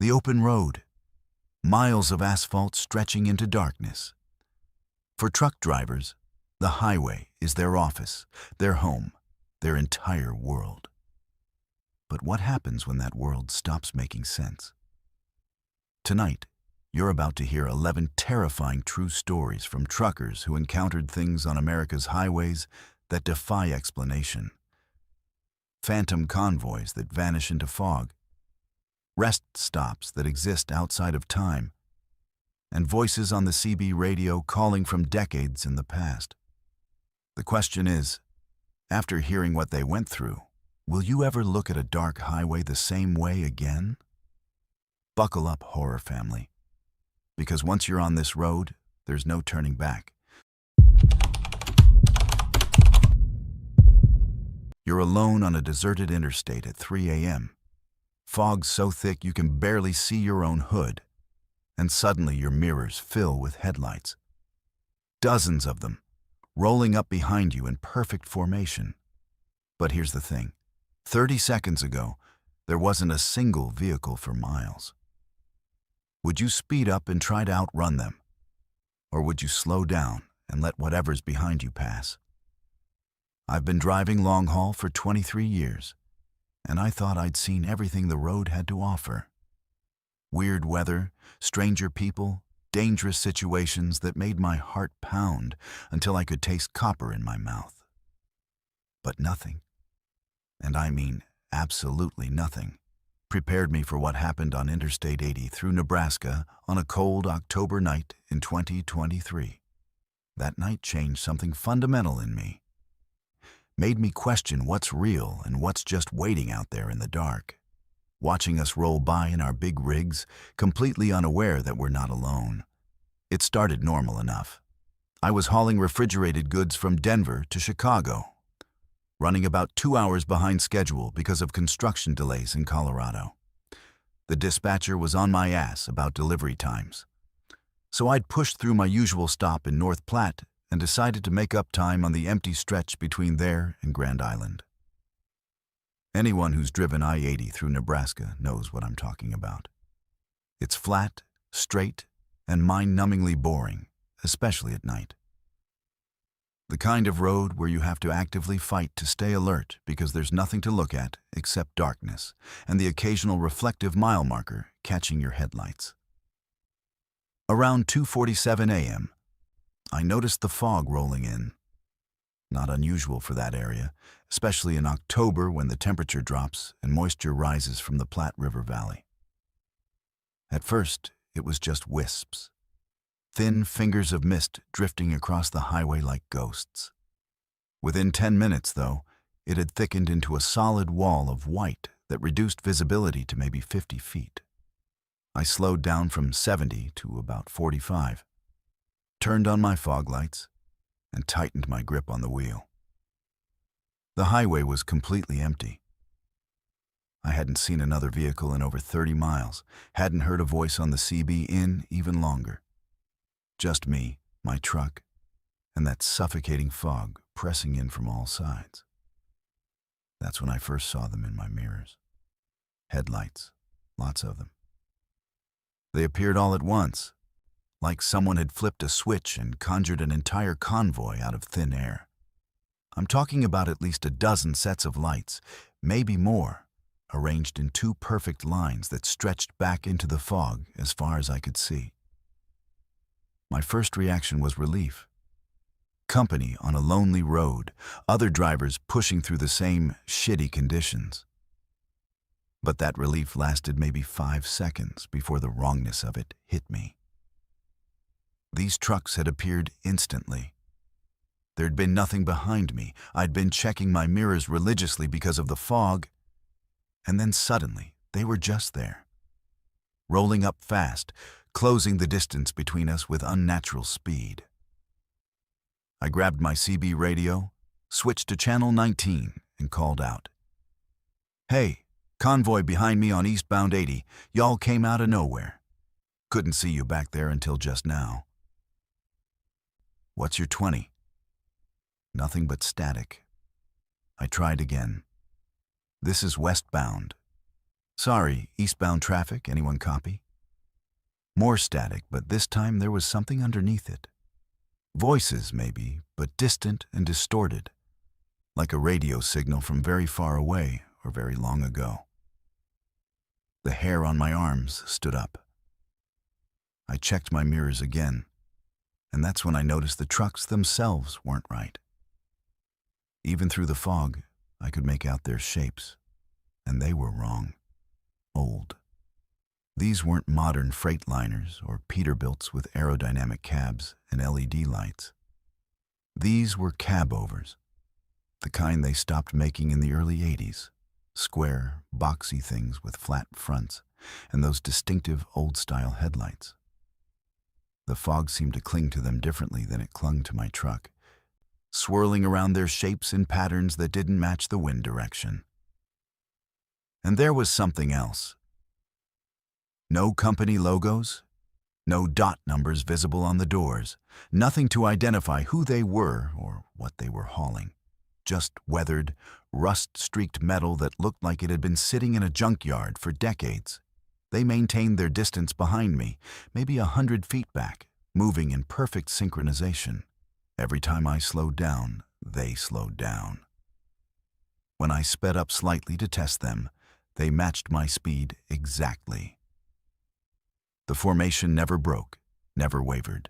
The open road, miles of asphalt stretching into darkness. For truck drivers, the highway is their office, their home, their entire world. But what happens when that world stops making sense? Tonight, you're about to hear 11 terrifying true stories from truckers who encountered things on America's highways that defy explanation. Phantom convoys that vanish into fog, rest stops that exist outside of time, and voices on the CB radio calling from decades in the past. The question is, after hearing what they went through, will you ever look at a dark highway the same way again? Buckle up, horror family, because once you're on this road, there's no turning back. You're alone on a deserted interstate at 3 a.m. Fog so thick you can barely see your own hood, and suddenly your mirrors fill with headlights. Dozens of them, rolling up behind you in perfect formation. But here's the thing. 30 seconds ago, there wasn't a single vehicle for miles. Would you speed up and try to outrun them? Or would you slow down and let whatever's behind you pass? I've been driving long haul for 23 years, and I thought I'd seen everything the road had to offer. Weird weather, stranger people, dangerous situations that made my heart pound until I could taste copper in my mouth. But nothing, and I mean absolutely nothing, prepared me for what happened on Interstate 80 through Nebraska on a cold October night in 2023. That night changed something fundamental in me. Made me question what's real and what's just waiting out there in the dark. Watching us roll by in our big rigs, completely unaware that we're not alone. It started normal enough. I was hauling refrigerated goods from Denver to Chicago, running about 2 hours behind schedule because of construction delays in Colorado. The dispatcher was on my ass about delivery times. So I'd pushed through my usual stop in North Platte and decided to make up time on the empty stretch between there and Grand Island. Anyone who's driven I-80 through Nebraska knows what I'm talking about. It's flat, straight, and mind-numbingly boring, especially at night. The kind of road where you have to actively fight to stay alert because there's nothing to look at except darkness and the occasional reflective mile marker catching your headlights. Around 2:47 a.m., I noticed the fog rolling in. Not unusual for that area, especially in October when the temperature drops and moisture rises from the Platte River Valley. At first, it was just wisps. Thin fingers of mist drifting across the highway like ghosts. Within 10 minutes, though, it had thickened into a solid wall of white that reduced visibility to maybe 50 feet. I slowed down from 70 to about 45, turned on my fog lights, and tightened my grip on the wheel. The highway was completely empty. I hadn't seen another vehicle in over 30 miles, hadn't heard a voice on the CB in even longer. Just me, my truck, and that suffocating fog pressing in from all sides. That's when I first saw them in my mirrors. Headlights, lots of them. They appeared all at once, like someone had flipped a switch and conjured an entire convoy out of thin air. I'm talking about at least a dozen sets of lights, maybe more, arranged in 2 perfect lines that stretched back into the fog as far as I could see. My first reaction was relief. Company on a lonely road, other drivers pushing through the same shitty conditions. But that relief lasted maybe 5 seconds before the wrongness of it hit me. These trucks had appeared instantly. There'd been nothing behind me. I'd been checking my mirrors religiously because of the fog, and then suddenly they were just there, rolling up fast, closing the distance between us with unnatural speed. I grabbed my CB radio, switched to channel 19, and called out, "Hey, convoy behind me on eastbound 80, y'all came out of nowhere. Couldn't see you back there until just now." "What's your 20? Nothing but static. I tried again. "This is westbound. Sorry, eastbound traffic, anyone copy? More static, but this time there was something underneath it. Voices, maybe, but distant and distorted, like a radio signal from very far away or very long ago. The hair on my arms stood up. I checked my mirrors again, and that's when I noticed the trucks themselves weren't right. Even through the fog, I could make out their shapes, and they were wrong. Old. These weren't modern Freightliners or Peterbilts with aerodynamic cabs and LED lights. These were cab-overs, the kind they stopped making in the early 80s. Square, boxy things with flat fronts and those distinctive old-style headlights. The fog seemed to cling to them differently than it clung to my truck, swirling around their shapes in patterns that didn't match the wind direction. And there was something else. No company logos, no dot numbers visible on the doors, nothing to identify who they were or what they were hauling. Just weathered, rust-streaked metal that looked like it had been sitting in a junkyard for decades. They maintained their distance behind me, maybe 100 feet back, moving in perfect synchronization. Every time I slowed down, they slowed down. When I sped up slightly to test them, they matched my speed exactly. The formation never broke, never wavered.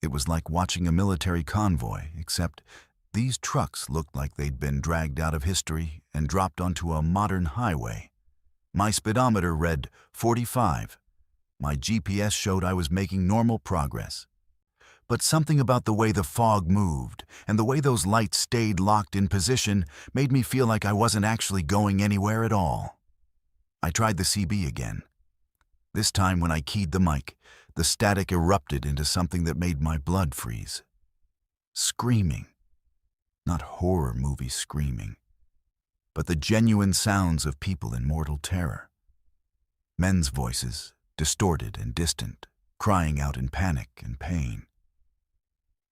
It was like watching a military convoy, except these trucks looked like they'd been dragged out of history and dropped onto a modern highway. My speedometer read 45. My GPS showed I was making normal progress. But something about the way the fog moved and the way those lights stayed locked in position made me feel like I wasn't actually going anywhere at all. I tried the CB again. This time when I keyed the mic, the static erupted into something that made my blood freeze. Screaming. Not horror movie screaming, but the genuine sounds of people in mortal terror. Men's voices, distorted and distant, crying out in panic and pain.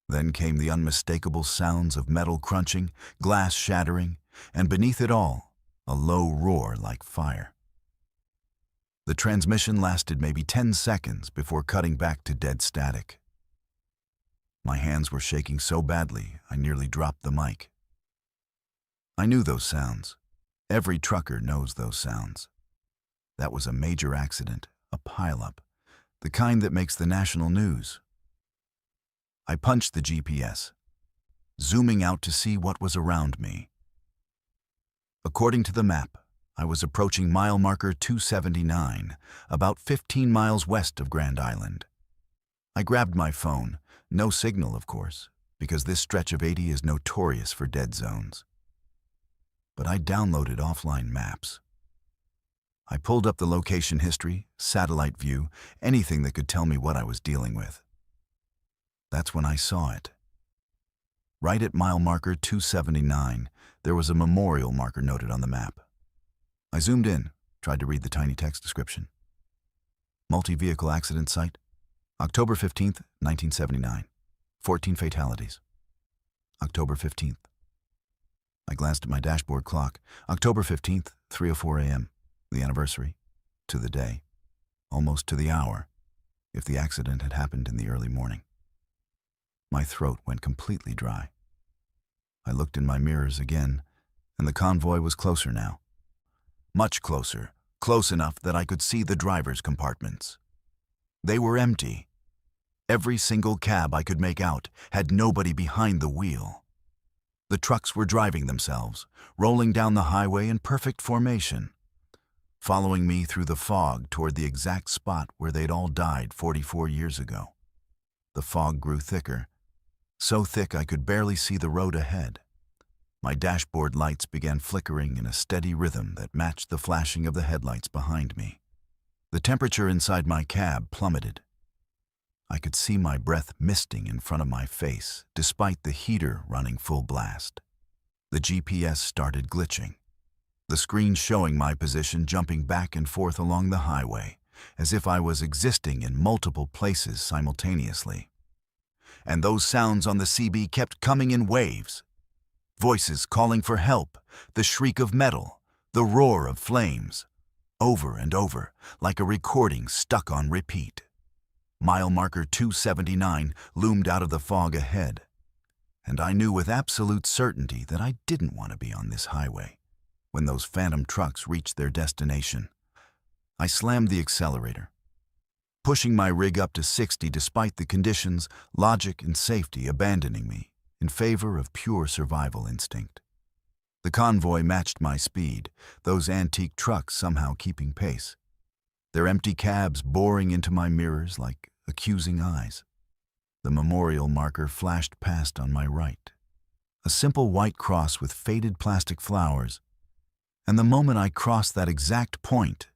Then came the unmistakable sounds of metal crunching, glass shattering, and beneath it all, a low roar like fire. The transmission lasted maybe 10 seconds before cutting back to dead static. My hands were shaking so badly, I nearly dropped the mic. I knew those sounds. Every trucker knows those sounds. That was a major accident, a pileup, the kind that makes the national news. I punched the GPS, zooming out to see what was around me. According to the map, I was approaching mile marker 279, about 15 miles west of Grand Island. I grabbed my phone. No signal, of course, because this stretch of 80 is notorious for dead zones. But I downloaded offline maps. I pulled up the location history, satellite view, anything that could tell me what I was dealing with. That's when I saw it. Right at mile marker 279, there was a memorial marker noted on the map. I zoomed in, tried to read the tiny text description. Multi-vehicle accident site, October 15th, 1979. 14 fatalities. October 15th. I glanced at my dashboard clock. October 15th, 3:04 a.m. The anniversary. To the day. Almost to the hour, if the accident had happened in the early morning. My throat went completely dry. I looked in my mirrors again, and the convoy was closer now. Much closer. Close enough that I could see the driver's compartments. They were empty. Every single cab I could make out had nobody behind the wheel. The trucks were driving themselves, rolling down the highway in perfect formation, following me through the fog toward the exact spot where they'd all died 44 years ago. The fog grew thicker, so thick I could barely see the road ahead. My dashboard lights began flickering in a steady rhythm that matched the flashing of the headlights behind me. The temperature inside my cab plummeted. I could see my breath misting in front of my face, despite the heater running full blast. The GPS started glitching, the screen showing my position jumping back and forth along the highway, as if I was existing in multiple places simultaneously. And those sounds on the CB kept coming in waves. Voices calling for help, the shriek of metal, the roar of flames. over and over, like a recording stuck on repeat. Mile marker 279 loomed out of the fog ahead, and I knew with absolute certainty that I didn't want to be on this highway. When those phantom trucks reached their destination, I slammed the accelerator, pushing my rig up to 60 despite the conditions, logic, and safety abandoning me in favor of pure survival instinct. The convoy matched my speed, those antique trucks somehow keeping pace, their empty cabs boring into my mirrors like accusing eyes. The memorial marker flashed past on my right, a simple white cross with faded plastic flowers, and the moment I crossed that exact point,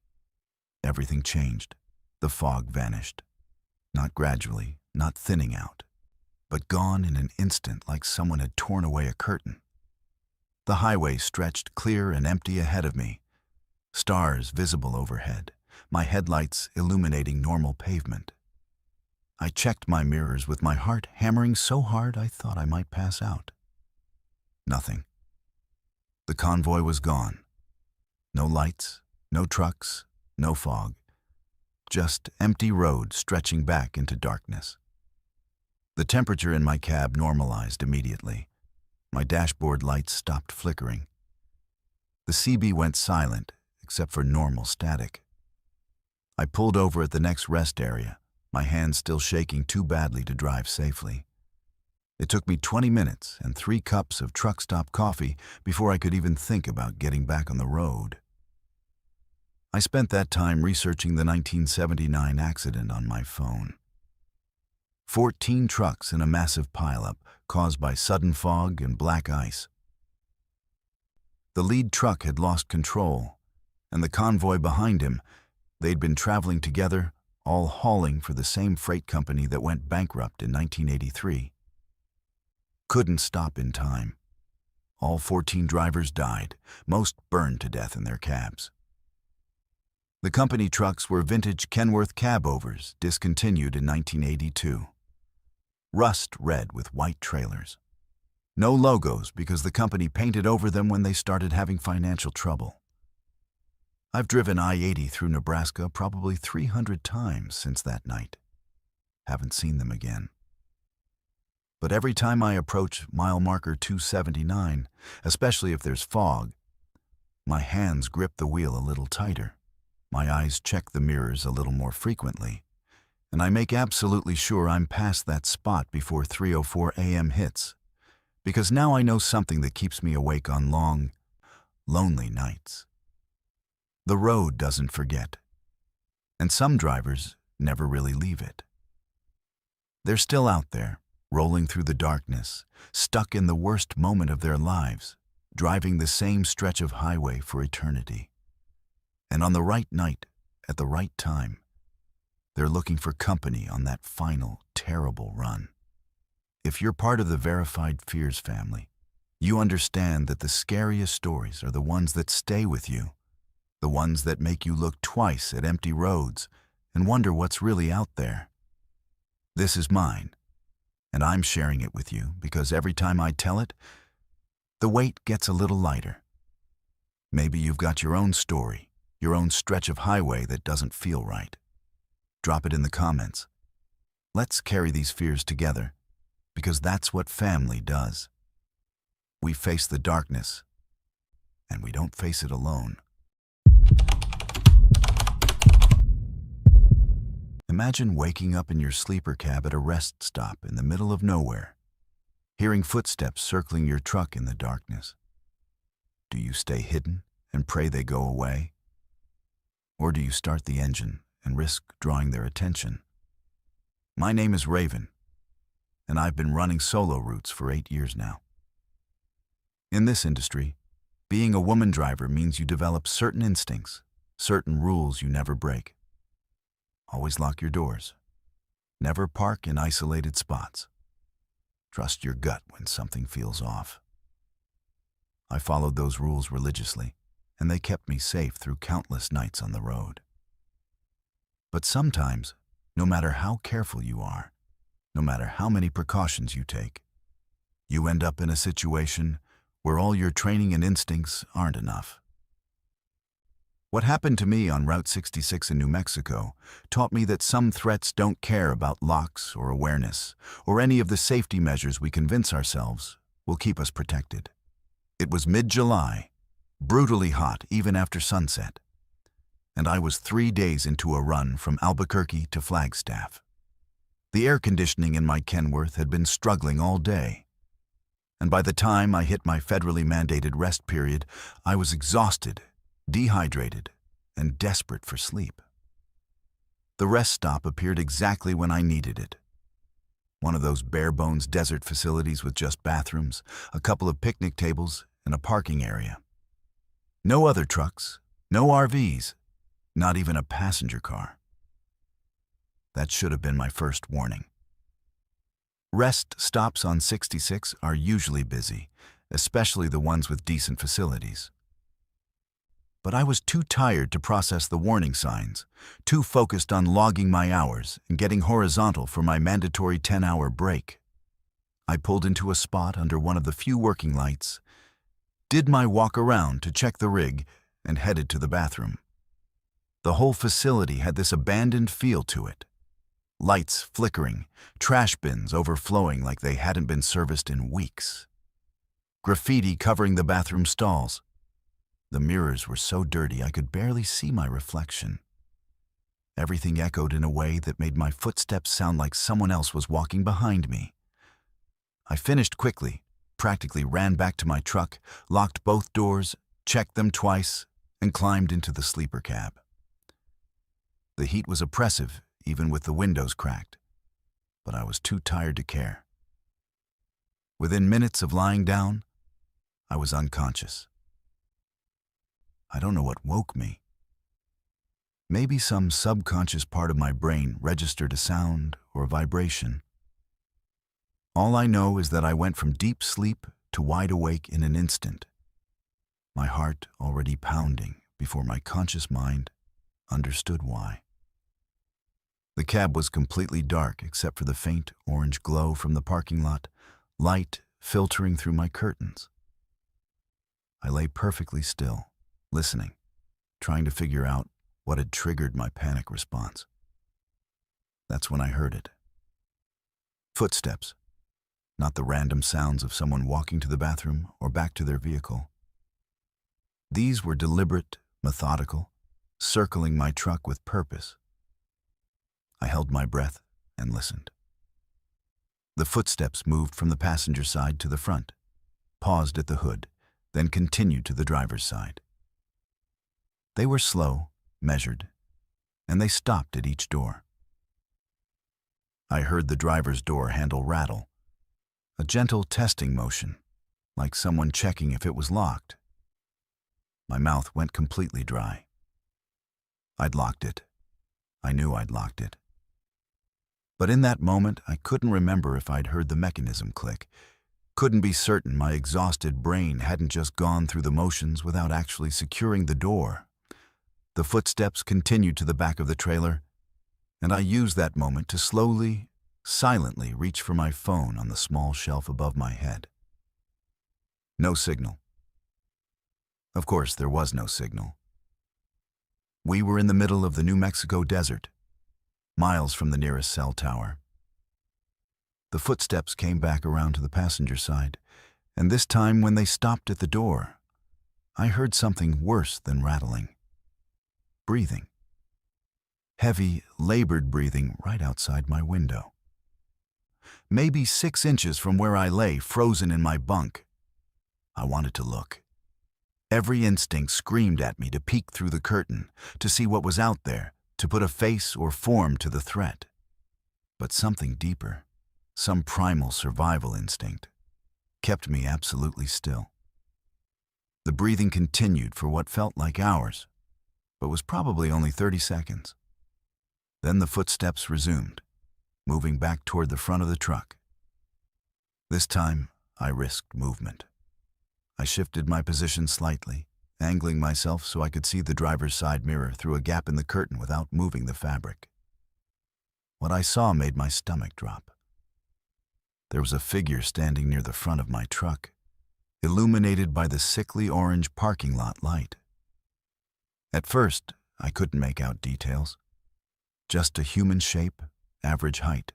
everything changed. The fog vanished. Not gradually, not thinning out, but gone in an instant like someone had torn away a curtain. The highway stretched clear and empty ahead of me, stars visible overhead, my headlights illuminating normal pavement. I checked my mirrors with my heart hammering so hard I thought I might pass out. Nothing. The convoy was gone. No lights, no trucks, no fog. Just empty road stretching back into darkness. The temperature in my cab normalized immediately. My dashboard lights stopped flickering. The CB went silent, except for normal static. I pulled over at the next rest area, my hands still shaking too badly to drive safely. It took me 20 minutes and 3 cups of truck stop coffee before I could even think about getting back on the road. I spent that time researching the 1979 accident on my phone. 14 trucks in a massive pileup caused by sudden fog and black ice. The lead truck had lost control, and the convoy behind him, they'd been traveling together, all hauling for the same freight company that went bankrupt in 1983. Couldn't stop in time. All 14 drivers died, most burned to death in their cabs. The company trucks were vintage Kenworth cabovers, discontinued in 1982. Rust red with white trailers. No logos because the company painted over them when they started having financial trouble. I've driven I-80 through Nebraska probably 300 times since that night. Haven't seen them again. But every time I approach mile marker 279, especially if there's fog, my hands grip the wheel a little tighter. My eyes check the mirrors a little more frequently, and I make absolutely sure I'm past that spot before 3:04 a.m. hits, because now I know something that keeps me awake on long, lonely nights. The road doesn't forget, and some drivers never really leave it. They're still out there, rolling through the darkness, stuck in the worst moment of their lives, driving the same stretch of highway for eternity. And on the right night, at the right time, they're looking for company on that final, terrible run. If you're part of the Verified Fears family, you understand that the scariest stories are the ones that stay with you, the ones that make you look twice at empty roads and wonder what's really out there. This is mine, and I'm sharing it with you because every time I tell it, the weight gets a little lighter. Maybe you've got your own story, your own stretch of highway that doesn't feel right. Drop it in the comments. Let's carry these fears together, because that's what family does. We face the darkness, and we don't face it alone. Imagine waking up in your sleeper cab at a rest stop in the middle of nowhere, hearing footsteps circling your truck in the darkness. Do you stay hidden and pray they go away? Or do you start the engine and risk drawing their attention? My name is Raven, and I've been running solo routes for 8 years now. In this industry, being a woman driver means you develop certain instincts, certain rules you never break. Always lock your doors. Never park in isolated spots. Trust your gut when something feels off. I followed those rules religiously, and they kept me safe through countless nights on the road. But sometimes, no matter how careful you are, no matter how many precautions you take, you end up in a situation where all your training and instincts aren't enough. What happened to me on Route 66 in New Mexico taught me that some threats don't care about locks or awareness, or any of the safety measures we convince ourselves will keep us protected. It was mid-July, brutally hot even after sunset, and I was 3 days into a run from Albuquerque to Flagstaff. The air conditioning in my Kenworth had been struggling all day, and by the time I hit my federally mandated rest period, I was exhausted, dehydrated, and desperate for sleep. The rest stop appeared exactly when I needed it. One of those bare-bones desert facilities with just bathrooms, a couple of picnic tables, and a parking area. No other trucks, no RVs, not even a passenger car. That should have been my first warning. Rest stops on 66 are usually busy, especially the ones with decent facilities. But I was too tired to process the warning signs, too focused on logging my hours and getting horizontal for my mandatory 10-hour break. I pulled into a spot under one of the few working lights, did my walk around to check the rig, and headed to the bathroom. The whole facility had this abandoned feel to it. Lights flickering, trash bins overflowing like they hadn't been serviced in weeks. Graffiti covering the bathroom stalls. The mirrors were so dirty I could barely see my reflection. Everything echoed in a way that made my footsteps sound like someone else was walking behind me. I finished quickly, practically ran back to my truck, locked both doors, checked them twice, and climbed into the sleeper cab. The heat was oppressive, even with the windows cracked, but I was too tired to care. Within minutes of lying down, I was unconscious. I don't know what woke me. Maybe some subconscious part of my brain registered a sound or vibration. All I know is that I went from deep sleep to wide awake in an instant, my heart already pounding before my conscious mind understood why. The cab was completely dark except for the faint orange glow from the parking lot, light filtering through my curtains. I lay perfectly still, listening, trying to figure out what had triggered my panic response. That's when I heard it. Footsteps, not the random sounds of someone walking to the bathroom or back to their vehicle. These were deliberate, methodical, circling my truck with purpose. I held my breath and listened. The footsteps moved from the passenger side to the front, paused at the hood, then continued to the driver's side. They were slow, measured, and they stopped at each door. I heard the driver's door handle rattle, a gentle testing motion, like someone checking if it was locked. My mouth went completely dry. I'd locked it. I knew I'd locked it. But in that moment, I couldn't remember if I'd heard the mechanism click. Couldn't be certain my exhausted brain hadn't just gone through the motions without actually securing the door. The footsteps continued to the back of the trailer, and I used that moment to slowly, silently reach for my phone on the small shelf above my head. No signal. Of course, there was no signal. We were in the middle of the New Mexico desert, miles from the nearest cell tower. The footsteps came back around to the passenger side, and this time when they stopped at the door, I heard something worse than rattling. Breathing. Heavy, labored breathing right outside my window. Maybe 6 inches from where I lay, frozen in my bunk. I wanted to look. Every instinct screamed at me to peek through the curtain, to see what was out there, to put a face or form to the threat. But something deeper, some primal survival instinct, kept me absolutely still. The breathing continued for what felt like hours, but was probably only 30 seconds. Then the footsteps resumed, moving back toward the front of the truck. This time, I risked movement. I shifted my position slightly, angling myself so I could see the driver's side mirror through a gap in the curtain without moving the fabric. What I saw made my stomach drop. There was a figure standing near the front of my truck, illuminated by the sickly orange parking lot light. At first, I couldn't make out details. Just a human shape, average height,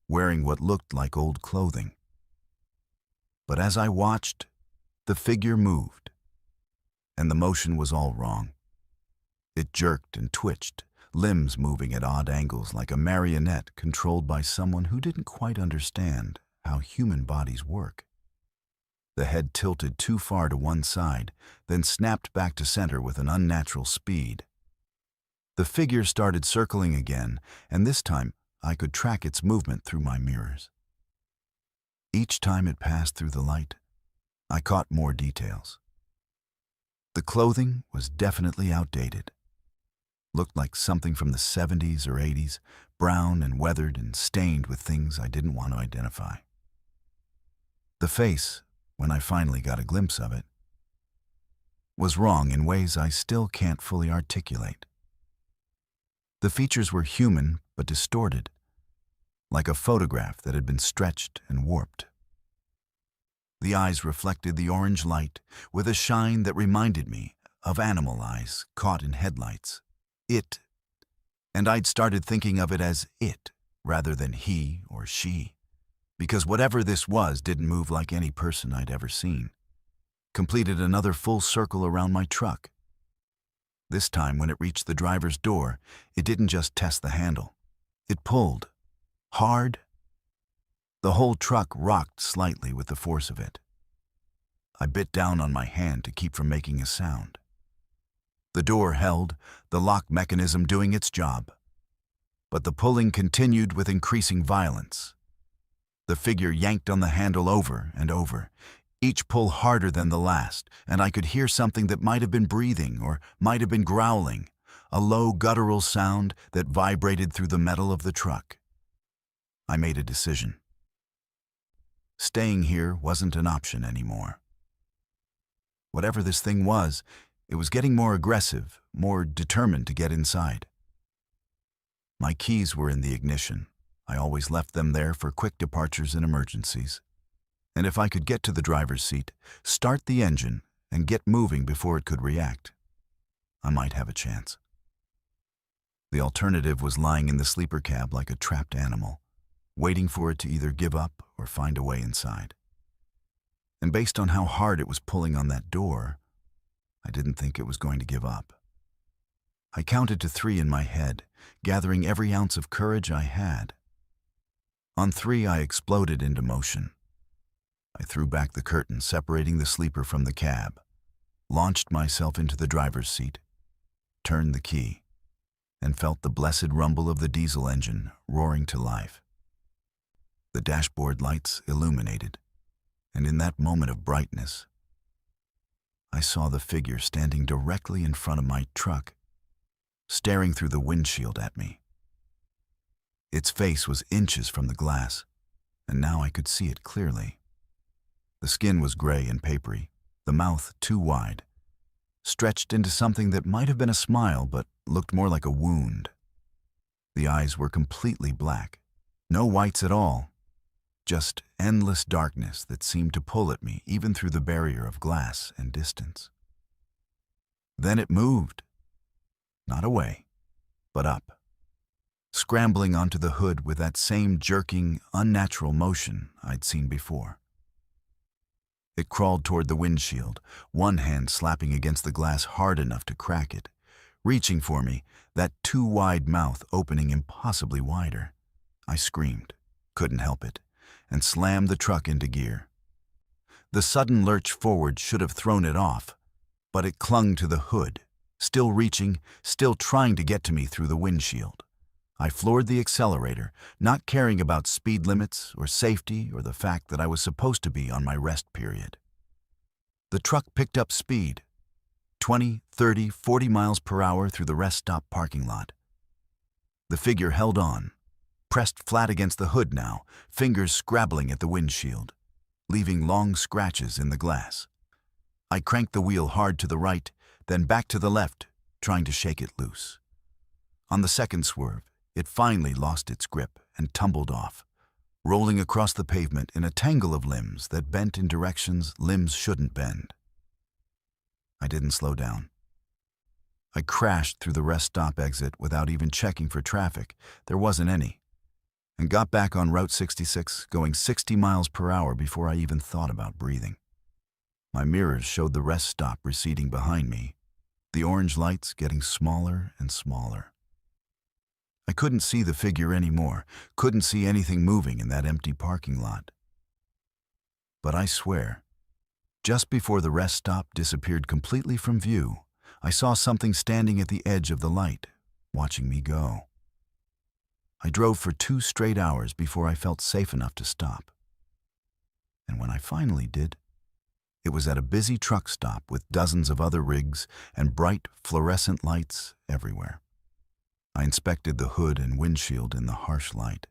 wearing what looked like old clothing. But as I watched, the figure moved, and the motion was all wrong. It jerked and twitched, limbs moving at odd angles like a marionette controlled by someone who didn't quite understand how human bodies work. The head tilted too far to one side, then snapped back to center with an unnatural speed. The figure started circling again, and this time I could track its movement through my mirrors. Each time it passed through the light, I caught more details. The clothing was definitely outdated. Looked like something from the 70s or 80s, brown and weathered and stained with things I didn't want to identify. The face, when I finally got a glimpse of it, was wrong in ways I still can't fully articulate. The features were human but distorted, like a photograph that had been stretched and warped. The eyes reflected the orange light with a shine that reminded me of animal eyes caught in headlights. And I'd started thinking of it as it rather than he or she, because whatever this was didn't move like any person I'd ever seen. Completed another full circle around my truck. This time, when it reached the driver's door, it didn't just test the handle. It pulled. Hard. The whole truck rocked slightly with the force of it. I bit down on my hand to keep from making a sound. The door held, the lock mechanism doing its job. But the pulling continued with increasing violence. The figure yanked on the handle over and over, each pull harder than the last, and I could hear something that might have been breathing or might have been growling, a low guttural sound that vibrated through the metal of the truck. I made a decision. Staying here wasn't an option anymore. Whatever this thing was, it was getting more aggressive, more determined to get inside. My keys were in the ignition. I always left them there for quick departures and emergencies. And if I could get to the driver's seat, start the engine, and get moving before it could react, I might have a chance. The alternative was lying in the sleeper cab like a trapped animal, waiting for it to either give up or find a way inside. And based on how hard it was pulling on that door, I didn't think it was going to give up. I counted to 3 in my head, gathering every ounce of courage I had. On 3, I exploded into motion. I threw back the curtain separating the sleeper from the cab, launched myself into the driver's seat, turned the key, and felt the blessed rumble of the diesel engine roaring to life. The dashboard lights illuminated, and in that moment of brightness, I saw the figure standing directly in front of my truck, staring through the windshield at me. Its face was inches from the glass, and now I could see it clearly. The skin was gray and papery, the mouth too wide, stretched into something that might have been a smile but looked more like a wound. The eyes were completely black, no whites at all, just endless darkness that seemed to pull at me even through the barrier of glass and distance. Then it moved, not away, but up, scrambling onto the hood with that same jerking, unnatural motion I'd seen before. It crawled toward the windshield, one hand slapping against the glass hard enough to crack it, reaching for me, that too wide mouth opening impossibly wider. I screamed, couldn't help it, and slammed the truck into gear. The sudden lurch forward should have thrown it off, but it clung to the hood, still reaching, still trying to get to me through the windshield. I floored the accelerator, not caring about speed limits or safety or the fact that I was supposed to be on my rest period. The truck picked up speed, 20, 30, 40 miles per hour through the rest stop parking lot. The figure held on, pressed flat against the hood now, fingers scrabbling at the windshield, leaving long scratches in the glass. I cranked the wheel hard to the right, then back to the left, trying to shake it loose. On the second swerve, it finally lost its grip and tumbled off, rolling across the pavement in a tangle of limbs that bent in directions limbs shouldn't bend. I didn't slow down. I crashed through the rest stop exit without even checking for traffic. There wasn't any. And got back on Route 66, going 60 miles per hour before I even thought about breathing. My mirrors showed the rest stop receding behind me, the orange lights getting smaller and smaller. I couldn't see the figure anymore, couldn't see anything moving in that empty parking lot. But I swear, just before the rest stop disappeared completely from view, I saw something standing at the edge of the light, watching me go. I drove for 2 straight hours before I felt safe enough to stop. And when I finally did, it was at a busy truck stop with dozens of other rigs and bright fluorescent lights everywhere. I inspected the hood and windshield in the harsh light.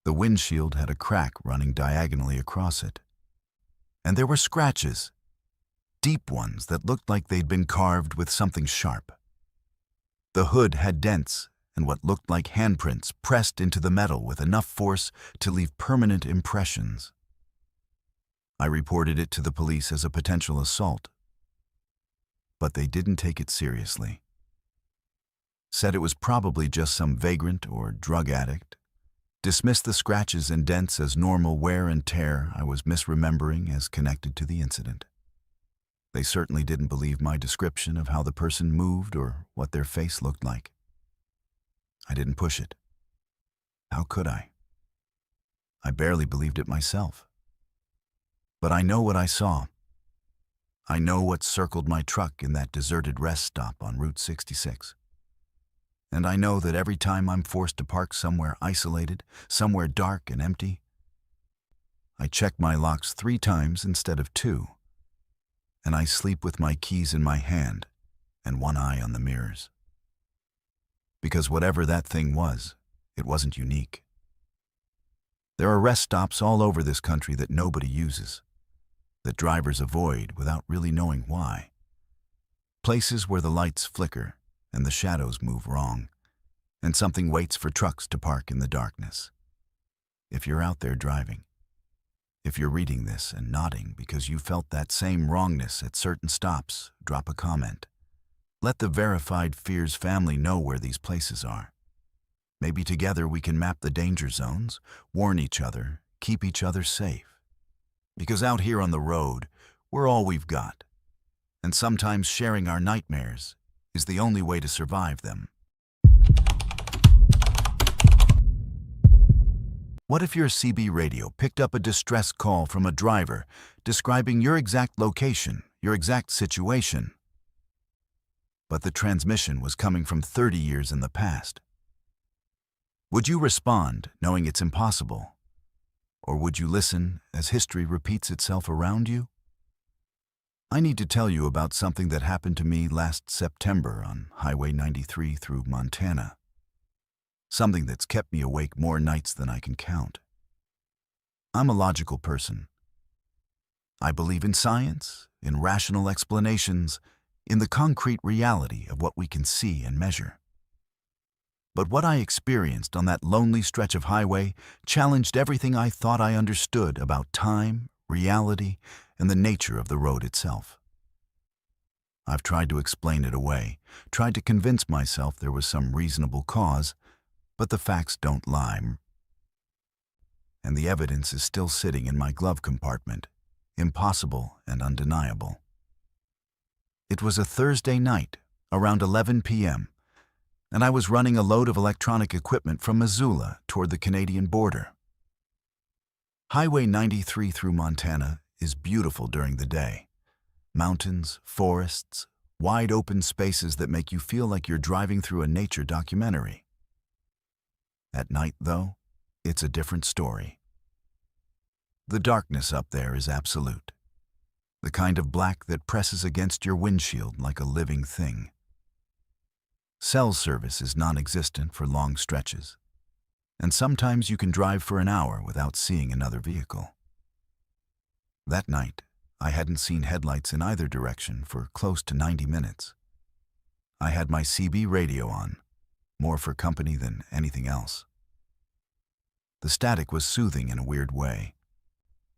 The windshield had a crack running diagonally across it. And there were scratches, deep ones that looked like they'd been carved with something sharp. The hood had dents and what looked like handprints pressed into the metal with enough force to leave permanent impressions. I reported it to the police as a potential assault, but they didn't take it seriously. Said it was probably just some vagrant or drug addict, dismissed the scratches and dents as normal wear and tear I was misremembering as connected to the incident. They certainly didn't believe my description of how the person moved or what their face looked like. I didn't push it. How could I? I barely believed it myself. But I know what I saw. I know what circled my truck in that deserted rest stop on Route 66. And I know that every time I'm forced to park somewhere isolated, somewhere dark and empty, I check my locks 3 times instead of 2, and I sleep with my keys in my hand and one eye on the mirrors. Because whatever that thing was, it wasn't unique. There are rest stops all over this country that nobody uses, that drivers avoid without really knowing why. Places where the lights flicker and the shadows move wrong, and something waits for trucks to park in the darkness. If you're out there driving, if you're reading this and nodding because you felt that same wrongness at certain stops, drop a comment. Let the Verified Fears family know where these places are. Maybe together we can map the danger zones, warn each other, keep each other safe. Because out here on the road, we're all we've got. And sometimes sharing our nightmares is the only way to survive them. What if your CB radio picked up a distress call from a driver describing your exact location, your exact situation? But the transmission was coming from 30 years in the past. Would you respond knowing it's impossible? Or would you listen as history repeats itself around you? I need to tell you about something that happened to me last September on Highway 93 through Montana. Something that's kept me awake more nights than I can count. I'm a logical person. I believe in science, in rational explanations, in the concrete reality of what we can see and measure. But what I experienced on that lonely stretch of highway challenged everything I thought I understood about time, reality, and the nature of the road itself. I've tried to explain it away, tried to convince myself there was some reasonable cause, but the facts don't lie. And the evidence is still sitting in my glove compartment, impossible and undeniable. It was a Thursday night, around 11 p.m., and I was running a load of electronic equipment from Missoula toward the Canadian border. Highway 93 through Montana is beautiful during the day. Mountains, forests, wide open spaces that make you feel like you're driving through a nature documentary. At night, though, it's a different story. The darkness up there is absolute. The kind of black that presses against your windshield like a living thing. Cell service is non-existent for long stretches, and sometimes you can drive for an hour without seeing another vehicle. That night, I hadn't seen headlights in either direction for close to 90 minutes. I had my CB radio on, more for company than anything else. The static was soothing in a weird way.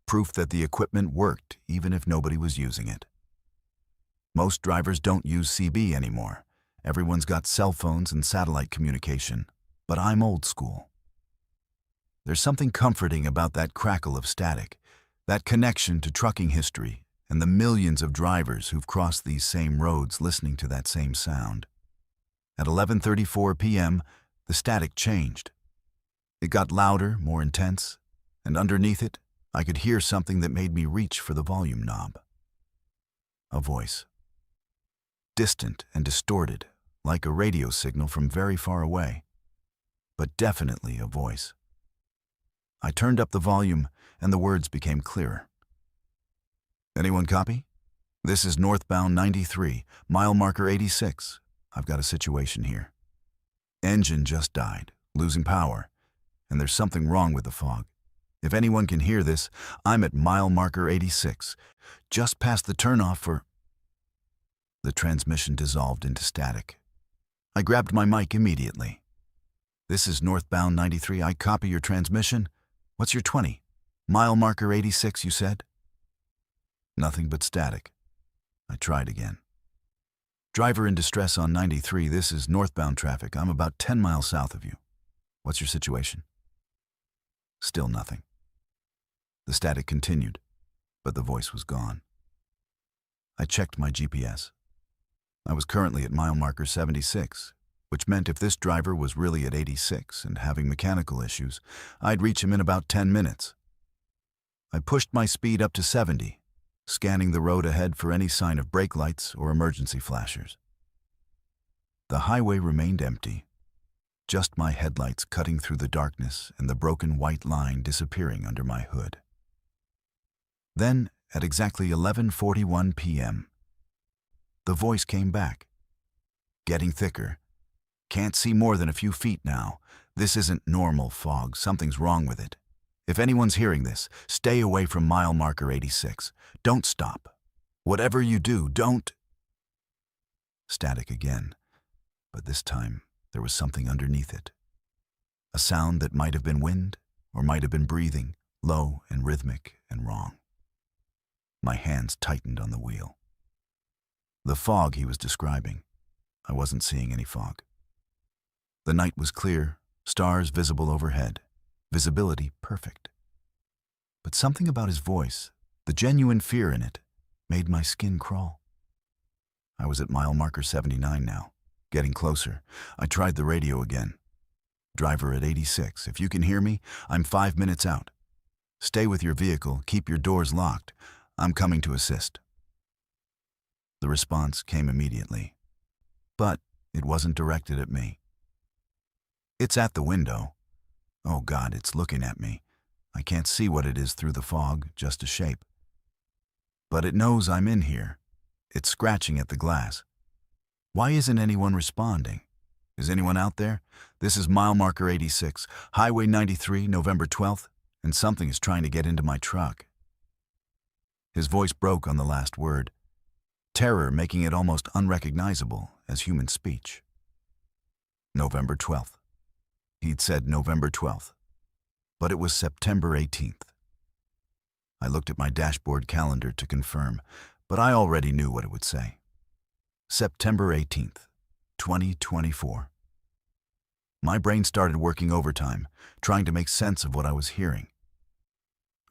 Proof that the equipment worked even if nobody was using it. Most drivers don't use CB anymore, Everyone's got cell phones and satellite communication, but I'm old school. There's something comforting about that crackle of static, that connection to trucking history, and the millions of drivers who've crossed these same roads listening to that same sound. At 11:34 p.m., the static changed. It got louder, more intense, and underneath it, I could hear something that made me reach for the volume knob. A voice. Distant and distorted, like a radio signal from very far away, but definitely a voice. I turned up the volume, and the words became clearer. Anyone copy? This is northbound 93, mile marker 86. I've got a situation here. Engine just died, losing power, and there's something wrong with the fog. If anyone can hear this, I'm at mile marker 86, just past the turnoff for... The transmission dissolved into static. I grabbed my mic immediately. This is northbound 93. I copy your transmission. What's your 20? Mile marker 86, you said? Nothing but static. I tried again. Driver in distress on 93. This is northbound traffic. I'm about 10 miles south of you. What's your situation? Still nothing. The static continued, but the voice was gone. I checked my GPS. I was currently at mile marker 76, which meant if this driver was really at 86 and having mechanical issues, I'd reach him in about 10 minutes. I pushed my speed up to 70, scanning the road ahead for any sign of brake lights or emergency flashers. The highway remained empty, just my headlights cutting through the darkness and the broken white line disappearing under my hood. Then, at exactly 11:41 p.m., the voice came back. Getting thicker. Can't see more than a few feet now. This isn't normal fog. Something's wrong with it. If anyone's hearing this, stay away from mile marker 86. Don't stop. Whatever you do, don't... Static again, but this time there was something underneath it. A sound that might have been wind or might have been breathing, low and rhythmic and wrong. My hands tightened on the wheel. The fog he was describing. I wasn't seeing any fog. The night was clear, stars visible overhead, visibility perfect. But something about his voice, the genuine fear in it, made my skin crawl. I was at mile marker 79 now, getting closer. I tried the radio again. Driver at 86, if you can hear me, I'm 5 minutes out. Stay with your vehicle, keep your doors locked. I'm coming to assist. The response came immediately, but it wasn't directed at me. It's at the window. Oh God, it's looking at me. I can't see what it is through the fog, just a shape. But it knows I'm in here. It's scratching at the glass. Why isn't anyone responding? Is anyone out there? This is mile marker 86, Highway 93, November 12th, and something is trying to get into my truck. His voice broke on the last word, terror making it almost unrecognizable as human speech. November 12th. He'd said November 12th, but it was September 18th. I looked at my dashboard calendar to confirm, but I already knew what it would say. September 18th, 2024. My brain started working overtime, trying to make sense of what I was hearing.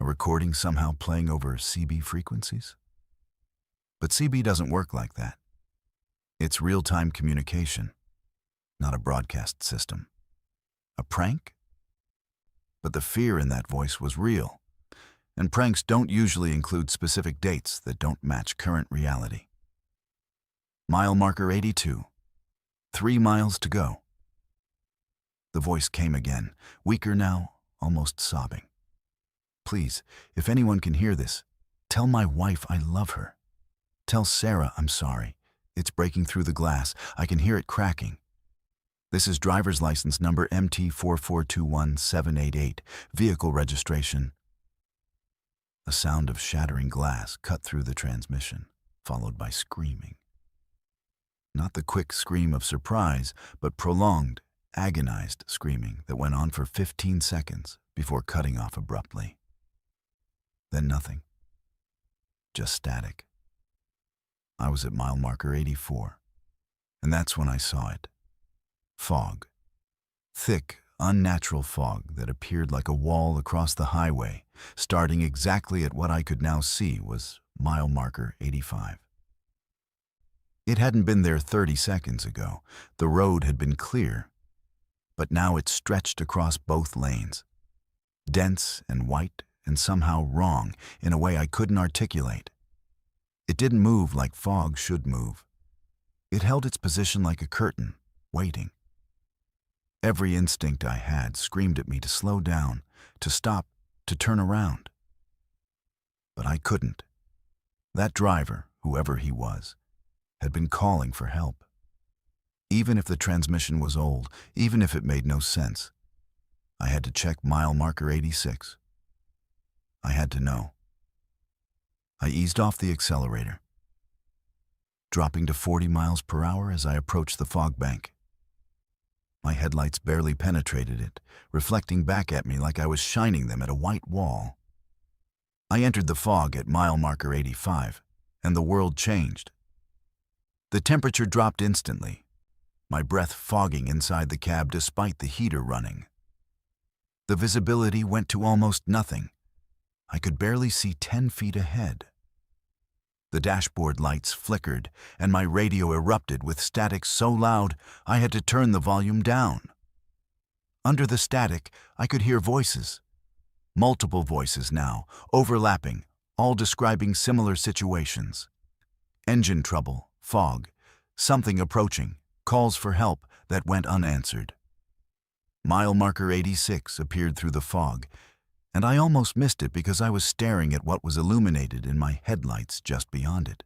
A recording somehow playing over CB frequencies? But CB doesn't work like that. It's real-time communication, not a broadcast system. A prank? But the fear in that voice was real, and pranks don't usually include specific dates that don't match current reality. Mile marker 82. 3 miles to go. The voice came again, weaker now, almost sobbing. Please, if anyone can hear this, tell my wife I love her. Tell Sarah I'm sorry. It's breaking through the glass. I can hear it cracking. This is driver's license number MT4421788, vehicle registration. A sound of shattering glass cut through the transmission, followed by screaming. Not the quick scream of surprise, but prolonged, agonized screaming that went on for 15 seconds before cutting off abruptly. Then nothing. Just static. I was at mile marker 84. And that's when I saw it. Fog. Thick, unnatural fog that appeared like a wall across the highway, starting exactly at what I could now see was mile marker 85. It hadn't been there 30 seconds ago. The road had been clear, but now it stretched across both lanes. Dense and white and somehow wrong in a way I couldn't articulate. It didn't move like fog should move. It held its position like a curtain, waiting. Every instinct I had screamed at me to slow down, to stop, to turn around. But I couldn't. That driver, whoever he was, had been calling for help. Even if the transmission was old, even if it made no sense, I had to check mile marker 86. I had to know. I eased off the accelerator, dropping to 40 miles per hour as I approached the fog bank. My headlights barely penetrated it, reflecting back at me like I was shining them at a white wall. I entered the fog at mile marker 85, and the world changed. The temperature dropped instantly, my breath fogging inside the cab despite the heater running. The visibility went to almost nothing. I could barely see 10 feet ahead. The dashboard lights flickered, and my radio erupted with static so loud I had to turn the volume down. Under the static, I could hear voices. Multiple voices now, overlapping, all describing similar situations. Engine trouble, fog, something approaching, calls for help that went unanswered. Mile marker 86 appeared through the fog, and I almost missed it because I was staring at what was illuminated in my headlights just beyond it.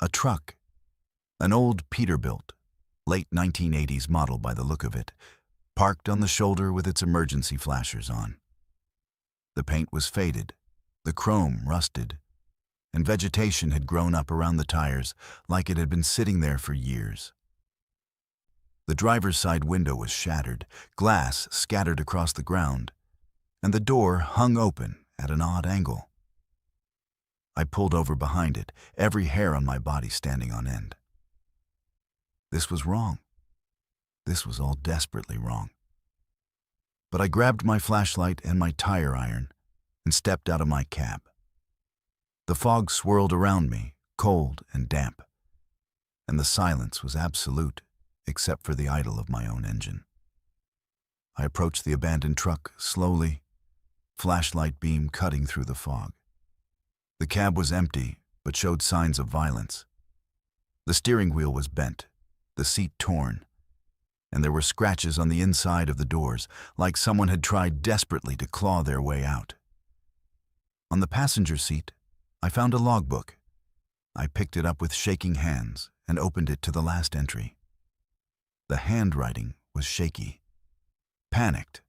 A truck, an old Peterbilt, late 1980s model by the look of it, parked on the shoulder with its emergency flashers on. The paint was faded, the chrome rusted, and vegetation had grown up around the tires like it had been sitting there for years. The driver's side window was shattered, glass scattered across the ground, and the door hung open at an odd angle. I pulled over behind it, every hair on my body standing on end. This was wrong. This was all desperately wrong. But I grabbed my flashlight and my tire iron and stepped out of my cab. The fog swirled around me, cold and damp, and the silence was absolute except for the idle of my own engine. I approached the abandoned truck slowly, flashlight beam cutting through the fog. The cab was empty, but showed signs of violence. The steering wheel was bent, the seat torn, and there were scratches on the inside of the doors, like someone had tried desperately to claw their way out. On the passenger seat, I found a logbook. I picked it up with shaking hands and opened it to the last entry. The handwriting was shaky. Panicked.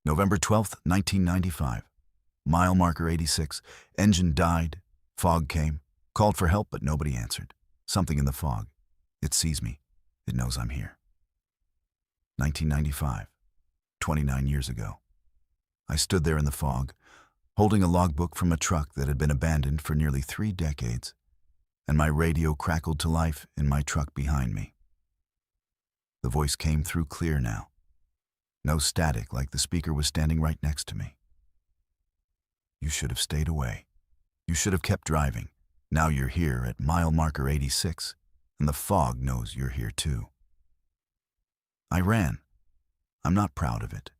November 12th, 1995. Mile marker 86. Engine died. Fog came. Called for help, but nobody answered. Something in the fog. It sees me. It knows I'm here. 1995. 29 years ago. I stood there in the fog, holding a logbook from a truck that had been abandoned for nearly 3 decades, and my radio crackled to life in my truck behind me. The voice came through clear now. No static, like the speaker was standing right next to me. You should have stayed away. You should have kept driving. Now you're here at mile marker 86, and the fog knows you're here too. I ran. I'm not proud of it.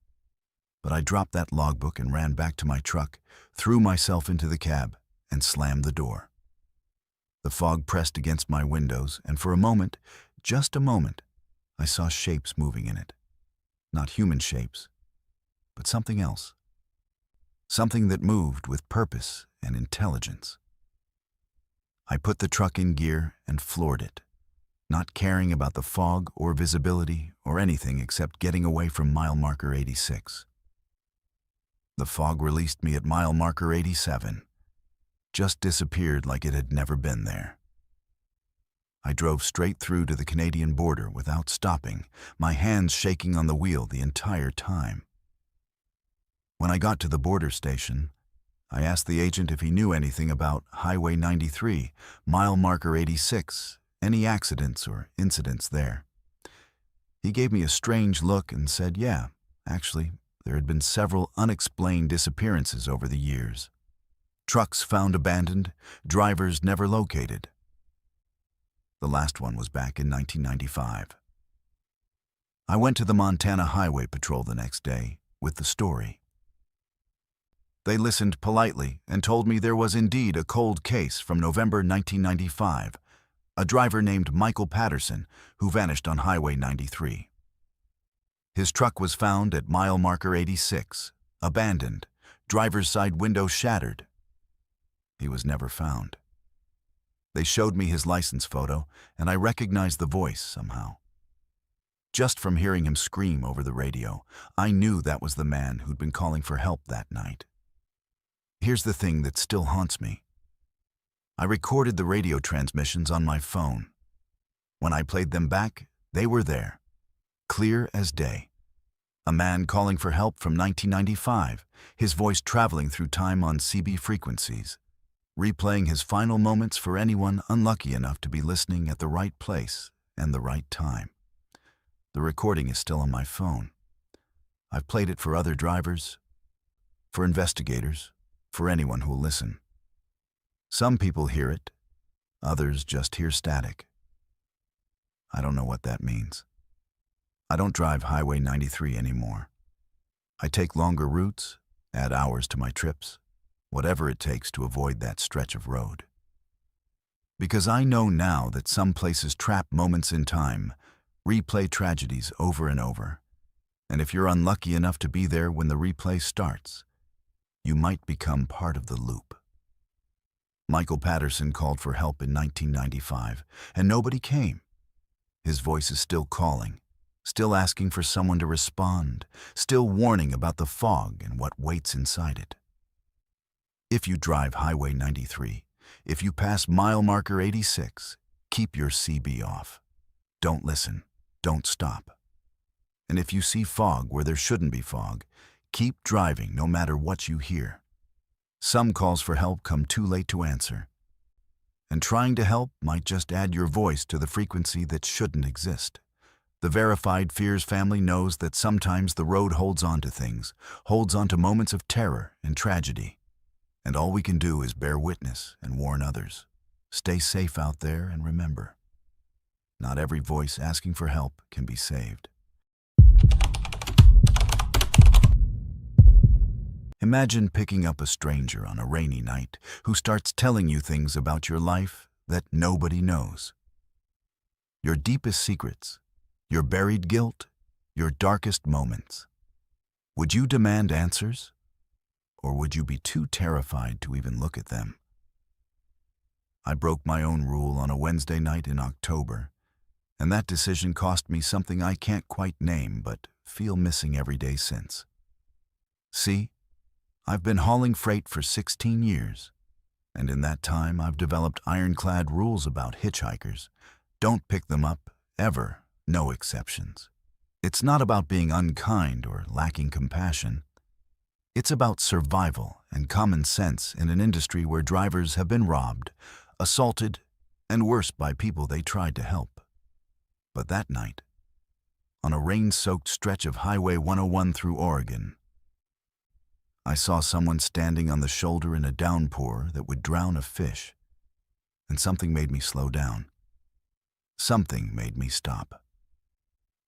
But I dropped that logbook and ran back to my truck, threw myself into the cab, and slammed the door. The fog pressed against my windows, and for a moment, just a moment, I saw shapes moving in it. Not human shapes, but something else. Something that moved with purpose and intelligence. I put the truck in gear and floored it, not caring about the fog or visibility or anything except getting away from mile marker 86. The fog released me at mile marker 87, just disappeared like it had never been there. I drove straight through to the Canadian border without stopping, my hands shaking on the wheel the entire time. When I got to the border station, I asked the agent if he knew anything about Highway 93, mile marker 86, Any accidents or incidents there? He gave me a strange look and said, yeah, actually, there had been several unexplained disappearances over the years. Trucks found abandoned, drivers never located. The last one was back in 1995. I went to the Montana Highway Patrol the next day with the story. They listened politely and told me there was indeed a cold case from November 1995, a driver named Michael Patterson who vanished on Highway 93. His truck was found at mile marker 86, abandoned, driver's side window shattered. He was never found. They showed me his license photo, and I recognized the voice somehow. Just from hearing him scream over the radio, I knew that was the man who'd been calling for help that night. Here's the thing that still haunts me. I recorded the radio transmissions on my phone. When I played them back, they were there, clear as day. A man calling for help from 1995, his voice traveling through time on CB frequencies, replaying his final moments for anyone unlucky enough to be listening at the right place and the right time. The recording is still on my phone. I've played it for other drivers, for investigators, for anyone who'll listen. Some people hear it, others just hear static. I don't know what that means. I don't drive Highway 93 anymore. I take longer routes, add hours to my trips, whatever it takes to avoid that stretch of road. Because I know now that some places trap moments in time, replay tragedies over and over. And if you're unlucky enough to be there when the replay starts, you might become part of the loop. Michael Patterson called for help in 1995, and nobody came. His voice is still calling, still asking for someone to respond, still warning about the fog and what waits inside it. If you drive Highway 93, if you pass mile marker 86, keep your CB off. Don't listen. Don't stop. And if you see fog where there shouldn't be fog, keep driving no matter what you hear. Some calls for help come too late to answer. And trying to help might just add your voice to the frequency that shouldn't exist. The Verified Fears family knows that sometimes the road holds on to things, holds on to moments of terror and tragedy. And all we can do is bear witness and warn others. Stay safe out there and remember, not every voice asking for help can be saved. Imagine picking up a stranger on a rainy night who starts telling you things about your life that nobody knows. Your deepest secrets, your buried guilt, your darkest moments. Would you demand answers? Or would you be too terrified to even look at them? I broke my own rule on a Wednesday night in October, and that decision cost me something I can't quite name but feel missing every day since. See, I've been hauling freight for 16 years, and in that time I've developed ironclad rules about hitchhikers. Don't pick them up, ever, no exceptions. It's not about being unkind or lacking compassion. It's about survival and common sense in an industry where drivers have been robbed, assaulted, and worse by people they tried to help. But that night, on a rain-soaked stretch of Highway 101 through Oregon, I saw someone standing on the shoulder in a downpour that would drown a fish, and something made me slow down. Something made me stop.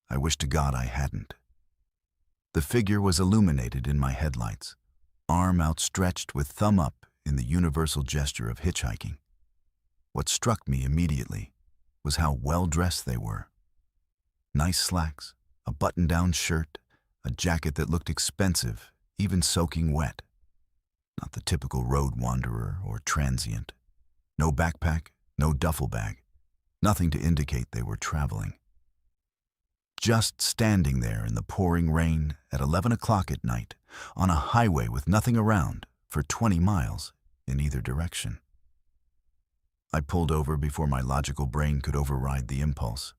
I wish to God I hadn't. The figure was illuminated in my headlights, arm outstretched with thumb up in the universal gesture of hitchhiking. What struck me immediately was how well-dressed they were. Nice slacks, a button-down shirt, a jacket that looked expensive, even soaking wet. Not the typical road wanderer or transient. No backpack, no duffel bag, nothing to indicate they were traveling. Just standing there in the pouring rain at 11 o'clock at night on a highway with nothing around for 20 miles in either direction. I pulled over before my logical brain could override the impulse,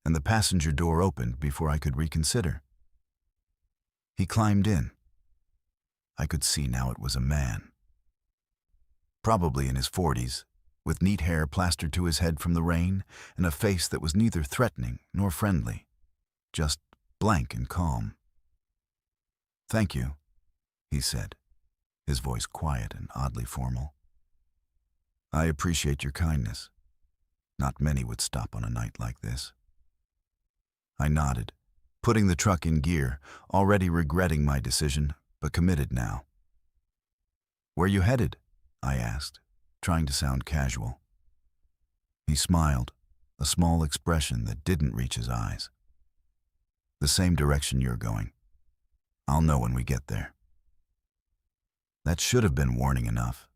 and the passenger door opened before I could reconsider. He climbed in. I could see now it was a man. Probably in his 40s, with neat hair plastered to his head from the rain and a face that was neither threatening nor friendly, just blank and calm. "Thank you," he said, his voice quiet and oddly formal. "I appreciate your kindness. Not many would stop on a night like this." I nodded, putting the truck in gear, already regretting my decision, but committed now. "Where you headed?" I asked, trying to sound casual. He smiled, a small expression that didn't reach his eyes. "The same direction you're going. I'll know when we get there." That should have been warning enough,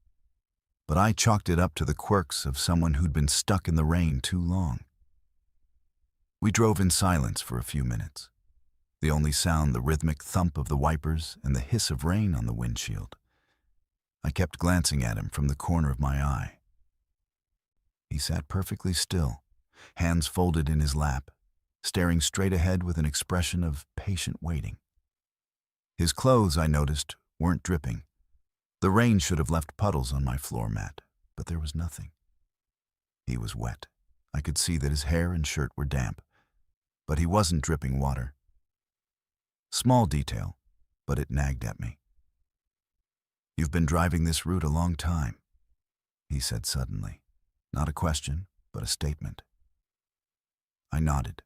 but I chalked it up to the quirks of someone who'd been stuck in the rain too long. We drove in silence for a few minutes, the only sound the rhythmic thump of the wipers and the hiss of rain on the windshield. I kept glancing at him from the corner of my eye. He sat perfectly still, hands folded in his lap, staring straight ahead with an expression of patient waiting. His clothes, I noticed, weren't dripping. The rain should have left puddles on my floor mat, but there was nothing. He was wet. I could see that his hair and shirt were damp, but he wasn't dripping water. Small detail, but it nagged at me. "You've been driving this route a long time," he said suddenly. Not a question, but a statement. I nodded.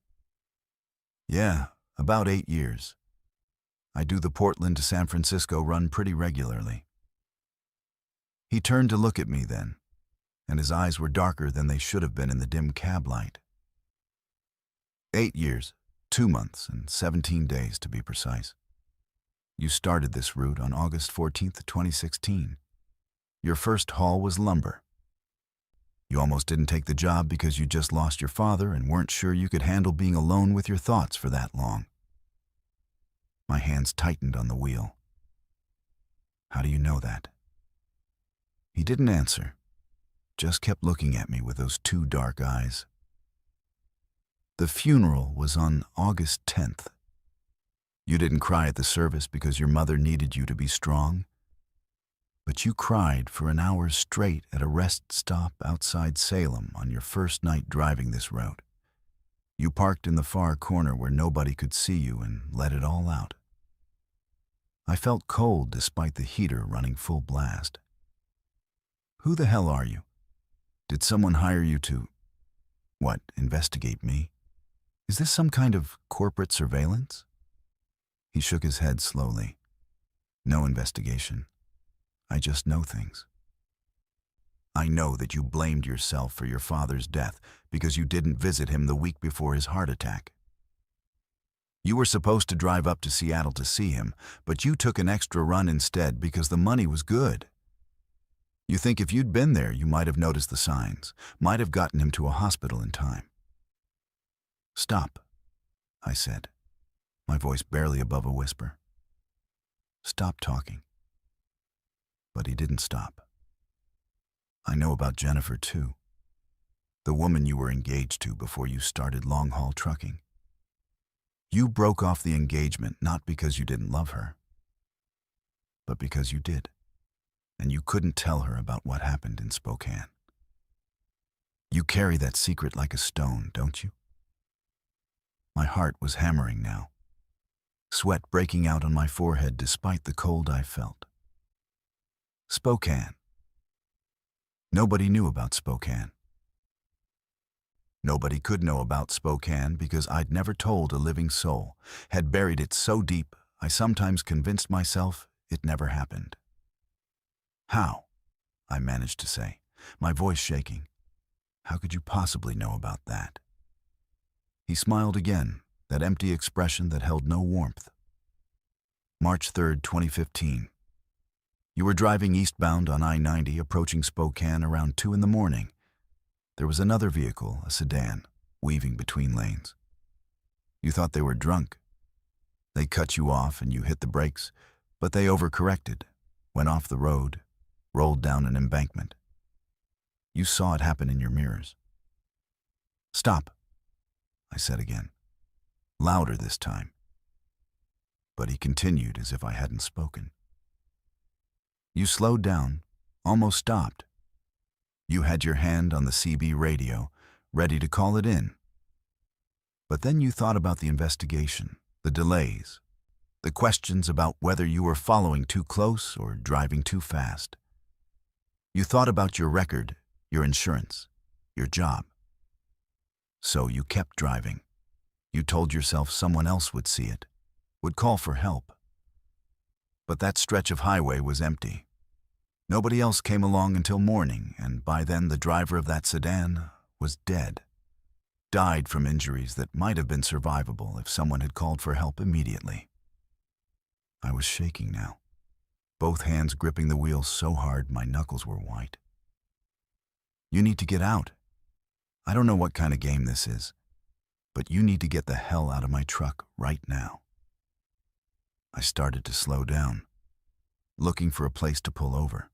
"Yeah, about 8 years. I do the Portland to San Francisco run pretty regularly." He turned to look at me then, and his eyes were darker than they should have been in the dim cab light. 8 years, 2 months, and 17 days to be precise. You started this route on August 14th, 2016. Your first haul was lumber. You almost didn't take the job because you just lost your father and weren't sure you could handle being alone with your thoughts for that long. My hands tightened on the wheel. "How do you know that?" He didn't answer, just kept looking at me with those two dark eyes. "The funeral was on August 10th. You didn't cry at the service because your mother needed you to be strong, but you cried for an hour straight at a rest stop outside Salem on your first night driving this road. You parked in the far corner where nobody could see you and let it all out. I felt cold despite the heater running full blast. Who the hell are you? Did someone hire you to, investigate me? Is this some kind of corporate surveillance?" He shook his head slowly. "No investigation. I just know things. I know that you blamed yourself for your father's death because you didn't visit him the week before his heart attack. You were supposed to drive up to Seattle to see him, but you took an extra run instead because the money was good. You think if you'd been there, you might have noticed the signs, might have gotten him to a hospital in time." "Stop," I said, my voice barely above a whisper. "Stop talking." But he didn't stop. "I know about Jennifer, too. The woman you were engaged to before you started long-haul trucking. You broke off the engagement not because you didn't love her, but because you did. And you couldn't tell her about what happened in Spokane. You carry that secret like a stone, don't you?" My heart was hammering now, sweat breaking out on my forehead despite the cold I felt. Spokane. Nobody knew about Spokane. Nobody could know about Spokane because I'd never told a living soul, had buried it so deep I sometimes convinced myself it never happened. "How?" I managed to say, my voice shaking. "How could you possibly know about that?" He smiled again, that empty expression that held no warmth. March 3rd, 2015. You were driving eastbound on I-90, approaching Spokane around 2 in the morning. There was another vehicle, a sedan, weaving between lanes. You thought they were drunk. They cut you off and you hit the brakes, but they overcorrected, went off the road, rolled down an embankment. You saw it happen in your mirrors. "Stop," I said again, louder this time. But he continued as if I hadn't spoken. You slowed down, almost stopped. You had your hand on the CB radio, ready to call it in. But then you thought about the investigation, the delays, the questions about whether you were following too close or driving too fast. You thought about your record, your insurance, your job. So you kept driving. You told yourself someone else would see it, would call for help. But that stretch of highway was empty. Nobody else came along until morning, and by then the driver of that sedan was dead. Died from injuries that might have been survivable if someone had called for help immediately. I was shaking now, both hands gripping the wheel so hard my knuckles were white. You need to get out. I don't know what kind of game this is, but you need to get the hell out of my truck right now. I started to slow down, looking for a place to pull over.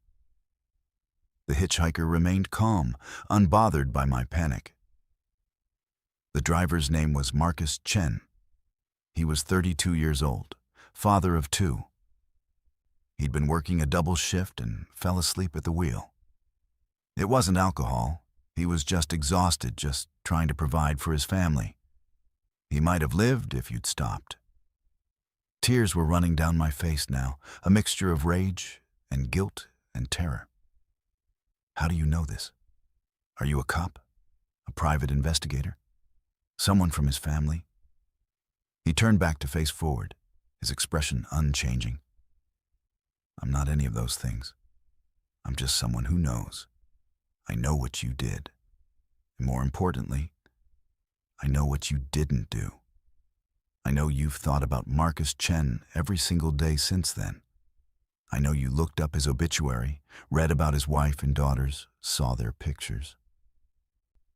The hitchhiker remained calm, unbothered by my panic. The driver's name was Marcus Chen. He was 32 years old, father of 2. He'd been working a double shift and fell asleep at the wheel. It wasn't alcohol. He was just exhausted, just trying to provide for his family. He might have lived if you'd stopped. Tears were running down my face now, a mixture of rage and guilt and terror. How do you know this? Are you a cop? A private investigator? Someone from his family? He turned back to face forward, his expression unchanging. I'm not any of those things. I'm just someone who knows. I know what you did. And more importantly, I know what you didn't do. I know you've thought about Marcus Chen every single day since then. I know you looked up his obituary, read about his wife and daughters, saw their pictures.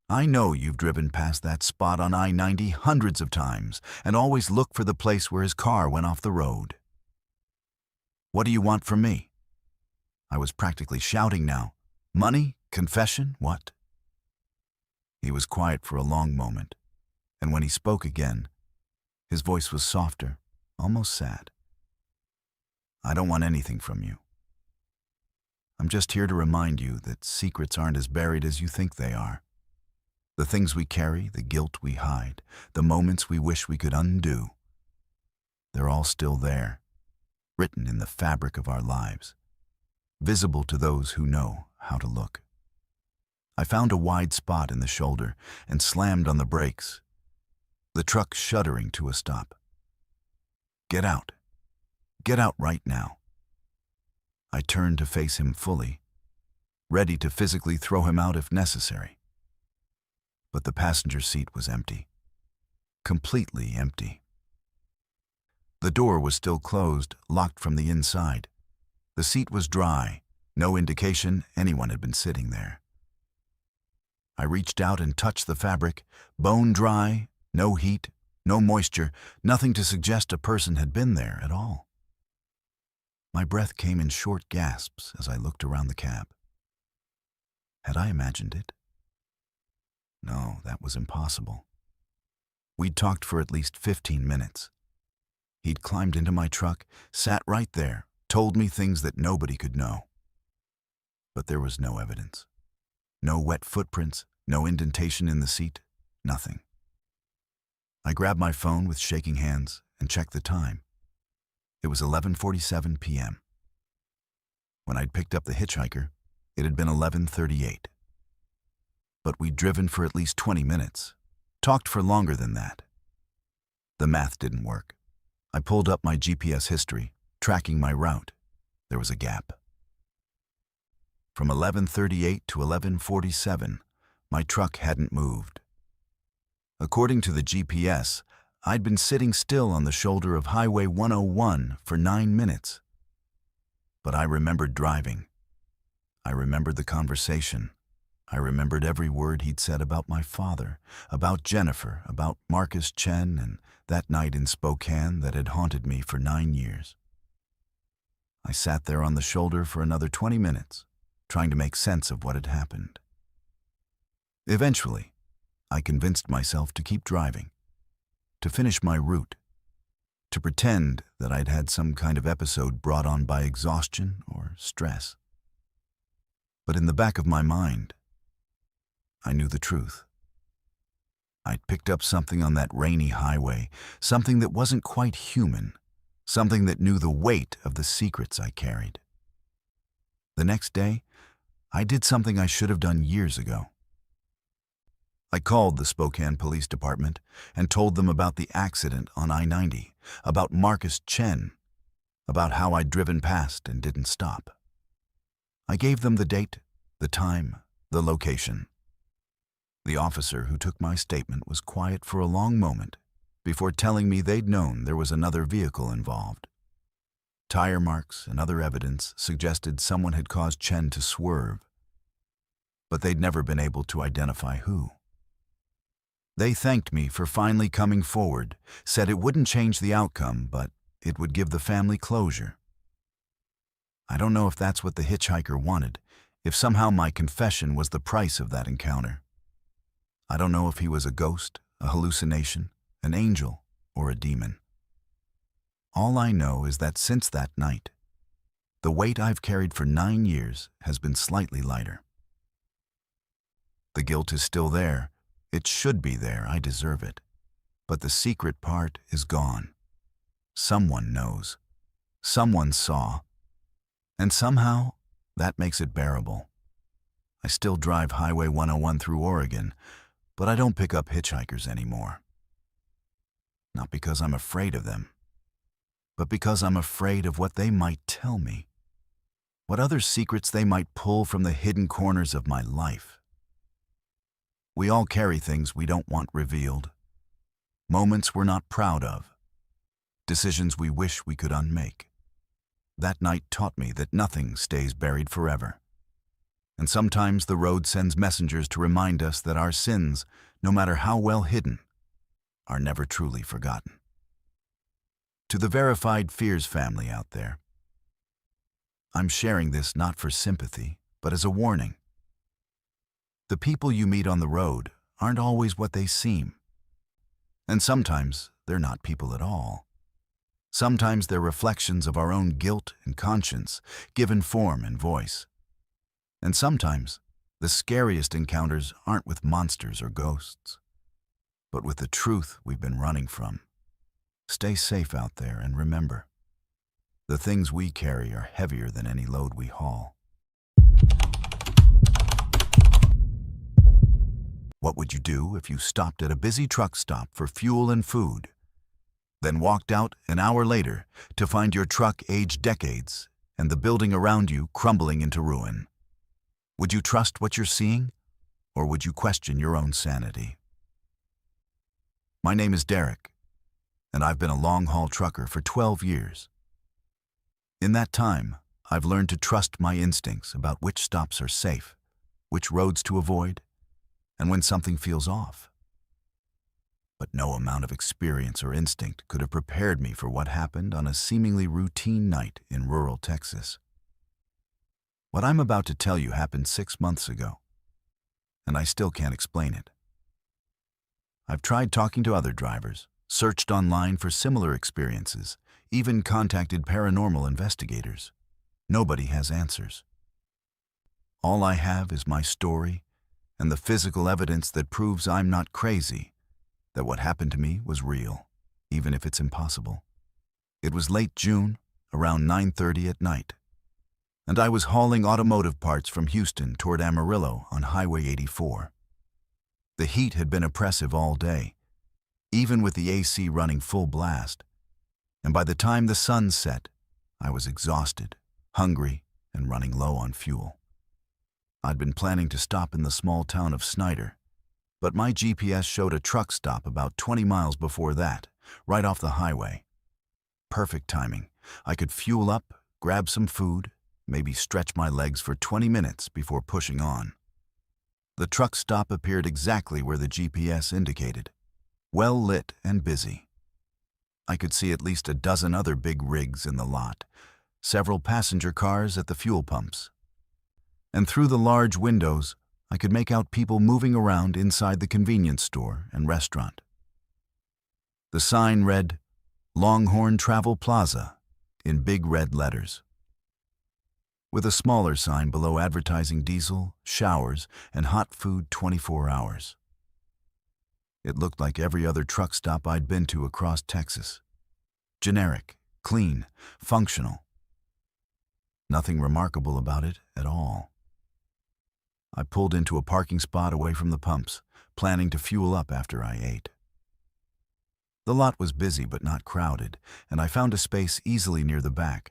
I know you've driven past that spot on I-90 hundreds of times and always looked for the place where his car went off the road. What do you want from me? I was practically shouting now. Money? Confession? What? He was quiet for a long moment, and when he spoke again, his voice was softer, almost sad. I don't want anything from you. I'm just here to remind you that secrets aren't as buried as you think they are. The things we carry, the guilt we hide, the moments we wish we could undo, they're all still there, written in the fabric of our lives, visible to those who know how to look. I found a wide spot in the shoulder and slammed on the brakes, the truck shuddering to a stop. Get out. Get out right now. I turned to face him fully, ready to physically throw him out if necessary. But the passenger seat was empty. Completely empty. The door was still closed, locked from the inside. The seat was dry, no indication anyone had been sitting there. I reached out and touched the fabric, bone dry, no heat, no moisture, nothing to suggest a person had been there at all. My breath came in short gasps as I looked around the cab. Had I imagined it? No, that was impossible. We'd talked for at least 15 minutes. He'd climbed into my truck, sat right there, told me things that nobody could know. But there was no evidence. No wet footprints, no indentation in the seat, nothing. I grabbed my phone with shaking hands and checked the time. It was 11:47 p.m. When I'd picked up the hitchhiker, it had been 11:38. But we'd driven for at least 20 minutes, talked for longer than that. The math didn't work. I pulled up my GPS history, tracking my route. There was a gap. From 11:38 to 11:47, my truck hadn't moved. According to the GPS, I'd been sitting still on the shoulder of Highway 101 for 9 minutes. But I remembered driving. I remembered the conversation. I remembered every word he'd said about my father, about Jennifer, about Marcus Chen, and that night in Spokane that had haunted me for 9 years. I sat there on the shoulder for another 20 minutes, trying to make sense of what had happened. Eventually, I convinced myself to keep driving, to finish my route, to pretend that I'd had some kind of episode brought on by exhaustion or stress. But in the back of my mind, I knew the truth. I'd picked up something on that rainy highway, something that wasn't quite human, something that knew the weight of the secrets I carried. The next day, I did something I should have done years ago. I called the Spokane Police Department and told them about the accident on I-90, about Marcus Chen, about how I'd driven past and didn't stop. I gave them the date, the time, the location. The officer who took my statement was quiet for a long moment before telling me they'd known there was another vehicle involved. Tire marks and other evidence suggested someone had caused Chen to swerve, but they'd never been able to identify who. They thanked me for finally coming forward, said it wouldn't change the outcome, but it would give the family closure. I don't know if that's what the hitchhiker wanted, if somehow my confession was the price of that encounter. I don't know if he was a ghost, a hallucination, an angel, or a demon. All I know is that since that night, the weight I've carried for 9 years has been slightly lighter. The guilt is still there. It should be there. I deserve it. But the secret part is gone. Someone knows. Someone saw. And somehow, that makes it bearable. I still drive Highway 101 through Oregon, but I don't pick up hitchhikers anymore. Not because I'm afraid of them, but because I'm afraid of what they might tell me, what other secrets they might pull from the hidden corners of my life. We all carry things we don't want revealed, moments we're not proud of, decisions we wish we could unmake. That night taught me that nothing stays buried forever. And sometimes the road sends messengers to remind us that our sins, no matter how well hidden, are never truly forgotten. To the Verified Fears family out there, I'm sharing this not for sympathy, but as a warning. The people you meet on the road aren't always what they seem. And sometimes they're not people at all. Sometimes they're reflections of our own guilt and conscience, given form and voice. And sometimes the scariest encounters aren't with monsters or ghosts, but with the truth we've been running from. Stay safe out there and remember, the things we carry are heavier than any load we haul. What would you do if you stopped at a busy truck stop for fuel and food, then walked out an hour later to find your truck aged decades and the building around you crumbling into ruin? Would you trust what you're seeing, or would you question your own sanity? My name is Derek, and I've been a long-haul trucker for 12 years. In that time, I've learned to trust my instincts about which stops are safe, which roads to avoid, and when something feels off. But no amount of experience or instinct could have prepared me for what happened on a seemingly routine night in rural Texas. What I'm about to tell you happened 6 months ago, and I still can't explain it. I've tried talking to other drivers, searched online for similar experiences, even contacted paranormal investigators. Nobody has answers. All I have is my story and the physical evidence that proves I'm not crazy, that what happened to me was real, even if it's impossible. It was late June, around 9:30 at night, and I was hauling automotive parts from Houston toward Amarillo on Highway 84. The heat had been oppressive all day, even with the AC running full blast, and by the time the sun set, I was exhausted, hungry, and running low on fuel. I'd been planning to stop in the small town of Snyder, but my GPS showed a truck stop about 20 miles before that, right off the highway. Perfect timing. I could fuel up, grab some food, maybe stretch my legs for 20 minutes before pushing on. The truck stop appeared exactly where the GPS indicated, well lit and busy. I could see at least a dozen other big rigs in the lot, several passenger cars at the fuel pumps. And through the large windows, I could make out people moving around inside the convenience store and restaurant. The sign read, "Longhorn Travel Plaza," in big red letters. with a smaller sign below advertising diesel, showers, and hot food 24 hours. It looked like every other truck stop I'd been to across Texas. Generic, clean, functional. Nothing remarkable about it at all. I pulled into a parking spot away from the pumps, planning to fuel up after I ate. The lot was busy but not crowded, and I found a space easily near the back.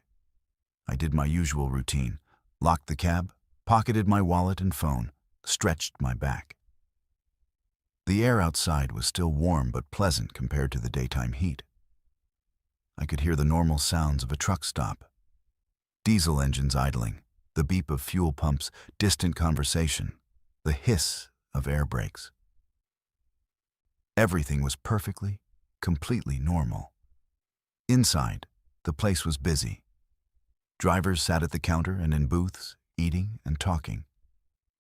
I did my usual routine, locked the cab, pocketed my wallet and phone, stretched my back. The air outside was still warm but pleasant compared to the daytime heat. I could hear the normal sounds of a truck stop. Diesel engines idling, the beep of fuel pumps, distant conversation, the hiss of air brakes. Everything was perfectly, completely normal. Inside, the place was busy. Drivers sat at the counter and in booths, eating and talking.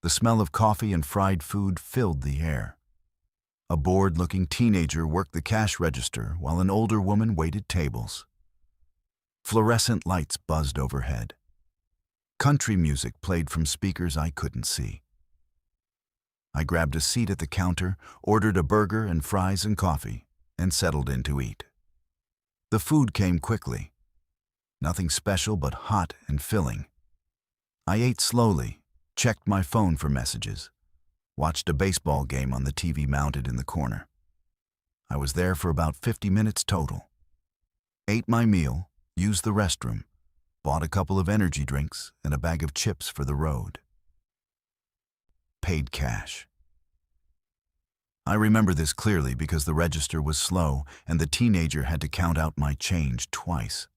The smell of coffee and fried food filled the air. A bored-looking teenager worked the cash register while an older woman waited tables. Fluorescent lights buzzed overhead. Country music played from speakers I couldn't see. I grabbed a seat at the counter, ordered a burger and fries and coffee, and settled in to eat. The food came quickly. Nothing special but hot and filling. I ate slowly, checked my phone for messages, watched a baseball game on the TV mounted in the corner. I was there for about 50 minutes total. Ate my meal, used the restroom, bought a couple of energy drinks and a bag of chips for the road. Paid cash. I remember this clearly because the register was slow and the teenager had to count out my change twice.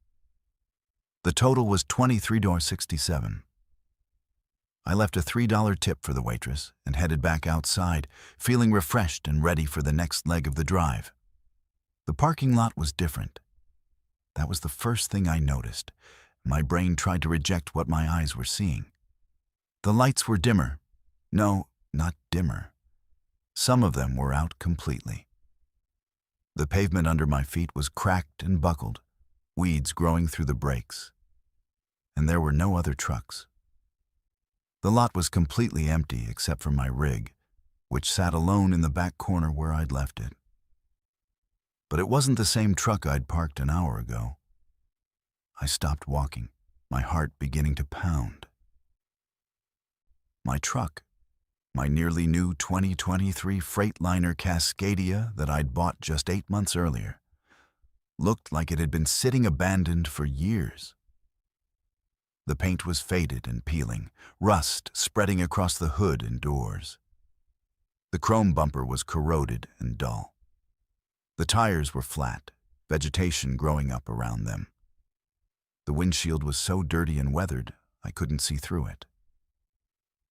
The total was $23.67. I left a $3 tip for the waitress and headed back outside, feeling refreshed and ready for the next leg of the drive. The parking lot was different. That was the first thing I noticed. My brain tried to reject what my eyes were seeing. The lights were dimmer. No, not dimmer. Some of them were out completely. The pavement under my feet was cracked and buckled, weeds growing through the brakes. And there were no other trucks. The lot was completely empty except for my rig, which sat alone in the back corner where I'd left it. But it wasn't the same truck I'd parked an hour ago. I stopped walking, my heart beginning to pound. My truck, my nearly new 2023 Freightliner Cascadia that I'd bought just 8 months earlier, looked like it had been sitting abandoned for years. The paint was faded and peeling, rust spreading across the hood and doors. The chrome bumper was corroded and dull. The tires were flat, vegetation growing up around them. The windshield was so dirty and weathered, I couldn't see through it.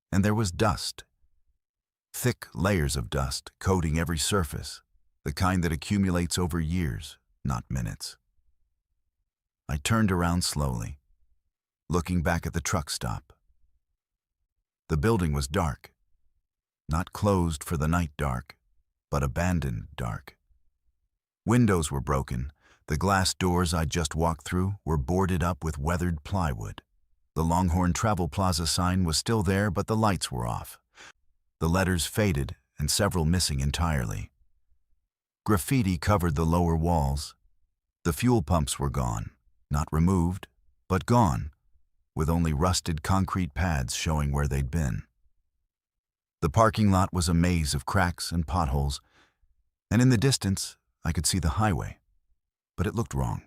And there was dust. Thick layers of dust coating every surface, the kind that accumulates over years, not minutes. I turned around slowly, looking back at the truck stop. The building was dark. Not closed for the night dark, but abandoned dark. Windows were broken. The glass doors I'd just walked through were boarded up with weathered plywood. The Longhorn Travel Plaza sign was still there, but the lights were off. The letters faded and several missing entirely. Graffiti covered the lower walls. The fuel pumps were gone, not removed, but gone, with only rusted concrete pads showing where they'd been. The parking lot was a maze of cracks and potholes, and in the distance I could see the highway, but it looked wrong,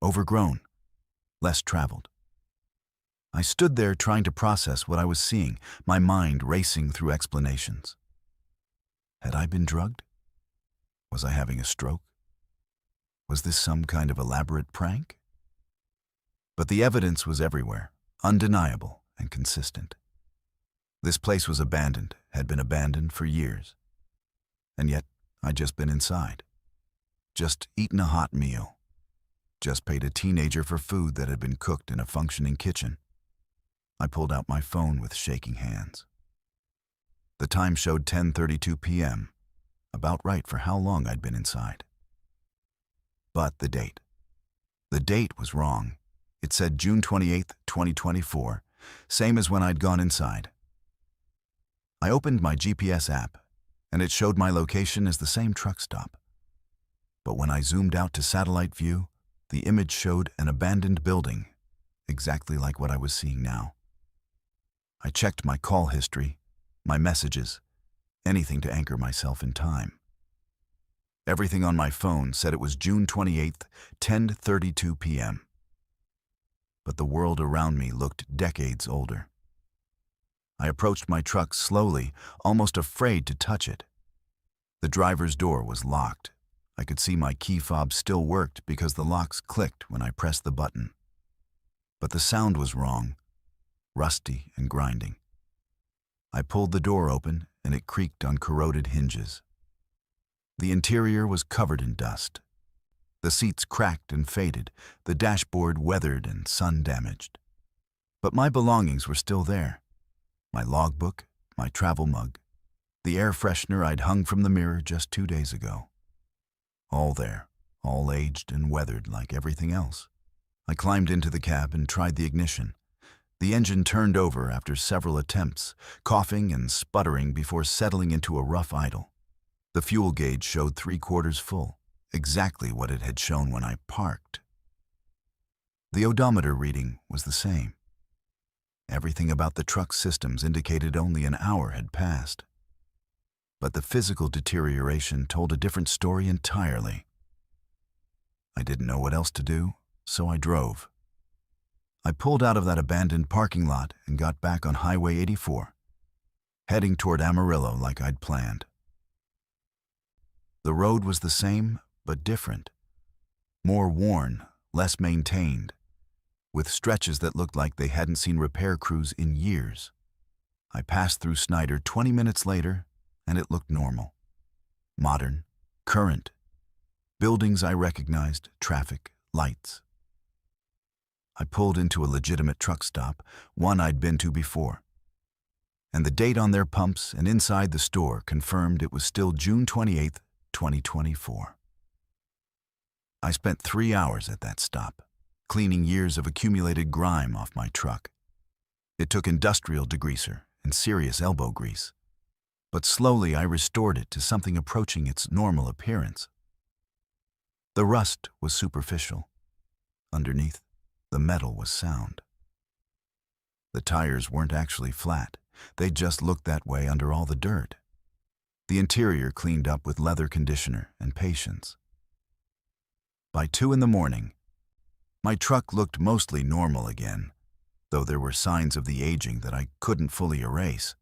overgrown, less traveled. I stood there trying to process what I was seeing, my mind racing through explanations. Had I been drugged? Was I having a stroke? Was this some kind of elaborate prank? But the evidence was everywhere, undeniable and consistent. This place was abandoned, had been abandoned for years. And yet, I'd just been inside. Just eaten a hot meal. Just paid a teenager for food that had been cooked in a functioning kitchen. I pulled out my phone with shaking hands. The time showed 10:32 p.m., about right for how long I'd been inside. But the date. The date was wrong. It said June 28, 2024, same as when I'd gone inside. I opened my GPS app, and it showed my location as the same truck stop. But when I zoomed out to satellite view, the image showed an abandoned building, exactly like what I was seeing now. I checked my call history, my messages, anything to anchor myself in time. Everything on my phone said it was June 28th, 10:32 p.m. But the world around me looked decades older. I approached my truck slowly, almost afraid to touch it. The driver's door was locked. I could see my key fob still worked because the locks clicked when I pressed the button. But the sound was wrong, rusty and grinding. I pulled the door open and it creaked on corroded hinges. The interior was covered in dust. The seats cracked and faded, the dashboard weathered and sun-damaged. But my belongings were still there. My logbook, my travel mug, the air freshener I'd hung from the mirror just 2 days ago. All there, all aged and weathered like everything else. I climbed into the cab and tried the ignition. The engine turned over after several attempts, coughing and sputtering before settling into a rough idle. The fuel gauge showed 3/4 full, exactly what it had shown when I parked. The odometer reading was the same. Everything about the truck's systems indicated only an hour had passed. But the physical deterioration told a different story entirely. I didn't know what else to do, so I drove. I pulled out of that abandoned parking lot and got back on Highway 84, heading toward Amarillo like I'd planned. The road was the same, but different. More worn, less maintained, with stretches that looked like they hadn't seen repair crews in years. I passed through Snyder 20 minutes later, and it looked normal. Modern, current. Buildings I recognized, traffic, lights. I pulled into a legitimate truck stop, one I'd been to before. And the date on their pumps and inside the store confirmed it was still June 28th, 2024. I spent 3 hours at that stop, cleaning years of accumulated grime off my truck. It took industrial degreaser and serious elbow grease, but slowly I restored it to something approaching its normal appearance. The rust was superficial. Underneath, the metal was sound. The tires weren't actually flat. They just looked that way under all the dirt. The interior cleaned up with leather conditioner and patience. By 2 in the morning, my truck looked mostly normal again, though there were signs of the aging that I couldn't fully erase.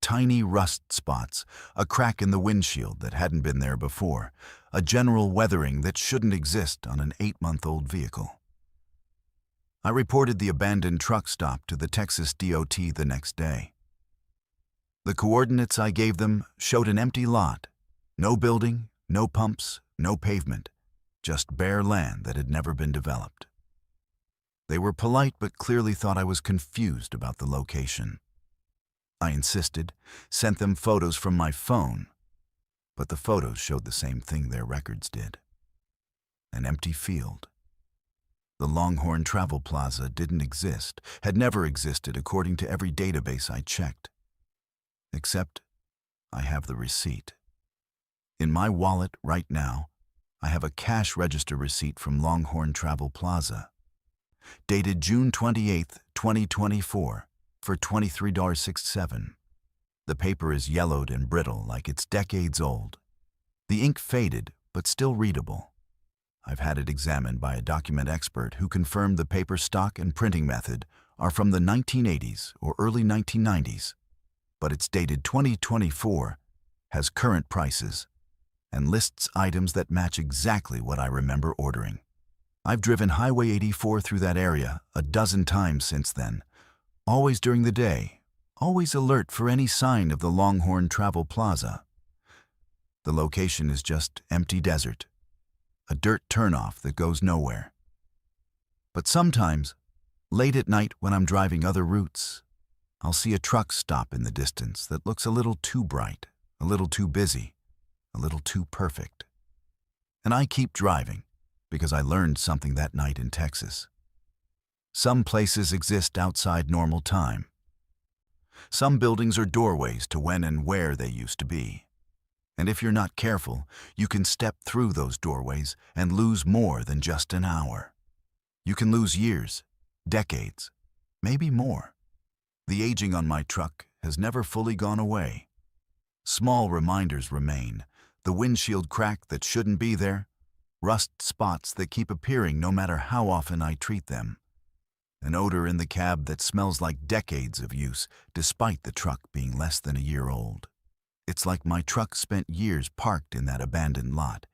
Tiny rust spots, a crack in the windshield that hadn't been there before, a general weathering that shouldn't exist on an 8-month-old vehicle. I reported the abandoned truck stop to the Texas DOT the next day. The coordinates I gave them showed an empty lot. No building, no pumps, no pavement, just bare land that had never been developed. They were polite but clearly thought I was confused about the location. I insisted, sent them photos from my phone, but the photos showed the same thing their records did. An empty field. The Longhorn Travel Plaza didn't exist, had never existed according to every database I checked. Except, I have the receipt. In my wallet right now, I have a cash register receipt from Longhorn Travel Plaza, dated June 28th, 2024, for $23.67. The paper is yellowed and brittle like it's decades old. The ink faded, but still readable. I've had it examined by a document expert who confirmed the paper stock and printing method are from the 1980s or early 1990s, but it's dated 2024, has current prices, and lists items that match exactly what I remember ordering. I've driven Highway 84 through that area a dozen times since then, always during the day, always alert for any sign of the Longhorn Travel Plaza. The location is just empty desert, a dirt turnoff that goes nowhere. But sometimes, late at night when I'm driving other routes, I'll see a truck stop in the distance that looks a little too bright, a little too busy, a little too perfect. And I keep driving because I learned something that night in Texas. Some places exist outside normal time. Some buildings are doorways to when and where they used to be. And if you're not careful, you can step through those doorways and lose more than just an hour. You can lose years, decades, maybe more. The aging on my truck has never fully gone away. Small reminders remain, the windshield crack that shouldn't be there, rust spots that keep appearing no matter how often I treat them, an odor in the cab that smells like decades of use despite the truck being less than a year old. It's like my truck spent years parked in that abandoned lot,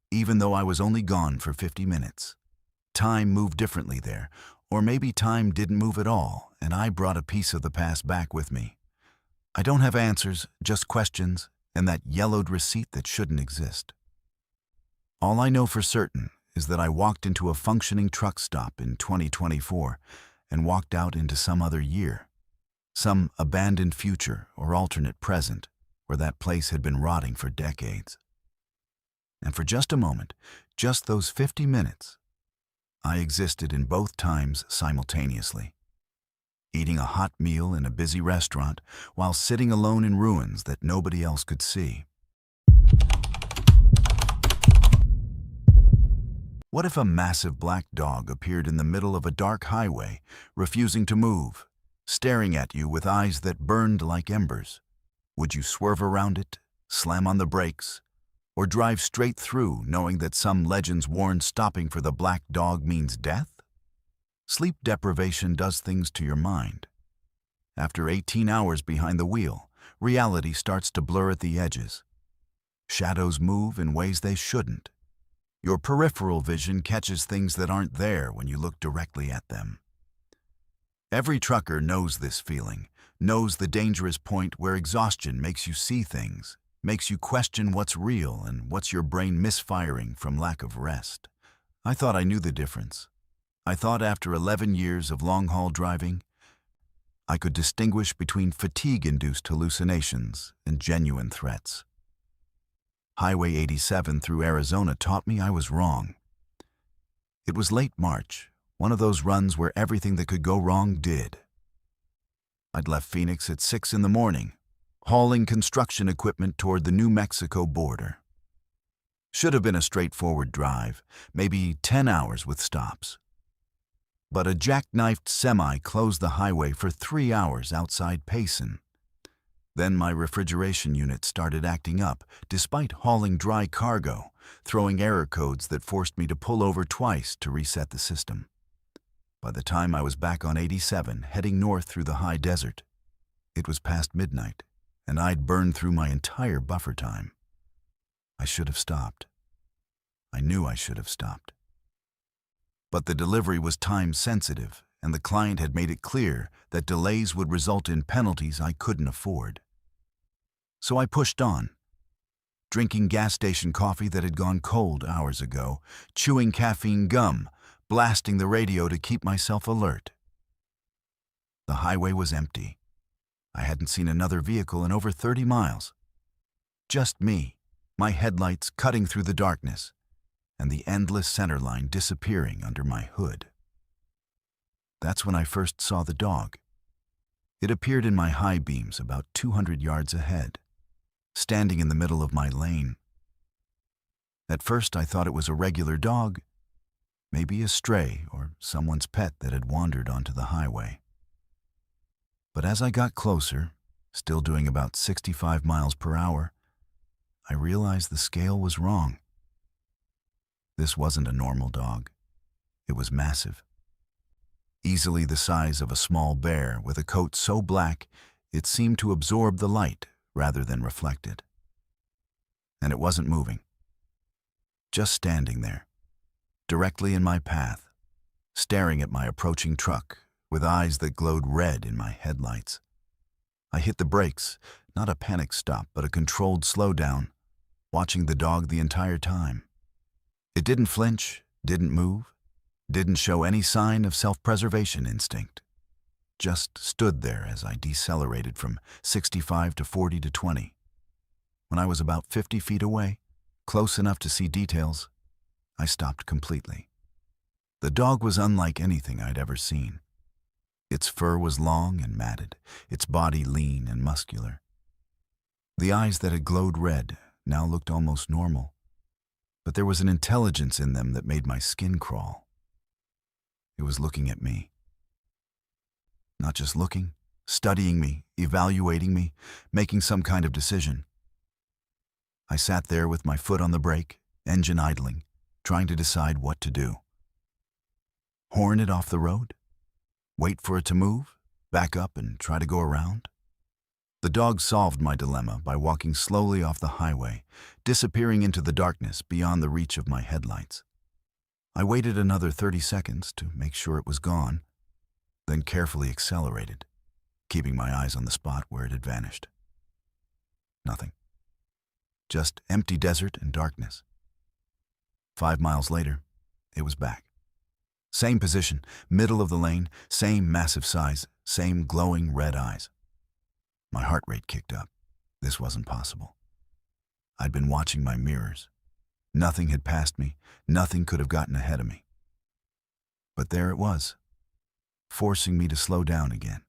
even though I was only gone for 50 minutes. Time moved differently there, or maybe time didn't move at all, and I brought a piece of the past back with me. I don't have answers, just questions, and that yellowed receipt that shouldn't exist. All I know for certain is that I walked into a functioning truck stop in 2024 and walked out into some other year, some abandoned future or alternate present where that place had been rotting for decades. And for just a moment, just those 50 minutes, I existed in both times simultaneously, eating a hot meal in a busy restaurant while sitting alone in ruins that nobody else could see. What if a massive black dog appeared in the middle of a dark highway, refusing to move, staring at you with eyes that burned like embers? Would you swerve around it, slam on the brakes, or drive straight through knowing that some legends warn stopping for the black dog means death? Sleep deprivation does things to your mind. After 18 hours behind the wheel, reality starts to blur at the edges. Shadows move in ways they shouldn't. Your peripheral vision catches things that aren't there when you look directly at them. Every trucker knows this feeling, knows the dangerous point where exhaustion makes you see things, makes you question what's real and what's your brain misfiring from lack of rest. I thought I knew the difference. I thought after 11 years of long-haul driving, I could distinguish between fatigue-induced hallucinations and genuine threats. Highway 87 through Arizona taught me I was wrong. It was late March, one of those runs where everything that could go wrong did. I'd left Phoenix at 6 in the morning, hauling construction equipment toward the New Mexico border. Should have been a straightforward drive, maybe 10 hours with stops. But a jackknifed semi closed the highway for 3 hours outside Payson. Then my refrigeration unit started acting up, despite hauling dry cargo, throwing error codes that forced me to pull over twice to reset the system. By the time I was back on 87, heading north through the high desert, it was past midnight, and I'd burned through my entire buffer time. I should have stopped. I knew I should have stopped. But the delivery was time-sensitive, and the client had made it clear that delays would result in penalties I couldn't afford. So I pushed on, drinking gas station coffee that had gone cold hours ago, chewing caffeine gum, blasting the radio to keep myself alert. The highway was empty. I hadn't seen another vehicle in over 30 miles. Just me, my headlights cutting through the darkness, and the endless center line disappearing under my hood. That's when I first saw the dog. It appeared in my high beams about 200 yards ahead, standing in the middle of my lane. At first I thought it was a regular dog, maybe a stray or someone's pet that had wandered onto the highway. But as I got closer, still doing about 65 miles per hour, I realized the scale was wrong. This wasn't a normal dog. It was massive. Easily the size of a small bear with a coat so black it seemed to absorb the light rather than reflect it. And it wasn't moving. Just standing there, directly in my path, staring at my approaching truck with eyes that glowed red in my headlights. I hit the brakes, not a panic stop, but a controlled slowdown, watching the dog the entire time. It didn't flinch, didn't move, didn't show any sign of self-preservation instinct. Just stood there as I decelerated from 65 to 40 to 20. When I was about 50 feet away, close enough to see details, I stopped completely. The dog was unlike anything I'd ever seen. Its fur was long and matted, its body lean and muscular. The eyes that had glowed red now looked almost normal, but there was an intelligence in them that made my skin crawl. It was looking at me. Not just looking, studying me, evaluating me, making some kind of decision. I sat there with my foot on the brake, engine idling, trying to decide what to do. Horn it off the road? Wait for it to move? Back up and try to go around? The dog solved my dilemma by walking slowly off the highway, disappearing into the darkness beyond the reach of my headlights. I waited another 30 seconds to make sure it was gone, then carefully accelerated, keeping my eyes on the spot where it had vanished. Nothing. Just empty desert and darkness. 5 miles later, it was back. Same position, middle of the lane, same massive size, same glowing red eyes. My heart rate kicked up. This wasn't possible. I'd been watching my mirrors. Nothing had passed me. Nothing could have gotten ahead of me. But there it was, forcing me to slow down again.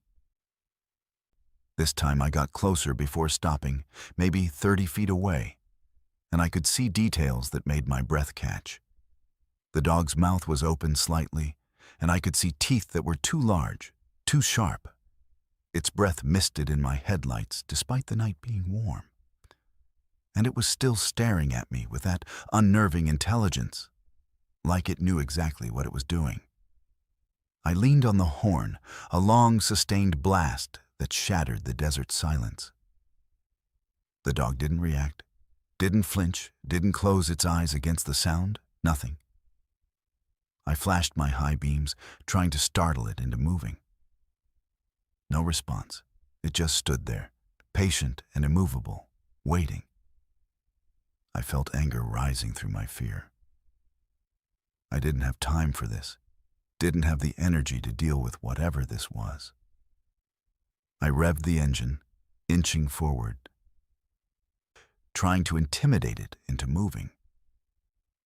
This time I got closer before stopping, maybe 30 feet away, and I could see details that made my breath catch. The dog's mouth was open slightly, and I could see teeth that were too large, too sharp. Its breath misted in my headlights despite the night being warm. And it was still staring at me with that unnerving intelligence, like it knew exactly what it was doing. I leaned on the horn, a long, sustained blast that shattered the desert silence. The dog didn't react, didn't flinch, didn't close its eyes against the sound, nothing. I flashed my high beams, trying to startle it into moving. No response. It just stood there, patient and immovable, waiting. I felt anger rising through my fear. I didn't have time for this, didn't have the energy to deal with whatever this was. I revved the engine, inching forward, trying to intimidate it into moving.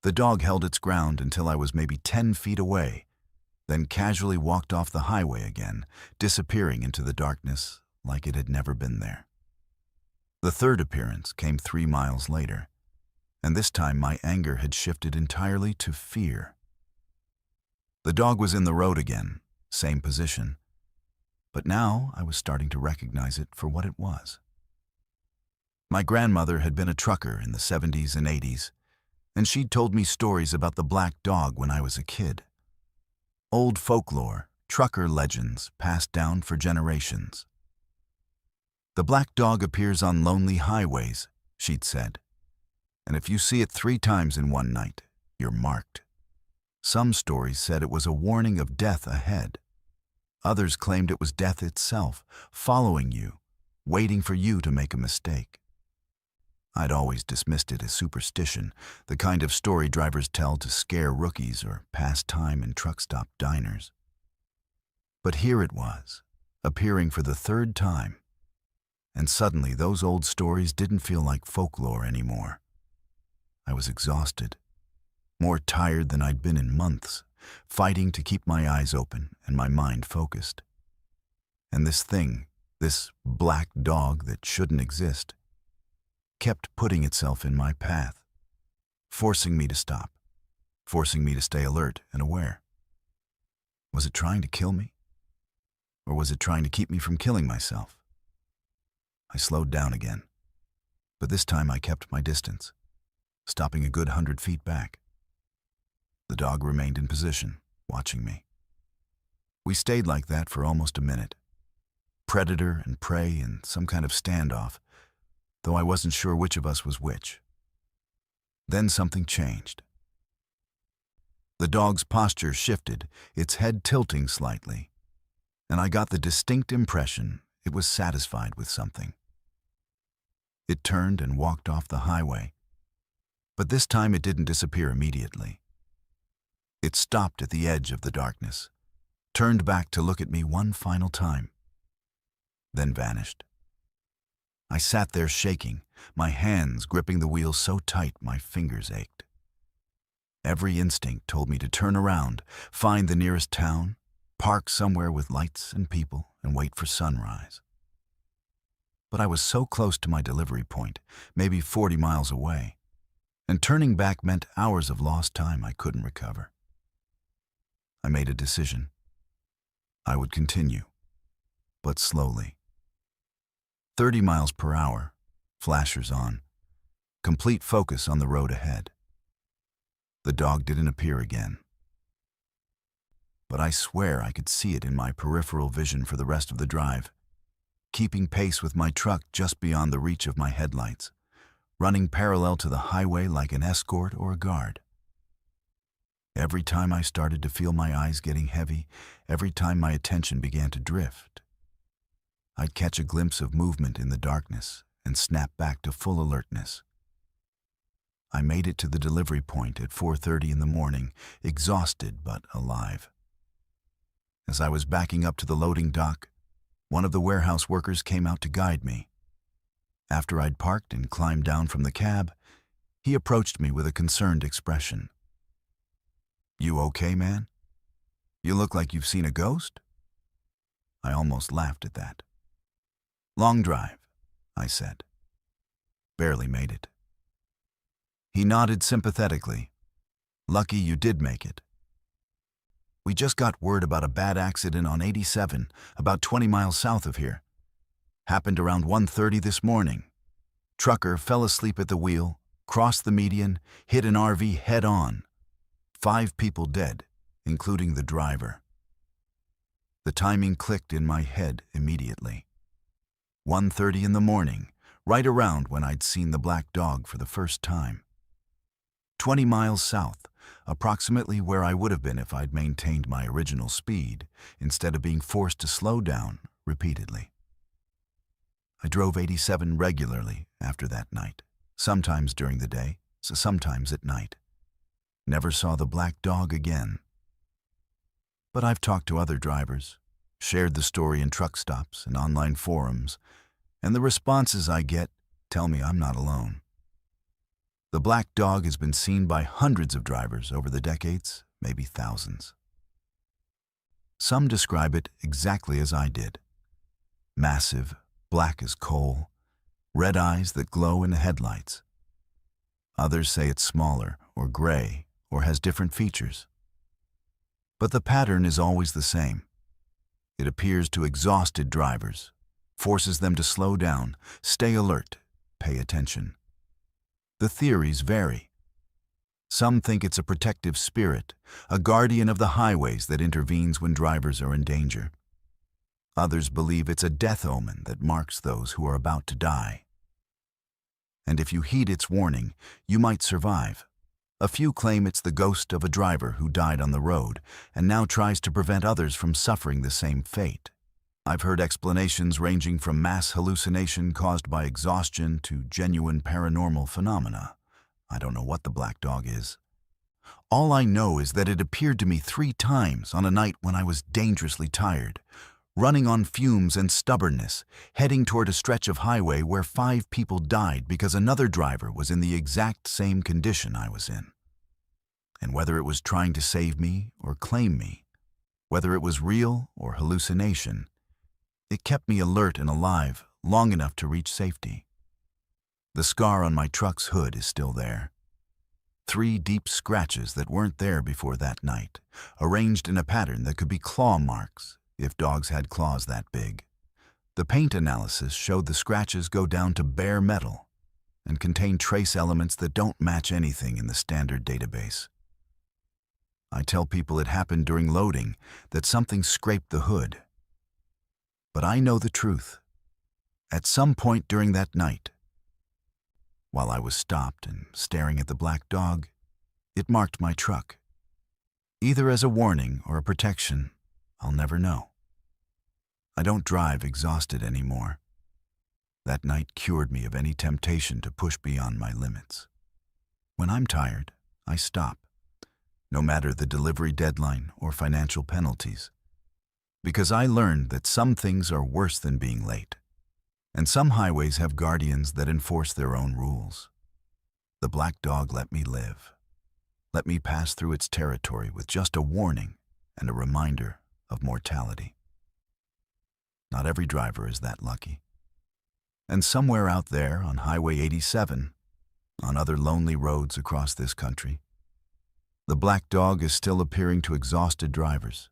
The dog held its ground until I was maybe 10 feet away, then casually walked off the highway again, disappearing into the darkness like it had never been there. The third appearance came 3 miles later, and this time my anger had shifted entirely to fear. The dog was in the road again, same position, but now I was starting to recognize it for what it was. My grandmother had been a trucker in the 70s and 80s, and she'd told me stories about the black dog when I was a kid. Old folklore, trucker legends passed down for generations. The black dog appears on lonely highways, she'd said, and if you see it 3 times in one night, you're marked. Some stories said it was a warning of death ahead. Others claimed it was death itself, following you, waiting for you to make a mistake. I'd always dismissed it as superstition, the kind of story drivers tell to scare rookies or pass time in truck stop diners. But here it was, appearing for the 3rd time, and suddenly those old stories didn't feel like folklore anymore. I was exhausted, more tired than I'd been in months, fighting to keep my eyes open and my mind focused. And this thing, this black dog that shouldn't exist, kept putting itself in my path, forcing me to stop, forcing me to stay alert and aware. Was it trying to kill me? Or was it trying to keep me from killing myself? I slowed down again, but this time I kept my distance, stopping a good 100 feet back. The dog remained in position, watching me. We stayed like that for almost a minute, predator and prey in some kind of standoff, though I wasn't sure which of us was which. Then something changed. The dog's posture shifted, its head tilting slightly, and I got the distinct impression it was satisfied with something. It turned and walked off the highway, but this time it didn't disappear immediately. It stopped at the edge of the darkness, turned back to look at me one final time, then vanished. I sat there shaking, my hands gripping the wheel so tight my fingers ached. Every instinct told me to turn around, find the nearest town, park somewhere with lights and people, and wait for sunrise. But I was so close to my delivery point, maybe 40 miles away, and turning back meant hours of lost time I couldn't recover. I made a decision. I would continue, but slowly. 30 miles per hour, flashers on, complete focus on the road ahead. The dog didn't appear again. But I swear I could see it in my peripheral vision for the rest of the drive, keeping pace with my truck just beyond the reach of my headlights, running parallel to the highway like an escort or a guard. Every time I started to feel my eyes getting heavy, every time my attention began to drift, I'd catch a glimpse of movement in the darkness and snap back to full alertness. I made it to the delivery point at 4:30 in the morning, exhausted but alive. As I was backing up to the loading dock, one of the warehouse workers came out to guide me. After I'd parked and climbed down from the cab, he approached me with a concerned expression. "You okay, man? You look like you've seen a ghost?" I almost laughed at that. "Long drive," I said. "Barely made it." He nodded sympathetically. "Lucky you did make it. We just got word about a bad accident on 87, about 20 miles south of here. Happened around 1:30 this morning. Trucker fell asleep at the wheel, crossed the median, hit an RV head-on. 5 people dead, including the driver." The timing clicked in my head immediately. 1:30 in the morning, right around when I'd seen the black dog for the first time. 20 miles south, approximately where I would have been if I'd maintained my original speed, instead of being forced to slow down repeatedly. I drove 87 regularly after that night, sometimes during the day, sometimes at night. Never saw the black dog again. But I've talked to other drivers, shared the story in truck stops and online forums, and the responses I get tell me I'm not alone. The black dog has been seen by hundreds of drivers over the decades, maybe thousands. Some describe it exactly as I did. Massive, black as coal, red eyes that glow in the headlights. Others say it's smaller or gray or has different features. But the pattern is always the same. It appears to exhausted drivers, forces them to slow down, stay alert, pay attention. The theories vary. Some think it's a protective spirit, a guardian of the highways that intervenes when drivers are in danger. Others believe it's a death omen that marks those who are about to die. And if you heed its warning, you might survive. A few claim it's the ghost of a driver who died on the road and now tries to prevent others from suffering the same fate. I've heard explanations ranging from mass hallucination caused by exhaustion to genuine paranormal phenomena. I don't know what the black dog is. All I know is that it appeared to me 3 times on a night when I was dangerously tired, running on fumes and stubbornness, heading toward a stretch of highway where 5 people died because another driver was in the exact same condition I was in. And whether it was trying to save me or claim me, whether it was real or hallucination, it kept me alert and alive long enough to reach safety. The scar on my truck's hood is still there. 3 deep scratches that weren't there before that night, arranged in a pattern that could be claw marks if dogs had claws that big. The paint analysis showed the scratches go down to bare metal and contain trace elements that don't match anything in the standard database. I tell people it happened during loading, that something scraped the hood. But I know the truth. At some point during that night, while I was stopped and staring at the black dog, it marked my truck. Either as a warning or a protection, I'll never know. I don't drive exhausted anymore. That night cured me of any temptation to push beyond my limits. When I'm tired, I stop, no matter the delivery deadline or financial penalties. Because I learned that some things are worse than being late, and some highways have guardians that enforce their own rules. The black dog let me live. Let me pass through its territory with just a warning and a reminder of mortality. Not every driver is that lucky. And somewhere out there on Highway 87, on other lonely roads across this country, the black dog is still appearing to exhausted drivers,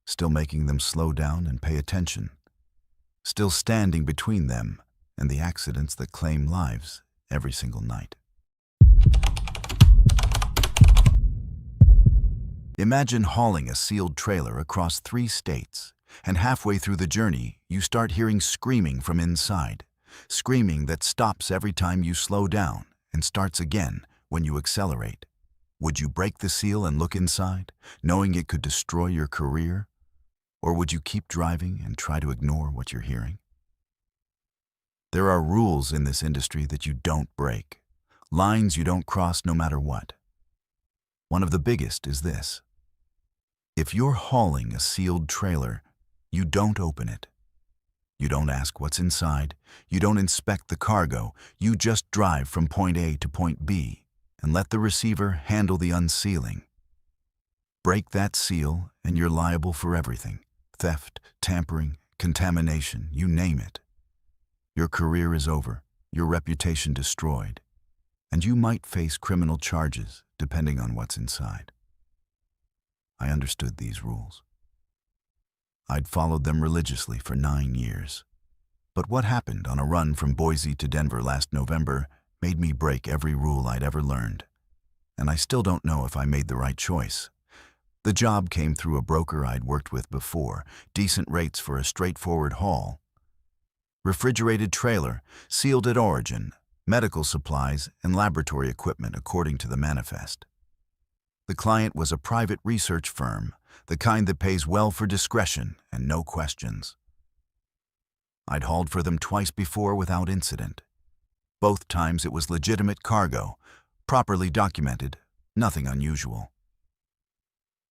still making them slow down and pay attention, still standing between them and the accidents that claim lives every single night. Imagine hauling a sealed trailer across 3 states, and halfway through the journey, you start hearing screaming from inside, screaming that stops every time you slow down and starts again when you accelerate. Would you break the seal and look inside, knowing it could destroy your career? Or would you keep driving and try to ignore what you're hearing? There are rules in this industry that you don't break, lines you don't cross no matter what. One of the biggest is this. If you're hauling a sealed trailer, you don't open it. You don't ask what's inside, you don't inspect the cargo, you just drive from point A to point B and let the receiver handle the unsealing. Break that seal and you're liable for everything. Theft, tampering, contamination, you name it. Your career is over, your reputation destroyed, and you might face criminal charges depending on what's inside. I understood these rules. I'd followed them religiously for 9 years. But what happened on a run from Boise to Denver last November made me break every rule I'd ever learned. And I still don't know if I made the right choice. The job came through a broker I'd worked with before, decent rates for a straightforward haul. Refrigerated trailer, sealed at origin, medical supplies, and laboratory equipment according to the manifest. The client was a private research firm, the kind that pays well for discretion and no questions. I'd hauled for them twice before without incident. Both times it was legitimate cargo, properly documented, nothing unusual.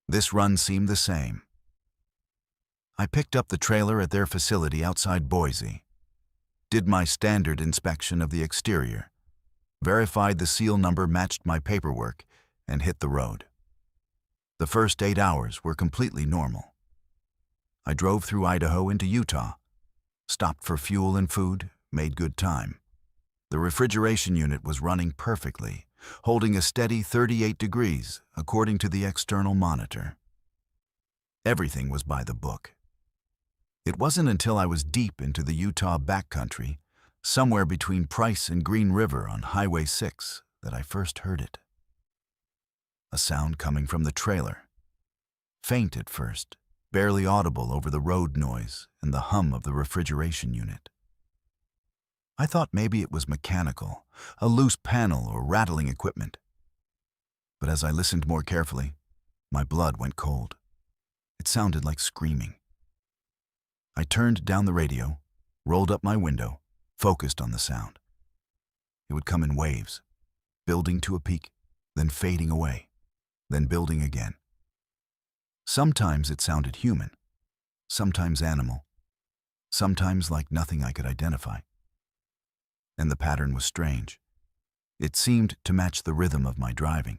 This run seemed the same. I picked up the trailer at their facility outside Boise, did my standard inspection of the exterior, verified the seal number matched my paperwork, and hit the road. The first 8 hours were completely normal. I drove through Idaho into Utah, stopped for fuel and food, made good time. The refrigeration unit was running perfectly, holding a steady 38 degrees according to the external monitor. Everything was by the book. It wasn't until I was deep into the Utah backcountry, somewhere between Price and Green River on Highway 6, that I first heard it. A sound coming from the trailer. Faint at first, barely audible over the road noise and the hum of the refrigeration unit. I thought maybe it was mechanical, a loose panel or rattling equipment. But as I listened more carefully, my blood went cold. It sounded like screaming. I turned down the radio, rolled up my window, focused on the sound. It would come in waves, building to a peak, then fading away, then building again. Sometimes it sounded human, sometimes animal, sometimes like nothing I could identify. And the pattern was strange. It seemed to match the rhythm of my driving,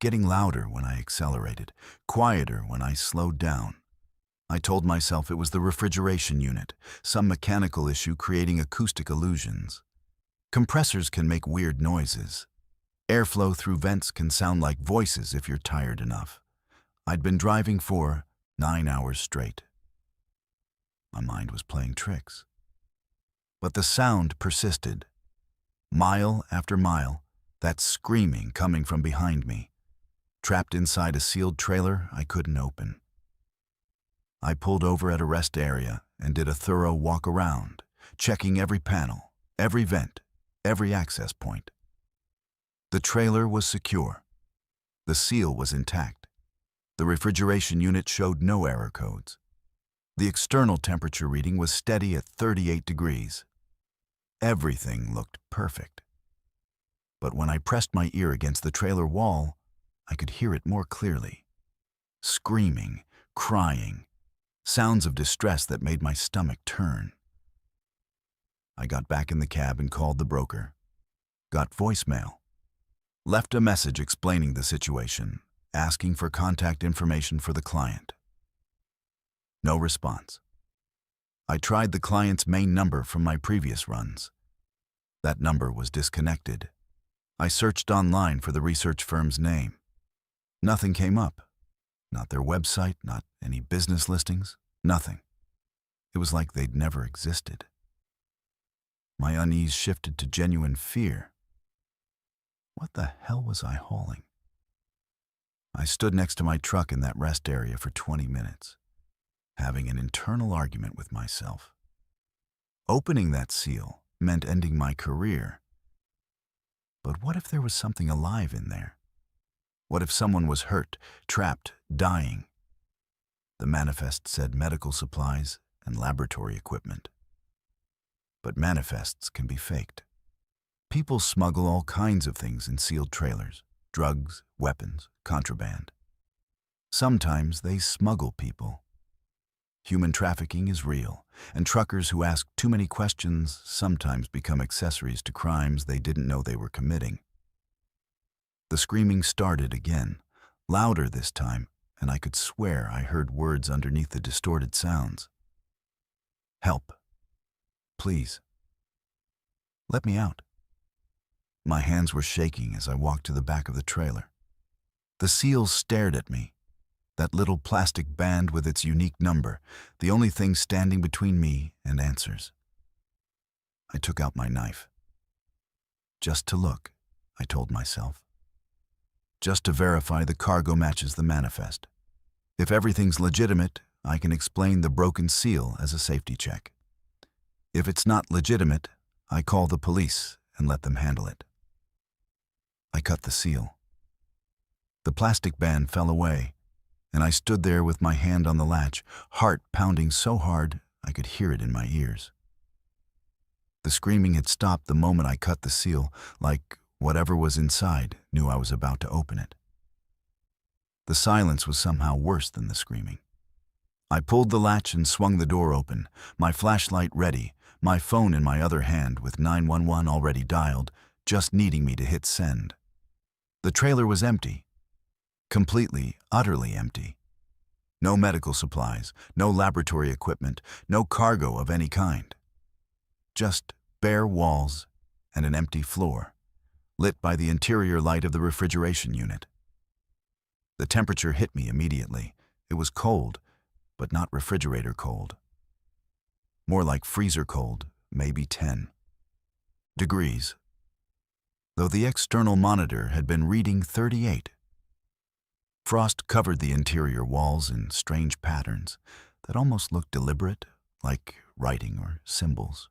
getting louder when I accelerated, quieter when I slowed down. I told myself it was the refrigeration unit, some mechanical issue creating acoustic illusions. Compressors can make weird noises. Airflow through vents can sound like voices if you're tired enough. I'd been driving for 9 hours straight. My mind was playing tricks. But the sound persisted. Mile after mile, that screaming coming from behind me, trapped inside a sealed trailer I couldn't open. I pulled over at a rest area and did a thorough walk around, checking every panel, every vent, every access point. The trailer was secure. The seal was intact. The refrigeration unit showed no error codes. The external temperature reading was steady at 38 degrees. Everything looked perfect. But when I pressed my ear against the trailer wall, I could hear it more clearly. Screaming, crying, sounds of distress that made my stomach turn. I got back in the cab and called the broker. Got voicemail. Left a message explaining the situation, asking for contact information for the client. No response. I tried the client's main number from my previous runs. That number was disconnected. I searched online for the research firm's name. Nothing came up. Not their website, not any business listings, nothing. It was like they'd never existed. My unease shifted to genuine fear. What the hell was I hauling? I stood next to my truck in that rest area for 20 minutes, having an internal argument with myself. Opening that seal meant ending my career. But what if there was something alive in there? What if someone was hurt, trapped, dying? The manifest said medical supplies and laboratory equipment. But manifests can be faked. People smuggle all kinds of things in sealed trailers: drugs, weapons, contraband. Sometimes they smuggle people. Human trafficking is real, and truckers who ask too many questions sometimes become accessories to crimes they didn't know they were committing. The screaming started again, louder this time, and I could swear I heard words underneath the distorted sounds. Help. Please. Let me out. My hands were shaking as I walked to the back of the trailer. The seals stared at me. That little plastic band with its unique number, the only thing standing between me and answers. I took out my knife. Just to look, I told myself. Just to verify the cargo matches the manifest. If everything's legitimate, I can explain the broken seal as a safety check. If it's not legitimate, I call the police and let them handle it. I cut the seal. The plastic band fell away, and I stood there with my hand on the latch, heart pounding so hard I could hear it in my ears. The screaming had stopped the moment I cut the seal, like whatever was inside knew I was about to open it. The silence was somehow worse than the screaming. I pulled the latch and swung the door open, my flashlight ready, my phone in my other hand with 911 already dialed, just needing me to hit send. The trailer was empty. Completely, utterly empty. No medical supplies, no laboratory equipment, no cargo of any kind. Just bare walls and an empty floor, lit by the interior light of the refrigeration unit. The temperature hit me immediately. It was cold, but not refrigerator cold. More like freezer cold, maybe 10 degrees, though the external monitor had been reading 38. Frost covered the interior walls in strange patterns that almost looked deliberate, like writing or symbols.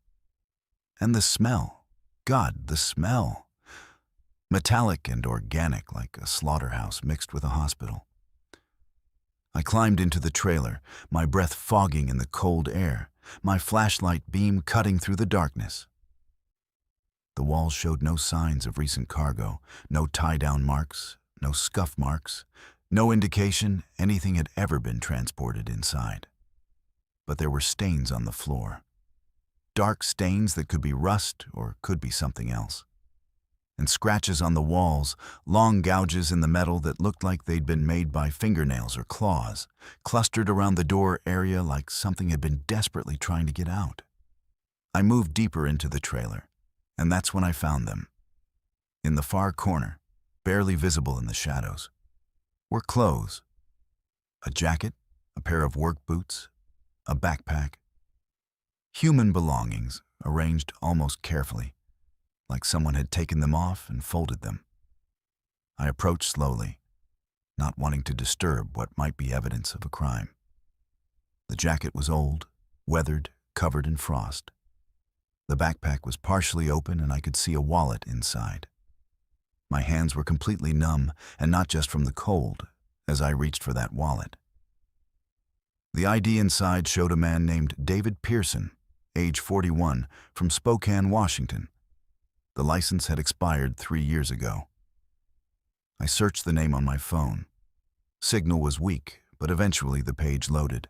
And the smell, God, the smell! Metallic and organic, like a slaughterhouse mixed with a hospital. I climbed into the trailer, my breath fogging in the cold air, my flashlight beam cutting through the darkness. The walls showed no signs of recent cargo, no tie-down marks, no scuff marks, no indication anything had ever been transported inside. But there were stains on the floor. Dark stains that could be rust or could be something else. And scratches on the walls, long gouges in the metal that looked like they'd been made by fingernails or claws, clustered around the door area like something had been desperately trying to get out. I moved deeper into the trailer, and that's when I found them. In the far corner, barely visible in the shadows, were clothes. A jacket, a pair of work boots, a backpack. Human belongings, arranged almost carefully, like someone had taken them off and folded them. I approached slowly, not wanting to disturb what might be evidence of a crime. The jacket was old, weathered, covered in frost. The backpack was partially open and I could see a wallet inside. My hands were completely numb, and not just from the cold, as I reached for that wallet. The ID inside showed a man named David Pearson, age 41, from Spokane, Washington. The license had expired 3 years ago. I searched the name on my phone. Signal was weak, but eventually the page loaded.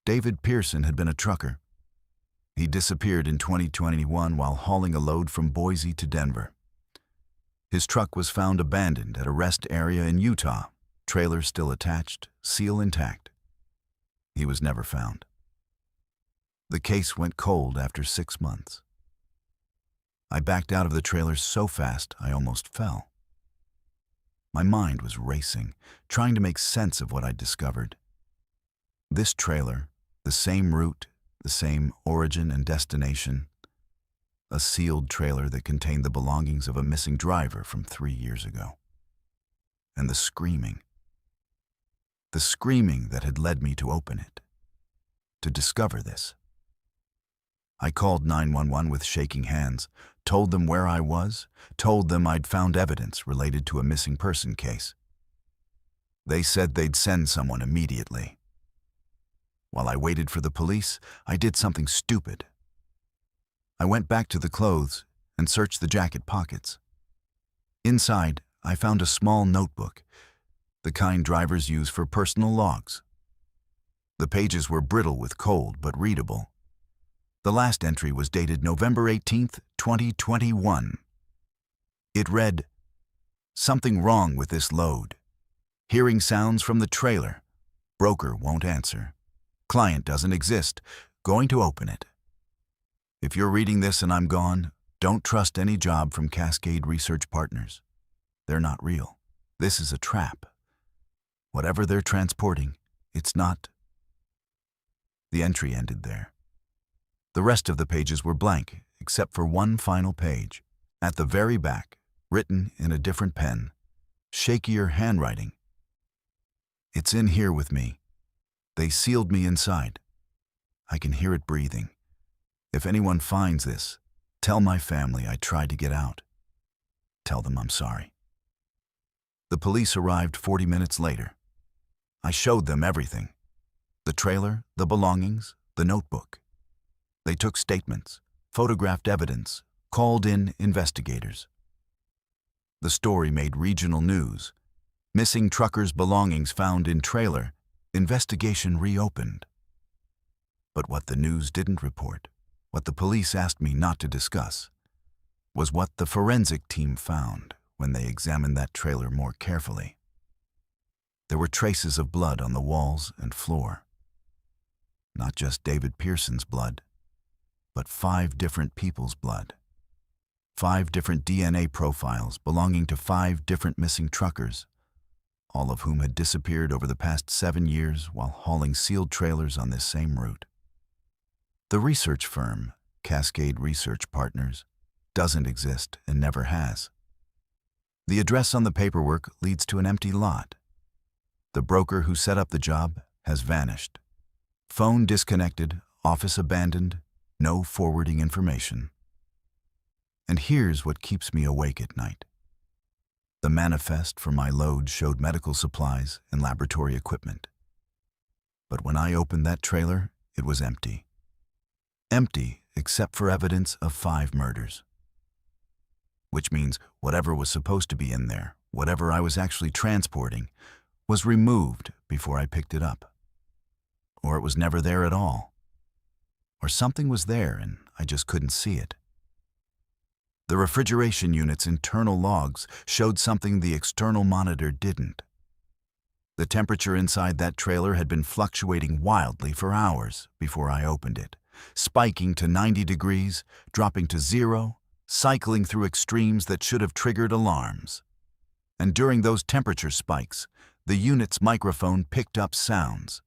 David Pearson had been a trucker. He disappeared in 2021 while hauling a load from Boise to Denver. His truck was found abandoned at a rest area in Utah, trailer still attached, seal intact. He was never found. The case went cold after 6 months. I backed out of the trailer so fast I almost fell. My mind was racing, trying to make sense of what I'd discovered. This trailer, the same route, the same origin and destination, a sealed trailer that contained the belongings of a missing driver from 3 years ago. And the screaming that had led me to open it, to discover this. I called 911 with shaking hands, told them where I was, told them I'd found evidence related to a missing person case. They said they'd send someone immediately. While I waited for the police, I did something stupid. I went back to the clothes and searched the jacket pockets. Inside, I found a small notebook, the kind drivers use for personal logs. The pages were brittle with cold but readable. The last entry was dated November 18th, 2021. It read, "Something wrong with this load. Hearing sounds from the trailer. Broker won't answer. Client doesn't exist. Going to open it. If you're reading this and I'm gone, don't trust any job from Cascade Research Partners. They're not real. This is a trap. Whatever they're transporting, it's not." The entry ended there. The rest of the pages were blank, except for one final page. At the very back, written in a different pen, shakier handwriting. "It's in here with me. They sealed me inside. I can hear it breathing. If anyone finds this, tell my family I tried to get out. Tell them I'm sorry." The police arrived 40 minutes later. I showed them everything. The trailer, the belongings, the notebook. They took statements, photographed evidence, called in investigators. The story made regional news. Missing trucker's belongings found in trailer. Investigation reopened. But what the news didn't report, what the police asked me not to discuss, was what the forensic team found when they examined that trailer more carefully. There were traces of blood on the walls and floor. Not just David Pearson's blood, but 5 different people's blood. 5 different DNA profiles belonging to 5 different missing truckers, all of whom had disappeared over the past 7 years while hauling sealed trailers on this same route. The research firm, Cascade Research Partners, doesn't exist and never has. The address on the paperwork leads to an empty lot. The broker who set up the job has vanished. Phone disconnected, office abandoned, no forwarding information. And here's what keeps me awake at night. The manifest for my load showed medical supplies and laboratory equipment. But when I opened that trailer, it was empty. Empty except for evidence of 5 murders. Which means whatever was supposed to be in there, whatever I was actually transporting, was removed before I picked it up. Or it was never there at all. Or something was there and I just couldn't see it. The refrigeration unit's internal logs showed something the external monitor didn't. The temperature inside that trailer had been fluctuating wildly for hours before I opened it, spiking to 90 degrees, dropping to 0, cycling through extremes that should have triggered alarms. And during those temperature spikes, the unit's microphone picked up sounds.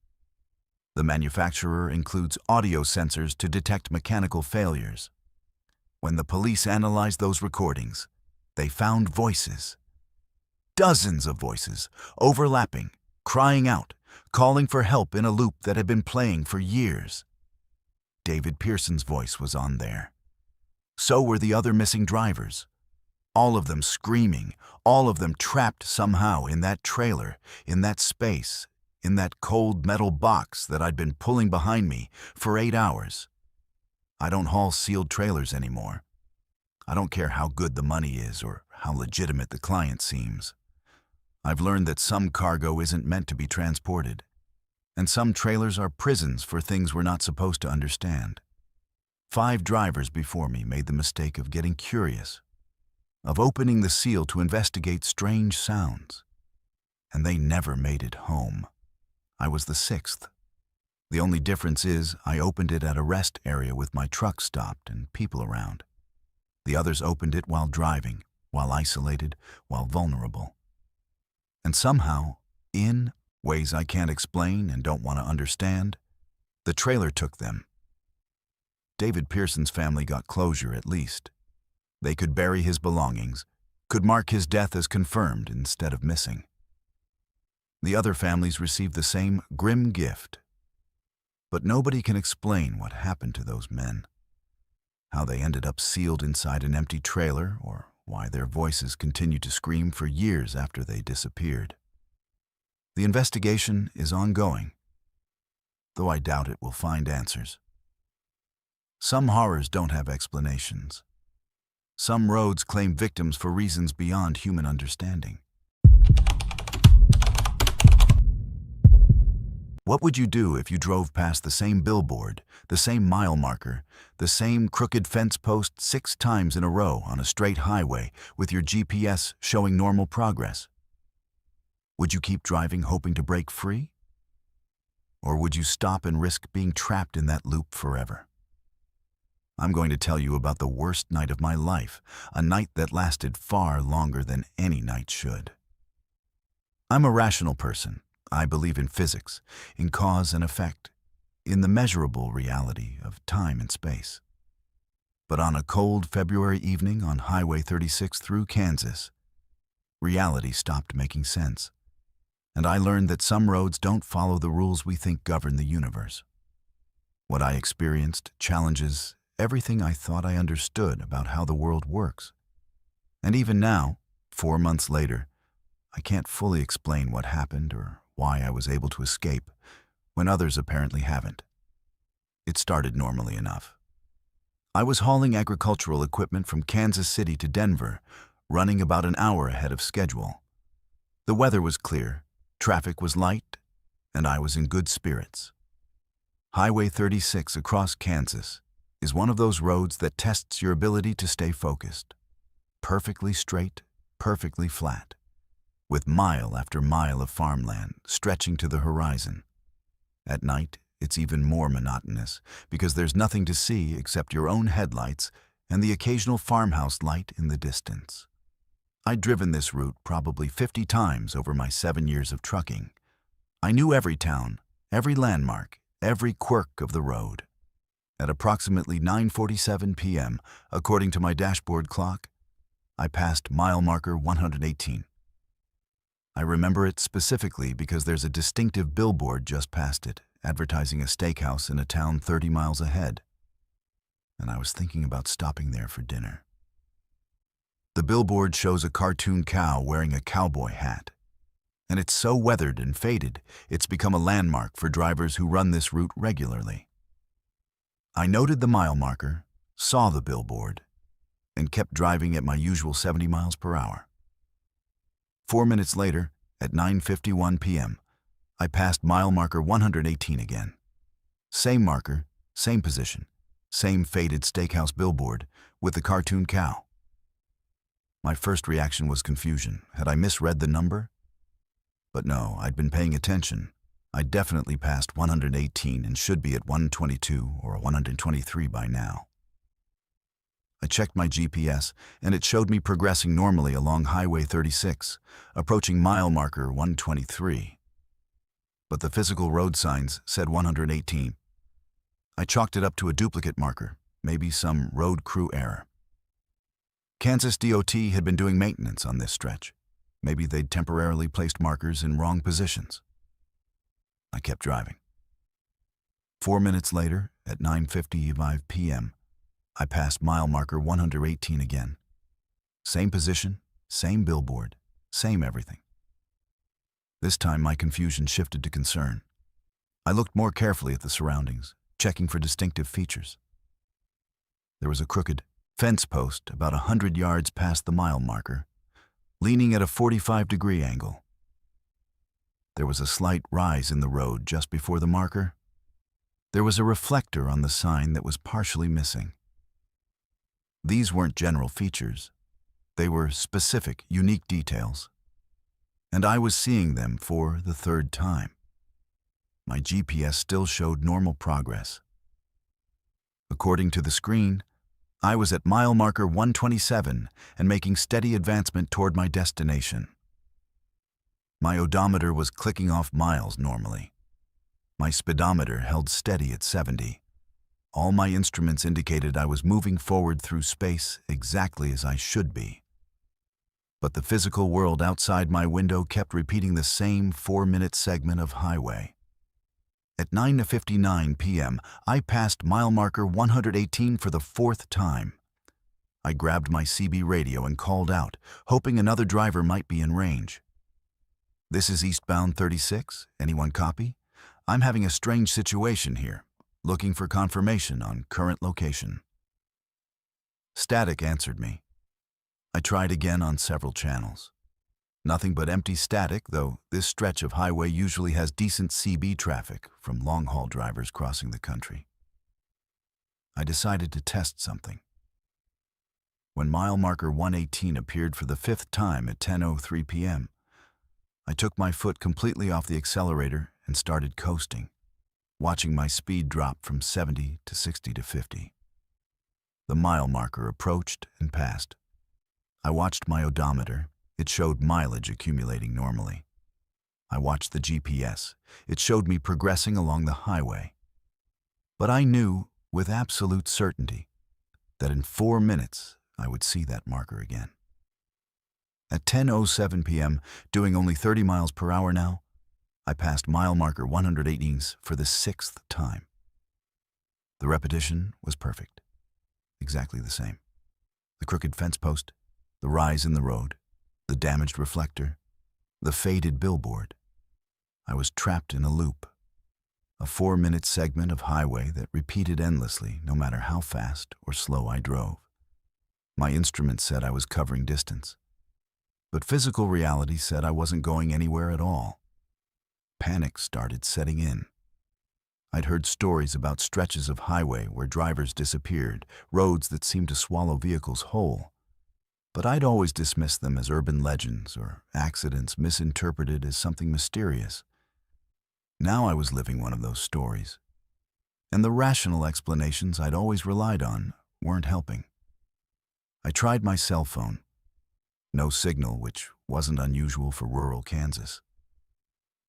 The manufacturer includes audio sensors to detect mechanical failures. When the police analyzed those recordings, they found voices. Dozens of voices, overlapping, crying out, calling for help in a loop that had been playing for years. David Pearson's voice was on there. So were the other missing drivers. All of them screaming, all of them trapped somehow in that trailer, in that space, in that cold metal box that I'd been pulling behind me for 8 hours. I don't haul sealed trailers anymore. I don't care how good the money is or how legitimate the client seems. I've learned that some cargo isn't meant to be transported, and some trailers are prisons for things we're not supposed to understand. 5 drivers before me made the mistake of getting curious, of opening the seal to investigate strange sounds. And they never made it home. I was the sixth. The only difference is I opened it at a rest area with my truck stopped and people around. The others opened it while driving, while isolated, while vulnerable. And somehow, in ways I can't explain and don't want to understand, the trailer took them. David Pearson's family got closure at least. They could bury his belongings, could mark his death as confirmed instead of missing. The other families received the same grim gift. But nobody can explain what happened to those men, how they ended up sealed inside an empty trailer, or why their voices continued to scream for years after they disappeared. The investigation is ongoing, though I doubt it will find answers. Some horrors don't have explanations. Some roads claim victims for reasons beyond human understanding. What would you do if you drove past the same billboard, the same mile marker, the same crooked fence post 6 times in a row on a straight highway with your GPS showing normal progress? Would you keep driving hoping to break free? Or would you stop and risk being trapped in that loop forever? I'm going to tell you about the worst night of my life, a night that lasted far longer than any night should. I'm a rational person. I believe in physics, in cause and effect, in the measurable reality of time and space. But on a cold February evening on Highway 36 through Kansas, reality stopped making sense, and I learned that some roads don't follow the rules we think govern the universe. What I experienced challenges everything I thought I understood about how the world works. And even now, 4 months later, I can't fully explain what happened or why I was able to escape when others apparently haven't. It started normally enough. I was hauling agricultural equipment from Kansas City to Denver, running about an hour ahead of schedule. The weather was clear, traffic was light, and I was in good spirits. Highway 36 across Kansas is one of those roads that tests your ability to stay focused. Perfectly straight, perfectly flat, with mile after mile of farmland stretching to the horizon. At night, it's even more monotonous because there's nothing to see except your own headlights and the occasional farmhouse light in the distance. I'd driven this route probably 50 times over my 7 years of trucking. I knew every town, every landmark, every quirk of the road. At approximately 9:47 p.m., according to my dashboard clock, I passed mile marker 118. I remember it specifically because there's a distinctive billboard just past it, advertising a steakhouse in a town 30 miles ahead. And I was thinking about stopping there for dinner. The billboard shows a cartoon cow wearing a cowboy hat. And it's so weathered and faded, it's become a landmark for drivers who run this route regularly. I noted the mile marker, saw the billboard, and kept driving at my usual 70 miles per hour. 4 minutes later, at 9:51 p.m., I passed mile marker 118 again. Same marker, same position, same faded steakhouse billboard with the cartoon cow. My first reaction was confusion. Had I misread the number? But no, I'd been paying attention. I'd definitely passed 118 and should be at 122 or 123 by now. I checked my GPS, and it showed me progressing normally along Highway 36, approaching mile marker 123. But the physical road signs said 118. I chalked it up to a duplicate marker, maybe some road crew error. Kansas DOT had been doing maintenance on this stretch. Maybe they'd temporarily placed markers in wrong positions. I kept driving. 4 minutes later, at 9:55 p.m., I passed mile marker 118 again. Same position, same billboard, same everything. This time my confusion shifted to concern. I looked more carefully at the surroundings, checking for distinctive features. There was a crooked fence post about 100 yards past the mile marker, leaning at a 45-degree angle. There was a slight rise in the road just before the marker. There was a reflector on the sign that was partially missing. These weren't general features. They were specific, unique details, and I was seeing them for the third time. My GPS still showed normal progress. According to the screen, I was at mile marker 127 and making steady advancement toward my destination. My odometer was clicking off miles normally. My speedometer held steady at 70. All my instruments indicated I was moving forward through space exactly as I should be. But the physical world outside my window kept repeating the same 4-minute segment of highway. At 9:59 p.m., I passed mile marker 118 for the fourth time. I grabbed my CB radio and called out, hoping another driver might be in range. "This is eastbound 36. Anyone copy? I'm having a strange situation here. Looking for confirmation on current location." Static answered me. I tried again on several channels. Nothing but empty static, though this stretch of highway usually has decent CB traffic from long-haul drivers crossing the country. I decided to test something. When mile marker 118 appeared for the fifth time at 10:03 p.m., I took my foot completely off the accelerator and started coasting, watching my speed drop from 70 to 60 to 50. The mile marker approached and passed. I watched my odometer. It showed mileage accumulating normally. I watched the GPS. It showed me progressing along the highway. But I knew with absolute certainty that in 4 minutes I would see that marker again. At 10:07 p.m., doing only 30 miles per hour now, I passed mile marker 118 for the sixth time. The repetition was perfect. Exactly the same. The crooked fence post, the rise in the road, the damaged reflector, the faded billboard. I was trapped in a loop, a 4-minute segment of highway that repeated endlessly no matter how fast or slow I drove. My instrument said I was covering distance, but physical reality said I wasn't going anywhere at all. Panic started setting in. I'd heard stories about stretches of highway where drivers disappeared, roads that seemed to swallow vehicles whole. But I'd always dismissed them as urban legends or accidents misinterpreted as something mysterious. Now I was living one of those stories, and the rational explanations I'd always relied on weren't helping. I tried my cell phone. No signal, which wasn't unusual for rural Kansas.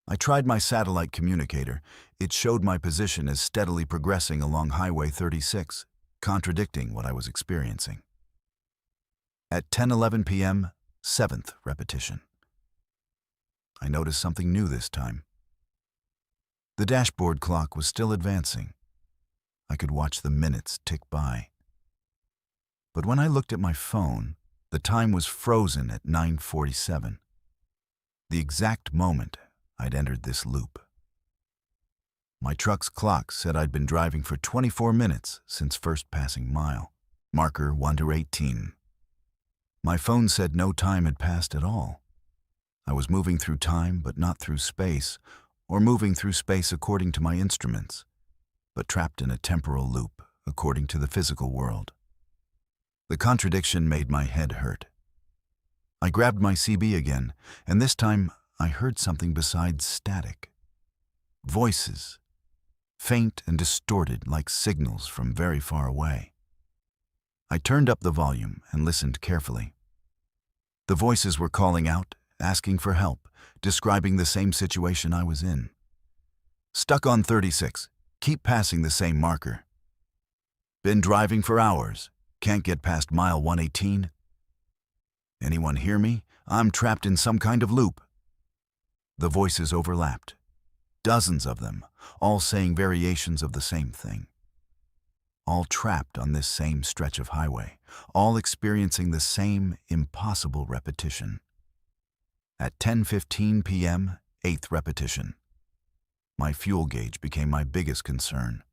I tried my satellite communicator. It showed my position as steadily progressing along Highway 36, contradicting what I was experiencing. At 10:11 p.m., 7th repetition. I noticed something new this time. The dashboard clock was still advancing. I could watch the minutes tick by. But when I looked at my phone, the time was frozen at 9:47, the exact moment I'd entered this loop. My truck's clock said I'd been driving for 24 minutes since first passing mile, marker 1:18. My phone said no time had passed at all. I was moving through time but not through space, or moving through space according to my instruments, but trapped in a temporal loop according to the physical world. The contradiction made my head hurt. I grabbed my CB again, and this time I heard something besides static. Voices, faint and distorted like signals from very far away. I turned up the volume and listened carefully. The voices were calling out, asking for help, describing the same situation I was in. "Stuck on 36. Keep passing the same marker. Been driving for hours. Can't get past mile 118. Anyone hear me? I'm trapped in some kind of loop." The voices overlapped. Dozens of them, all saying variations of the same thing. All trapped on this same stretch of highway, all experiencing the same impossible repetition. At 10:15 p.m., 8th repetition. My fuel gauge became my biggest concern.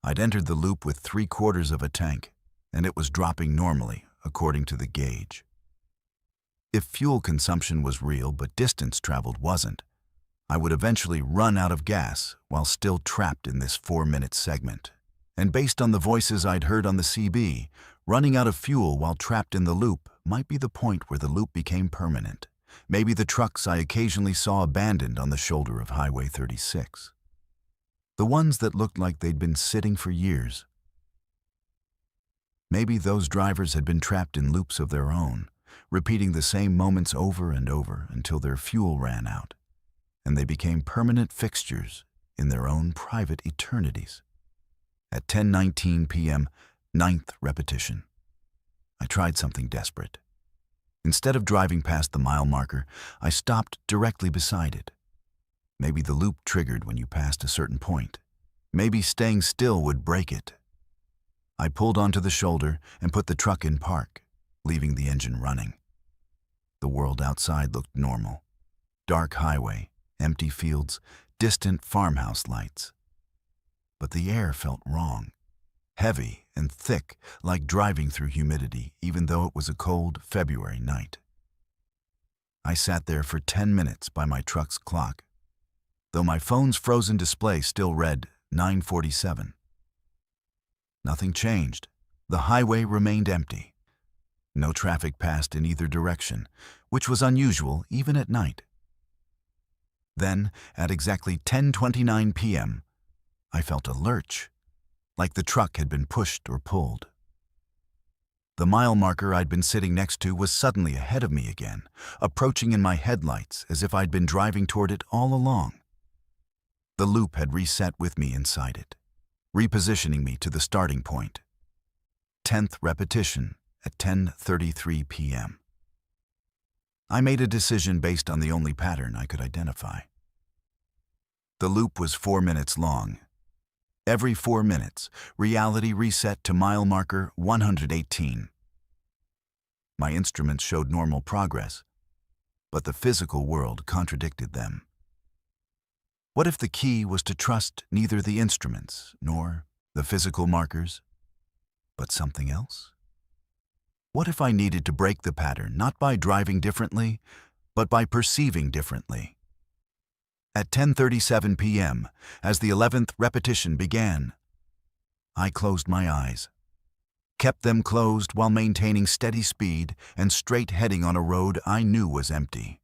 I'd entered the loop with 3/4 of a tank, and it was dropping normally, according to the gauge. If fuel consumption was real but distance traveled wasn't, I would eventually run out of gas while still trapped in this 4-minute segment. And based on the voices I'd heard on the CB, Running out of fuel while trapped in the loop might be the point where the loop became permanent. Maybe the trucks I occasionally saw abandoned on the shoulder of Highway 36. The ones that looked like they'd been sitting for years. Maybe those drivers had been trapped in loops of their own, repeating the same moments over and over until their fuel ran out, and they became permanent fixtures in their own private eternities. At 10:19 p.m., 9th repetition. I tried something desperate. Instead of driving past the mile marker, I stopped directly beside it. Maybe the loop triggered when you passed a certain point. Maybe staying still would break it. I pulled onto the shoulder and put the truck in park, leaving the engine running. The world outside looked normal. Dark highway, empty fields, distant farmhouse lights. But the air felt wrong. Heavy and thick, like driving through humidity, even though it was a cold February night. I sat there for 10 minutes by my truck's clock, though my phone's frozen display still read 9:47. Nothing changed. The highway remained empty. No traffic passed in either direction, which was unusual even at night. Then, at exactly 10:29 p.m., I felt a lurch, like the truck had been pushed or pulled. The mile marker I'd been sitting next to was suddenly ahead of me again, approaching in my headlights as if I'd been driving toward it all along. The loop had reset with me inside it, repositioning me to the starting point. 10th repetition at 10:33 p.m. I made a decision based on the only pattern I could identify. The loop was 4 minutes long. Every 4 minutes, reality reset to mile marker 118. My instruments showed normal progress, but the physical world contradicted them. What if the key was to trust neither the instruments nor the physical markers, but something else? What if I needed to break the pattern not by driving differently, but by perceiving differently? At 10:37 p.m., as the 11th repetition began, I closed my eyes, kept them closed while maintaining steady speed and straight heading on a road I knew was empty.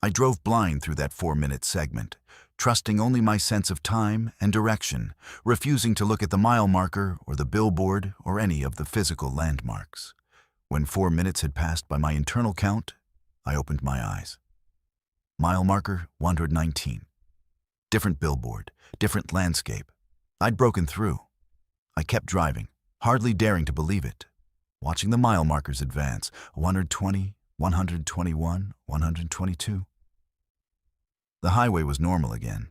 I drove blind through that 4-minute segment, trusting only my sense of time and direction, refusing to look at the mile marker or the billboard or any of the physical landmarks. When 4 minutes had passed by my internal count, I opened my eyes. Mile marker 119. Different billboard, different landscape. I'd broken through. I kept driving, hardly daring to believe it, watching the mile markers advance, 120, 121, 122. The highway was normal again.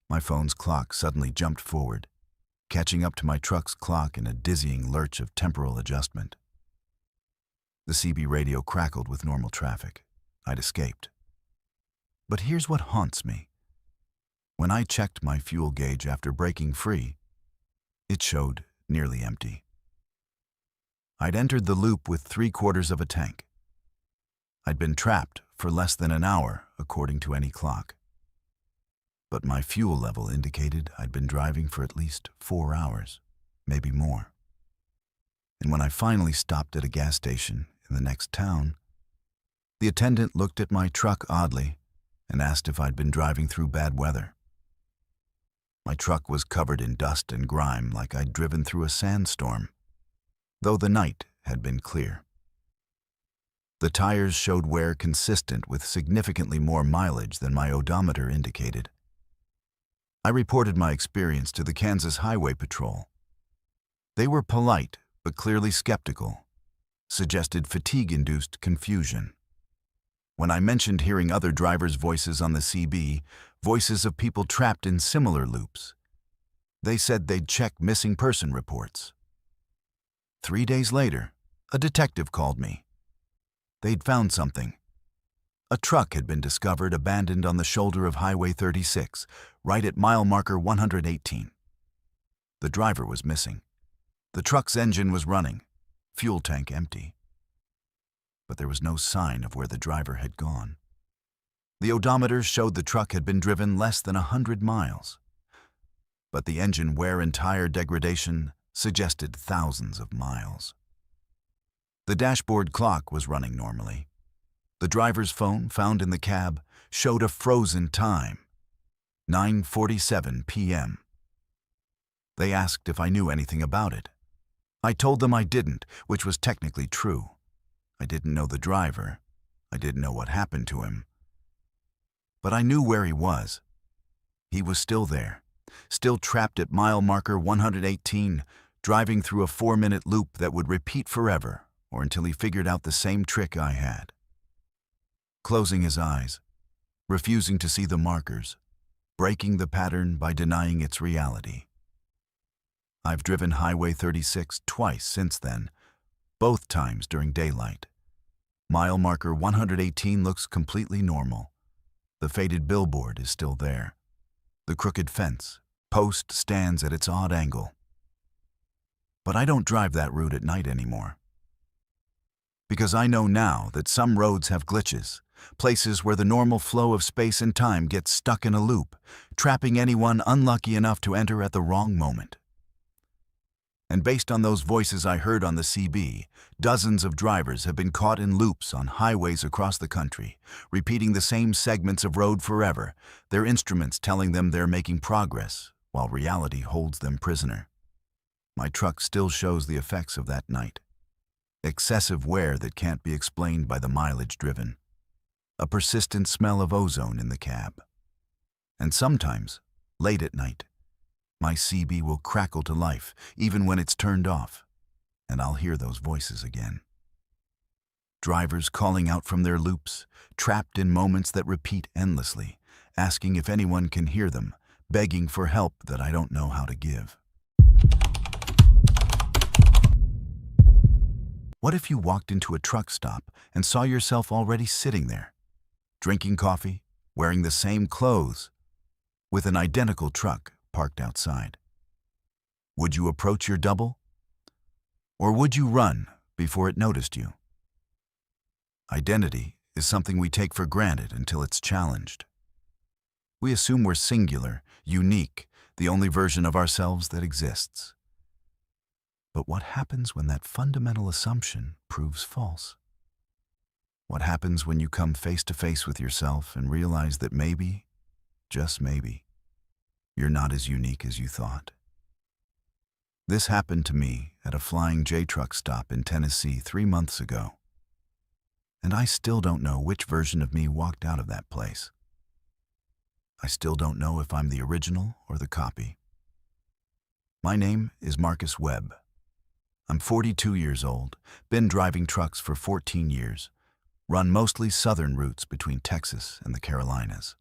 My phone's clock suddenly jumped forward, catching up to my truck's clock in a dizzying lurch of temporal adjustment. The CB radio crackled with normal traffic. I'd escaped. But here's what haunts me. When I checked my fuel gauge after breaking free, it showed nearly empty. I'd entered the loop with 3/4 of a tank. I'd been trapped for less than an hour, according to any clock. But my fuel level indicated I'd been driving for at least 4 hours, maybe more. And when I finally stopped at a gas station in the next town, the attendant looked at my truck oddly and asked if I'd been driving through bad weather. My truck was covered in dust and grime like I'd driven through a sandstorm, though the night had been clear. The tires showed wear consistent with significantly more mileage than my odometer indicated. I reported my experience to the Kansas Highway Patrol. They were polite but clearly skeptical, suggested fatigue-induced confusion. When I mentioned hearing other drivers' voices on the CB, voices of people trapped in similar loops, they said they'd check missing person reports. 3 days later, a detective called me. They'd found something. A truck had been discovered abandoned on the shoulder of Highway 36, right at mile marker 118. The driver was missing. The truck's engine was running, fuel tank empty. But there was no sign of where the driver had gone. The odometer showed the truck had been driven less than 100 miles. But the engine wear and tire degradation suggested thousands of miles. The dashboard clock was running normally. The driver's phone, found in the cab, showed a frozen time, 9:47 p.m. They asked if I knew anything about it. I told them I didn't, which was technically true. I didn't know the driver. I didn't know what happened to him. But I knew where he was. He was still there, still trapped at mile marker 118, driving through a 4-minute loop that would repeat forever, or until he figured out the same trick I had. Closing his eyes, refusing to see the markers, breaking the pattern by denying its reality. I've driven Highway 36 twice since then, both times during daylight. Mile marker 118 looks completely normal. The faded billboard is still there. The crooked fence post stands at its odd angle. But I don't drive that route at night anymore. Because I know now that some roads have glitches, places where the normal flow of space and time gets stuck in a loop, trapping anyone unlucky enough to enter at the wrong moment. And based on those voices I heard on the CB, dozens of drivers have been caught in loops on highways across the country, repeating the same segments of road forever, their instruments telling them they're making progress, while reality holds them prisoner. My truck still shows the effects of that night. Excessive wear that can't be explained by the mileage driven. A persistent smell of ozone in the cab. And sometimes, late at night, my CB will crackle to life, even when it's turned off, and I'll hear those voices again. Drivers calling out from their loops, trapped in moments that repeat endlessly, asking if anyone can hear them, begging for help that I don't know how to give. What if you walked into a truck stop and saw yourself already sitting there, drinking coffee, wearing the same clothes, with an identical truck parked outside? Would you approach your double? Or would you run before it noticed you? Identity is something we take for granted until it's challenged. We assume we're singular, unique, the only version of ourselves that exists. But what happens when that fundamental assumption proves false? What happens when you come face to face with yourself and realize that maybe, just maybe, you're not as unique as you thought? This happened to me at a Flying J truck stop in Tennessee 3 months ago. And I still don't know which version of me walked out of that place. I still don't know if I'm the original or the copy. My name is Marcus Webb. I'm 42 years old, been driving trucks for 14 years, run mostly southern routes between Texas and the Carolinas.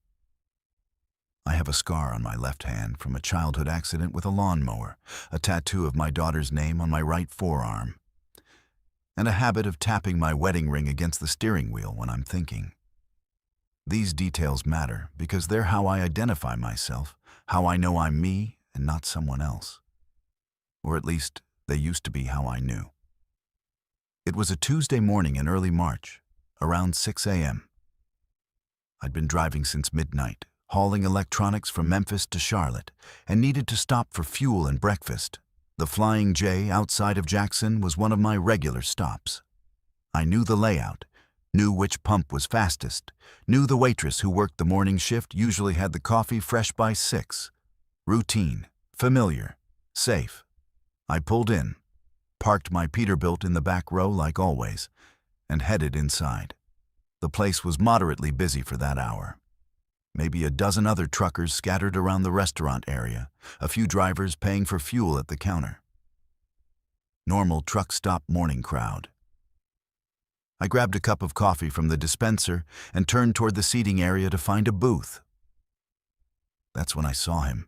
I have a scar on my left hand from a childhood accident with a lawnmower, a tattoo of my daughter's name on my right forearm, and a habit of tapping my wedding ring against the steering wheel when I'm thinking. These details matter because they're how I identify myself, how I know I'm me and not someone else. Or at least, they used to be how I knew. It was a Tuesday morning in early March, around 6 a.m. I'd been driving since midnight, hauling electronics from Memphis to Charlotte, and needed to stop for fuel and breakfast. The Flying J outside of Jackson was one of my regular stops. I knew the layout, knew which pump was fastest, knew the waitress who worked the morning shift usually had the coffee fresh by 6. Routine, familiar, safe. I pulled in, parked my Peterbilt in the back row like always, and headed inside. The place was moderately busy for that hour. Maybe a dozen other truckers scattered around the restaurant area, a few drivers paying for fuel at the counter. Normal truck stop morning crowd. I grabbed a cup of coffee from the dispenser and turned toward the seating area to find a booth. That's when I saw him.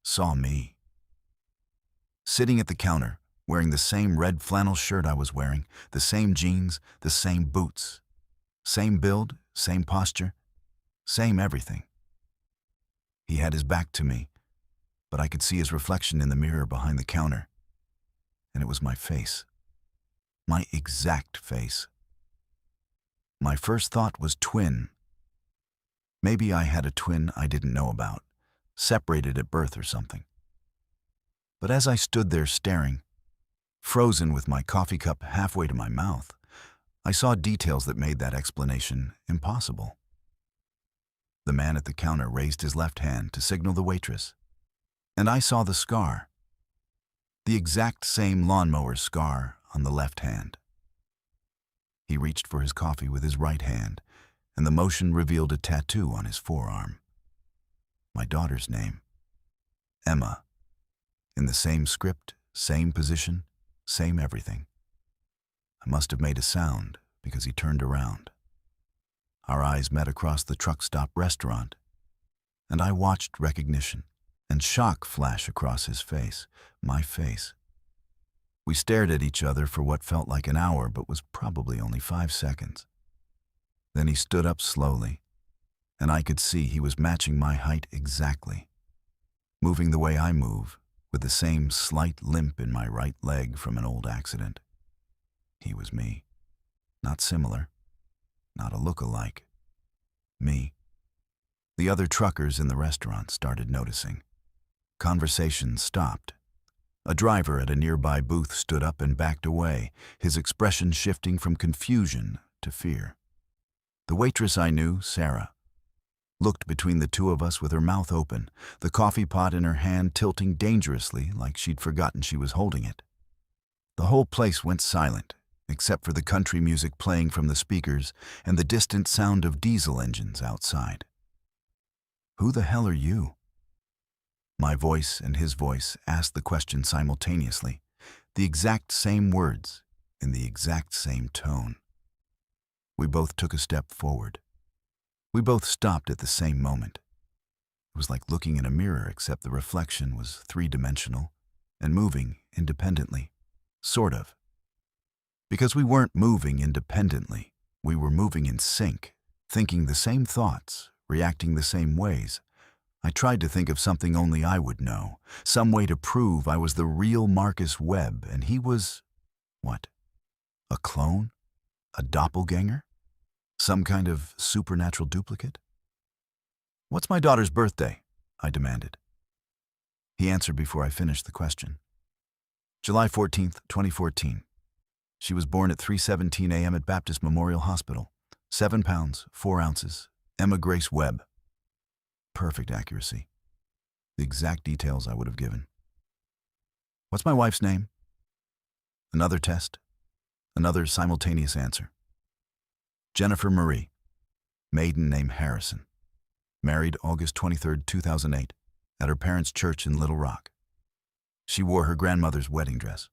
Saw me. Sitting at the counter, wearing the same red flannel shirt I was wearing, the same jeans, the same boots. Same build, same posture, same everything. He had his back to me, but I could see his reflection in the mirror behind the counter. And it was my face. My exact face. My first thought was twin. Maybe I had a twin I didn't know about, separated at birth or something. But as I stood there staring, Frozen with my coffee cup halfway to my mouth, I saw details that made that explanation impossible. The man at the counter raised his left hand to signal the waitress, and I saw the scar. The exact same lawnmower scar on the left hand. He reached for his coffee with his right hand, and the motion revealed a tattoo on his forearm. My daughter's name. Emma. In the same script, same position, same everything. I must have made a sound because he turned around. Our eyes met across the truck stop restaurant, and I watched recognition and shock flash across his face, my face. We stared at each other for what felt like an hour but was probably only 5 seconds. Then he stood up slowly, and I could see he was matching my height exactly, moving the way I move, with the same slight limp in my right leg from an old accident. He was me. Not similar. Not a look-alike. Me. The other truckers in the restaurant started noticing. Conversation stopped. A driver at a nearby booth stood up and backed away, his expression shifting from confusion to fear. The waitress I knew, Sarah, looked between the two of us with her mouth open, the coffee pot in her hand tilting dangerously like she'd forgotten she was holding it. The whole place went silent, except for the country music playing from the speakers and the distant sound of diesel engines outside. "Who the hell are you?" My voice and his voice asked the question simultaneously, the exact same words, in the exact same tone. We both took a step forward. We both stopped at the same moment. It was like looking in a mirror, except the reflection was three-dimensional and moving independently, sort of. Because we weren't moving independently, we were moving in sync, thinking the same thoughts, reacting the same ways. I tried to think of something only I would know, some way to prove I was the real Marcus Webb and he was, what? A clone? A doppelgänger? Some kind of supernatural duplicate? "What's my daughter's birthday?" I demanded. He answered before I finished the question. "July 14th, 2014. She was born at 3:17 a.m. at Baptist Memorial Hospital. 7 pounds, 4 ounces. Emma Grace Webb." Perfect accuracy. The exact details I would have given. "What's my wife's name?" Another test. Another simultaneous answer. "Jennifer Marie. Maiden name Harrison. Married August 23rd, 2008, at her parents' church in Little Rock. She wore her grandmother's wedding dress."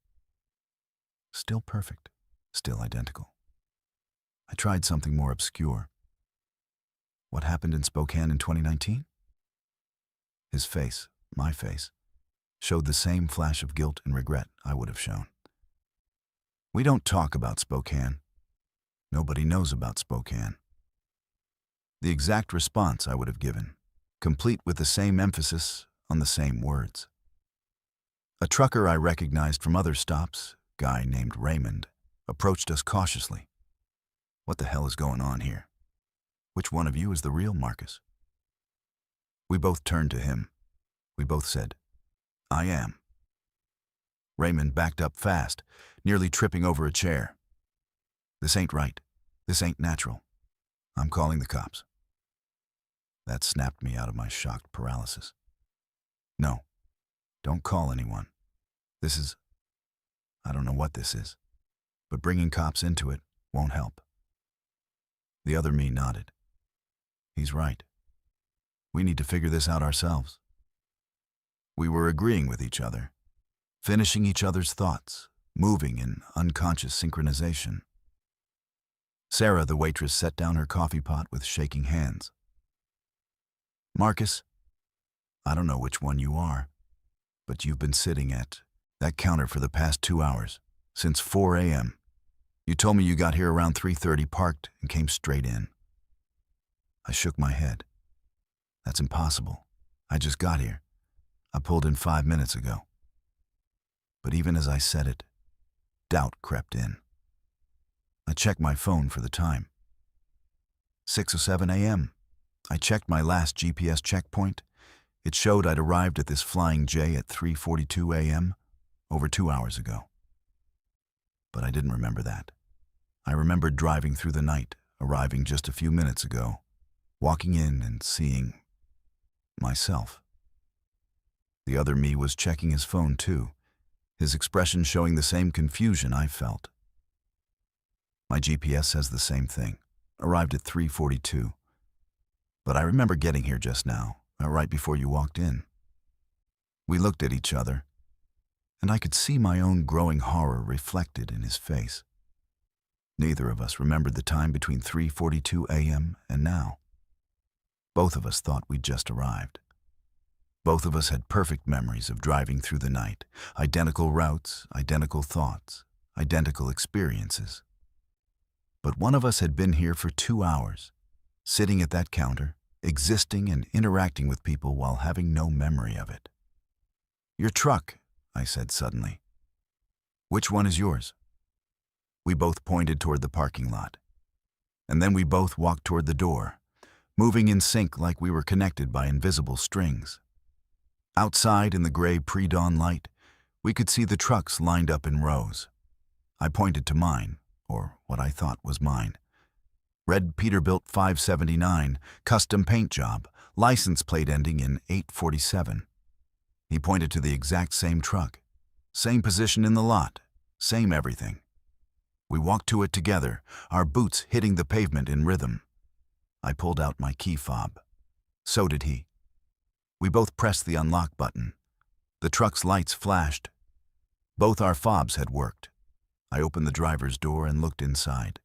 Still perfect. Still identical. I tried something more obscure. "What happened in Spokane in 2019? His face, my face, showed the same flash of guilt and regret I would have shown. "We don't talk about Spokane. Nobody knows about Spokane." The exact response I would have given, complete with the same emphasis on the same words. A trucker I recognized from other stops, guy named Raymond, approached us cautiously. "What the hell is going on here? Which one of you is the real Marcus?" We both turned to him. We both said, "I am." Raymond backed up fast, nearly tripping over a chair. "This ain't right. This ain't natural. I'm calling the cops." That snapped me out of my shocked paralysis. "No, don't call anyone. I don't know what this is, but bringing cops into it won't help." The other me nodded. He's right. We need to figure this out ourselves. We were agreeing with each other, finishing each other's thoughts, moving in unconscious synchronization. Sarah, the waitress, set down her coffee pot with shaking hands. "Marcus, I don't know which one you are, but you've been sitting at that counter for the past 2 hours, since 4 a.m. You told me you got here around 3:30, parked, and came straight in." I shook my head. "That's impossible. I just got here. I pulled in 5 minutes ago." But even as I said it, doubt crept in. I checked my phone for the time. 6:07 a.m. I checked my last GPS checkpoint. It showed I'd arrived at this Flying J at 3:42 a.m. over 2 hours ago. But I didn't remember that. I remembered driving through the night, arriving just a few minutes ago, walking in and seeing myself. The other me was checking his phone too, his expression showing the same confusion I felt. My GPS says the same thing. Arrived at 3:42. But I remember getting here just now, right before you walked in. We looked at each other, and I could see my own growing horror reflected in his face. Neither of us remembered the time between 3:42 a.m. and now. Both of us thought we'd just arrived. Both of us had perfect memories of driving through the night, identical routes, identical thoughts, identical experiences. But one of us had been here for 2 hours, sitting at that counter, existing and interacting with people while having no memory of it. "Your truck," I said suddenly. "Which one is yours?" We both pointed toward the parking lot. And then we both walked toward the door, moving in sync like we were connected by invisible strings. Outside in the gray pre-dawn light, we could see the trucks lined up in rows. I pointed to mine, or what I thought was mine. Red Peterbilt 579, custom paint job, license plate ending in 847. He pointed to the exact same truck, same position in the lot, same everything. We walked to it together, our boots hitting the pavement in rhythm. I pulled out my key fob. So did he. We both pressed the unlock button. The truck's lights flashed. Both our fobs had worked. I opened the driver's door and looked inside.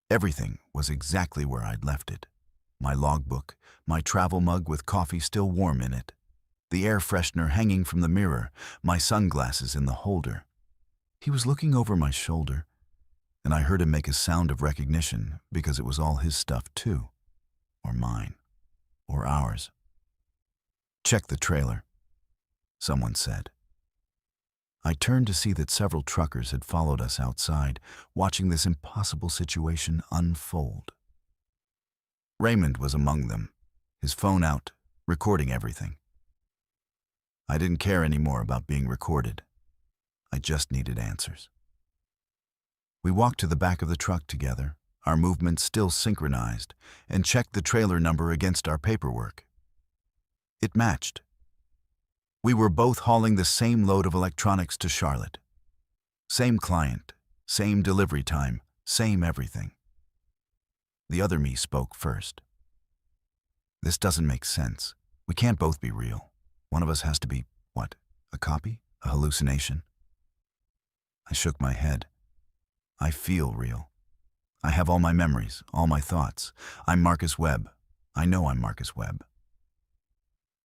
Everything was exactly where I'd left it. My logbook, my travel mug with coffee still warm in it, the air freshener hanging from the mirror, my sunglasses in the holder. He was looking over my shoulder, and I heard him make a sound of recognition because it was all his stuff too, or mine, or ours. "Check the trailer," someone said. I turned to see that several truckers had followed us outside, watching this impossible situation unfold. Raymond was among them, his phone out, recording everything. I didn't care anymore about being recorded. I just needed answers. We walked to the back of the truck together, our movements still synchronized, and checked the trailer number against our paperwork. It matched. We were both hauling the same load of electronics to Charlotte. Same client, same delivery time, same everything. The other me spoke first. "This doesn't make sense. We can't both be real. One of us has to be, what, a copy? A hallucination?" I shook my head. I feel real. I have all my memories, all my thoughts. I'm Marcus Webb. I know I'm Marcus Webb.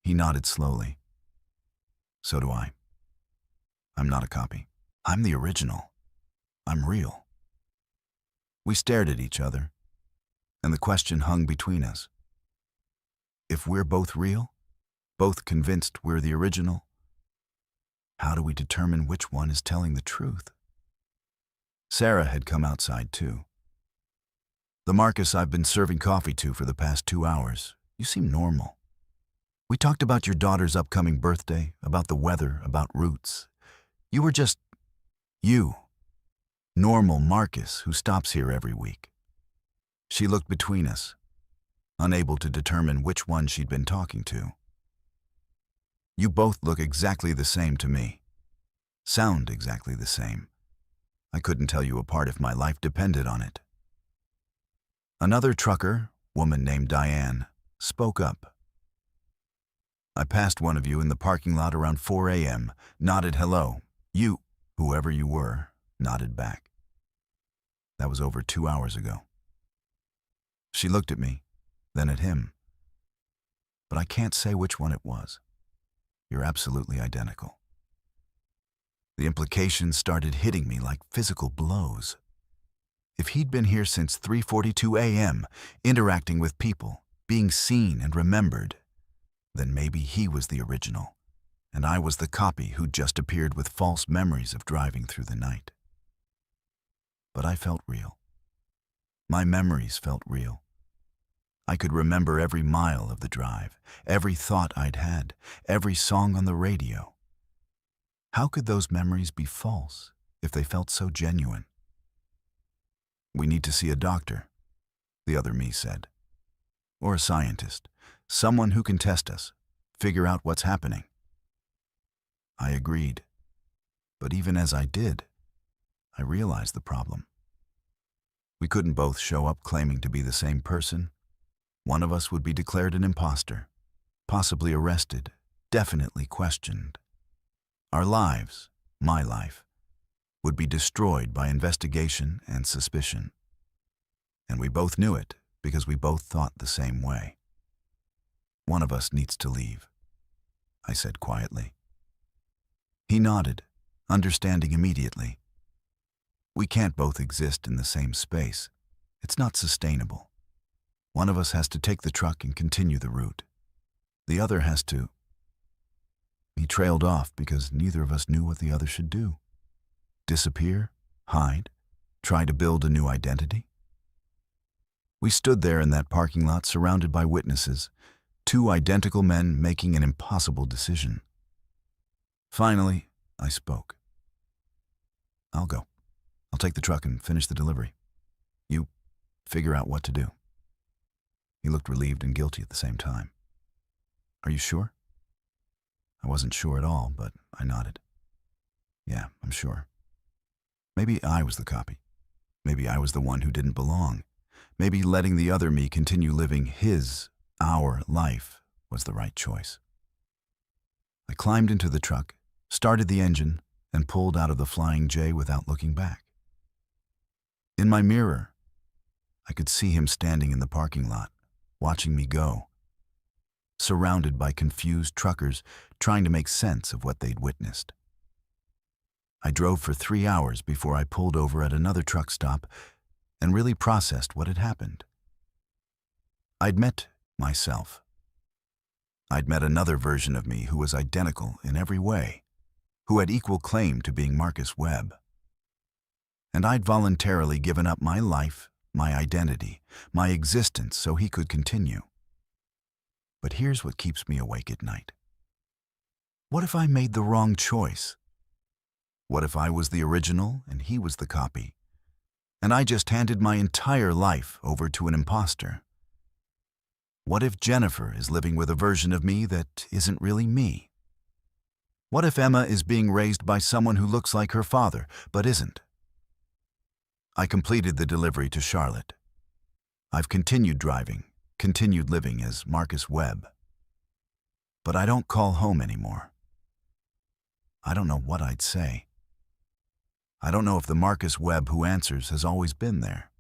He nodded slowly. "So do I. I'm not a copy. I'm the original. I'm real." We stared at each other, and the question hung between us. If we're both real, both convinced we're the original, how do we determine which one is telling the truth? Sarah had come outside too. "The Marcus I've been serving coffee to for the past 2 hours. You seem normal. We talked about your daughter's upcoming birthday, about the weather, about roots. You were just you. Normal Marcus who stops here every week." She looked between us, unable to determine which one she'd been talking to. "You both look exactly the same to me. Sound exactly the same. I couldn't tell you apart if my life depended on it." Another trucker, woman named Diane, spoke up. "I passed one of you in the parking lot around 4 a.m., nodded hello. You, whoever you were, nodded back. That was over 2 hours ago." She looked at me, then at him. "But I can't say which one it was. You're absolutely identical." The implications started hitting me like physical blows. If he'd been here since 3:42 a.m., interacting with people, being seen and remembered, then maybe he was the original, and I was the copy who'd just appeared with false memories of driving through the night. But I felt real. My memories felt real. I could remember every mile of the drive, every thought I'd had, every song on the radio. How could those memories be false if they felt so genuine? "We need to see a doctor," the other me said. "Or a scientist, someone who can test us, figure out what's happening." I agreed, but even as I did, I realized the problem. We couldn't both show up claiming to be the same person. One of us would be declared an imposter, possibly arrested, definitely questioned. Our lives, my life, would be destroyed by investigation and suspicion. And we both knew it because we both thought the same way. "One of us needs to leave," I said quietly. He nodded, understanding immediately. "We can't both exist in the same space. It's not sustainable. One of us has to take the truck and continue the route. The other has to..." He trailed off because neither of us knew what the other should do. Disappear? Hide? Try to build a new identity? We stood there in that parking lot surrounded by witnesses, two identical men making an impossible decision. Finally, I spoke. "I'll go. I'll take the truck and finish the delivery. You figure out what to do." He looked relieved and guilty at the same time. "Are you sure?" I wasn't sure at all, but I nodded. "Yeah, I'm sure. Maybe I was the copy. Maybe I was the one who didn't belong. Maybe letting the other me continue living our life was the right choice." I climbed into the truck, started the engine, and pulled out of the Flying J without looking back. In my mirror, I could see him standing in the parking lot, watching me go, surrounded by confused truckers trying to make sense of what they'd witnessed. I drove for 3 hours before I pulled over at another truck stop and really processed what had happened. I'd met myself. I'd met another version of me who was identical in every way, who had equal claim to being Marcus Webb. And I'd voluntarily given up my life, my identity, my existence so he could continue. But here's what keeps me awake at night. What if I made the wrong choice? What if I was the original and he was the copy, and I just handed my entire life over to an imposter? What if Jennifer is living with a version of me that isn't really me? What if Emma is being raised by someone who looks like her father, but isn't? I completed the delivery to Charlotte. I've continued driving, continued living as Marcus Webb. But I don't call home anymore. I don't know what I'd say. I don't know if the Marcus Webb who answers has always been there,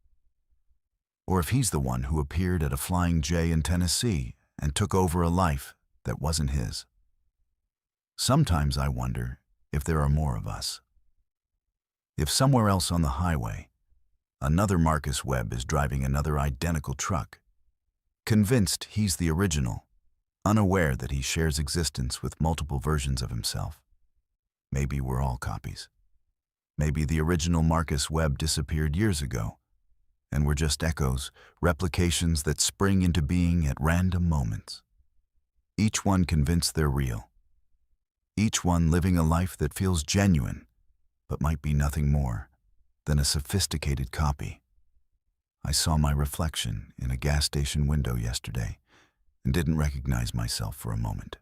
or if he's the one who appeared at a Flying J in Tennessee and took over a life that wasn't his. Sometimes I wonder if there are more of us. If somewhere else on the highway, another Marcus Webb is driving another identical truck, convinced he's the original, unaware that he shares existence with multiple versions of himself. Maybe we're all copies. Maybe the original Marcus Webb disappeared years ago, and we're just echoes, replications that spring into being at random moments. Each one convinced they're real. Each one living a life that feels genuine, but might be nothing more than a sophisticated copy. I saw my reflection in a gas station window yesterday and didn't recognize myself for a moment.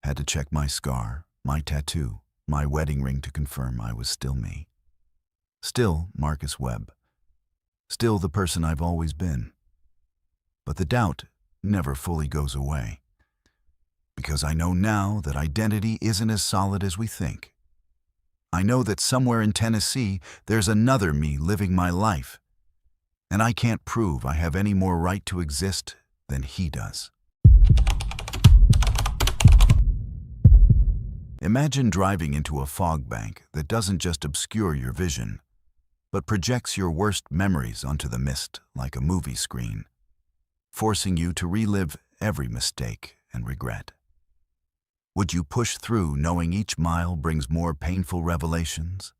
Had to check my scar, my tattoo, my wedding ring to confirm I was still me. Still Marcus Webb. Still the person I've always been. But the doubt never fully goes away, because I know now that identity isn't as solid as we think. I know that somewhere in Tennessee there's another me living my life, and I can't prove I have any more right to exist than he does. Imagine driving into a fog bank that doesn't just obscure your vision, but projects your worst memories onto the mist like a movie screen, forcing you to relive every mistake and regret. Would you push through knowing each mile brings more painful revelations?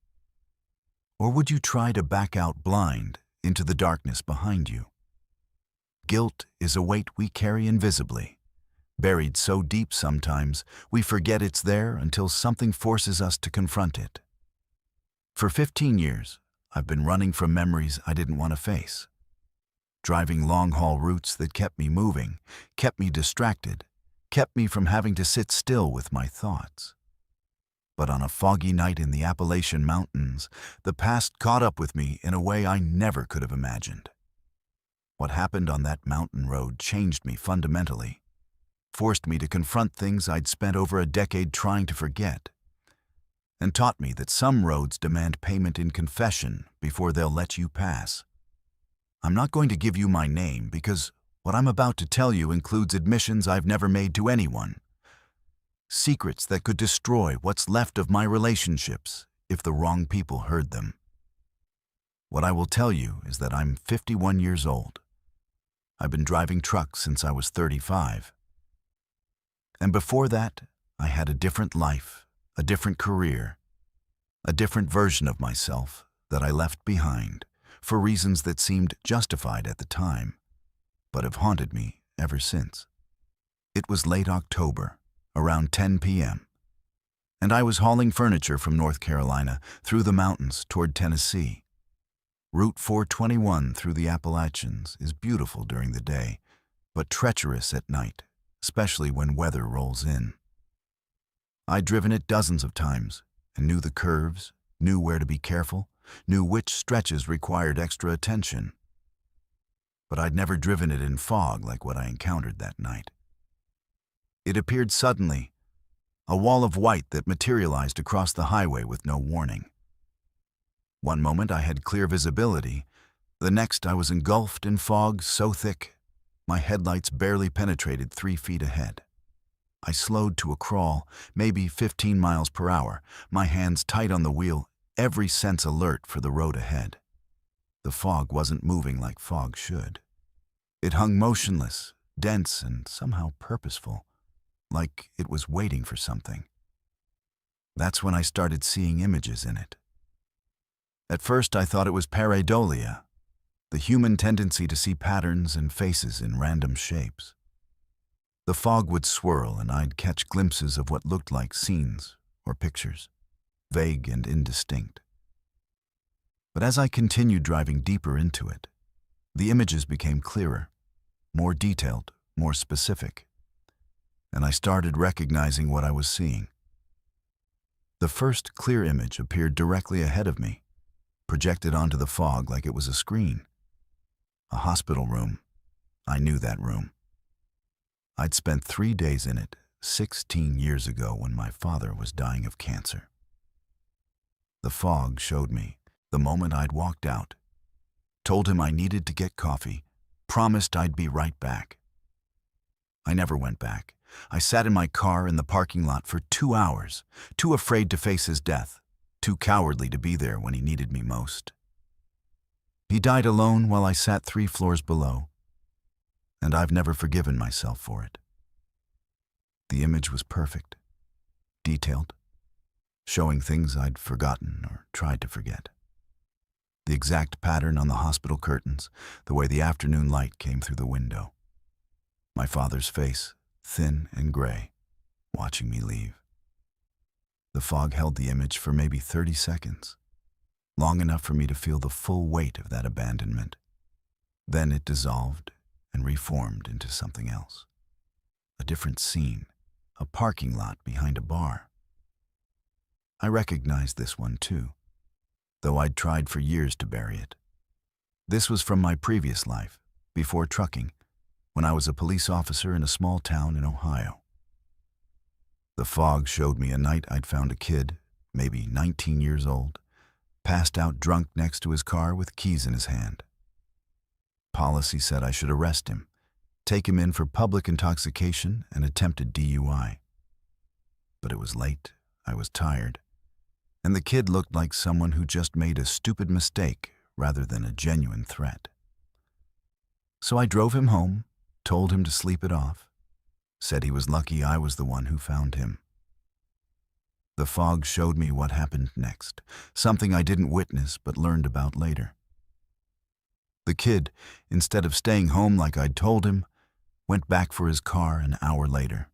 Or would you try to back out blind into the darkness behind you? Guilt is a weight we carry invisibly, buried so deep sometimes we forget it's there until something forces us to confront it. For 15 years, I've been running from memories I didn't want to face. Driving long-haul routes that kept me moving, kept me distracted, kept me from having to sit still with my thoughts. But on a foggy night in the Appalachian Mountains, the past caught up with me in a way I never could have imagined. What happened on that mountain road changed me fundamentally, forced me to confront things I'd spent over a decade trying to forget, and taught me that some roads demand payment in confession before they'll let you pass. I'm not going to give you my name because what I'm about to tell you includes admissions I've never made to anyone. Secrets that could destroy what's left of my relationships if the wrong people heard them. What I will tell you is that I'm 51 years old. I've been driving trucks since I was 35. And before that, I had a different life, a different career, a different version of myself that I left behind for reasons that seemed justified at the time, but have haunted me ever since. It was late October, around 10 p.m., and I was hauling furniture from North Carolina through the mountains toward Tennessee. Route 421 through the Appalachians is beautiful during the day, but treacherous at night, especially when weather rolls in. I'd driven it dozens of times and knew the curves, knew where to be careful, knew which stretches required extra attention. But I'd never driven it in fog like what I encountered that night. It appeared suddenly, a wall of white that materialized across the highway with no warning. One moment I had clear visibility, the next I was engulfed in fog so thick my headlights barely penetrated 3 feet ahead. I slowed to a crawl, maybe 15 miles per hour, my hands tight on the wheel, every sense alert for the road ahead. The fog wasn't moving like fog should. It hung motionless, dense, and somehow purposeful, like it was waiting for something. That's when I started seeing images in it. At first I thought it was pareidolia, the human tendency to see patterns and faces in random shapes. The fog would swirl and I'd catch glimpses of what looked like scenes or pictures, vague and indistinct. But as I continued driving deeper into it, the images became clearer, more detailed, more specific, and I started recognizing what I was seeing. The first clear image appeared directly ahead of me, projected onto the fog like it was a screen. A hospital room. I knew that room. I'd spent 3 days in it 16 years ago when my father was dying of cancer. The fog showed me the moment I'd walked out, told him I needed to get coffee, promised I'd be right back. I never went back. I sat in my car in the parking lot for 2 hours, too afraid to face his death, too cowardly to be there when he needed me most. He died alone while I sat 3 floors below, and I've never forgiven myself for it. The image was perfect, detailed, showing things I'd forgotten or tried to forget. The exact pattern on the hospital curtains, the way the afternoon light came through the window. My father's face, thin and gray, watching me leave. The fog held the image for maybe 30 seconds, long enough for me to feel the full weight of that abandonment. Then it dissolved and reformed into something else. A different scene, a parking lot behind a bar. I recognized this one too, though I'd tried for years to bury it. This was from my previous life, before trucking, when I was a police officer in a small town in Ohio. The fog showed me a night I'd found a kid, maybe 19 years old, passed out drunk next to his car with keys in his hand. Policy said I should arrest him, take him in for public intoxication and attempted DUI. But it was late, I was tired, and the kid looked like someone who just made a stupid mistake rather than a genuine threat. So I drove him home, told him to sleep it off, said he was lucky I was the one who found him. The fog showed me what happened next, something I didn't witness but learned about later. The kid, instead of staying home like I'd told him, went back for his car an hour later.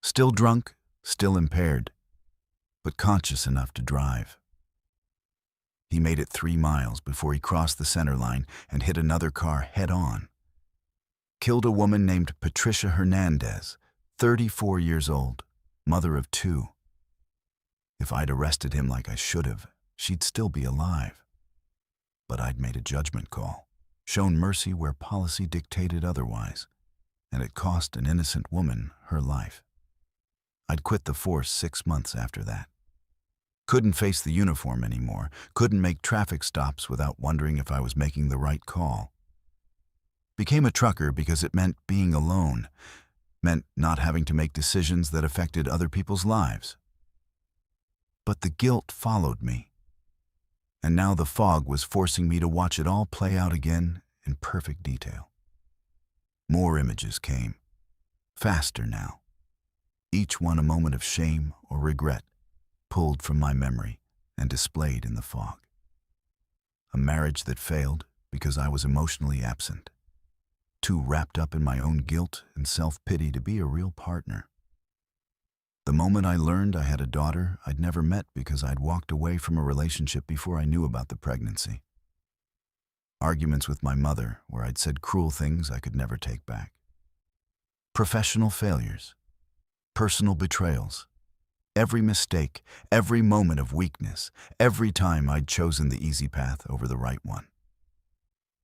Still drunk, still impaired, but conscious enough to drive. He made it 3 miles before he crossed the center line and hit another car head-on. Killed a woman named Patricia Hernandez, 34 years old, mother of 2. If I'd arrested him like I should have, she'd still be alive. But I'd made a judgment call, shown mercy where policy dictated otherwise, and it cost an innocent woman her life. I'd quit the force 6 months after that. Couldn't face the uniform anymore, couldn't make traffic stops without wondering if I was making the right call. Became a trucker because it meant being alone, meant not having to make decisions that affected other people's lives. But the guilt followed me, and now the fog was forcing me to watch it all play out again in perfect detail. More images came, faster now, each one a moment of shame or regret, pulled from my memory and displayed in the fog. A marriage that failed because I was emotionally absent, too wrapped up in my own guilt and self-pity to be a real partner. The moment I learned I had a daughter I'd never met because I'd walked away from a relationship before I knew about the pregnancy. Arguments with my mother where I'd said cruel things I could never take back. Professional failures, personal betrayals, every mistake, every moment of weakness, every time I'd chosen the easy path over the right one.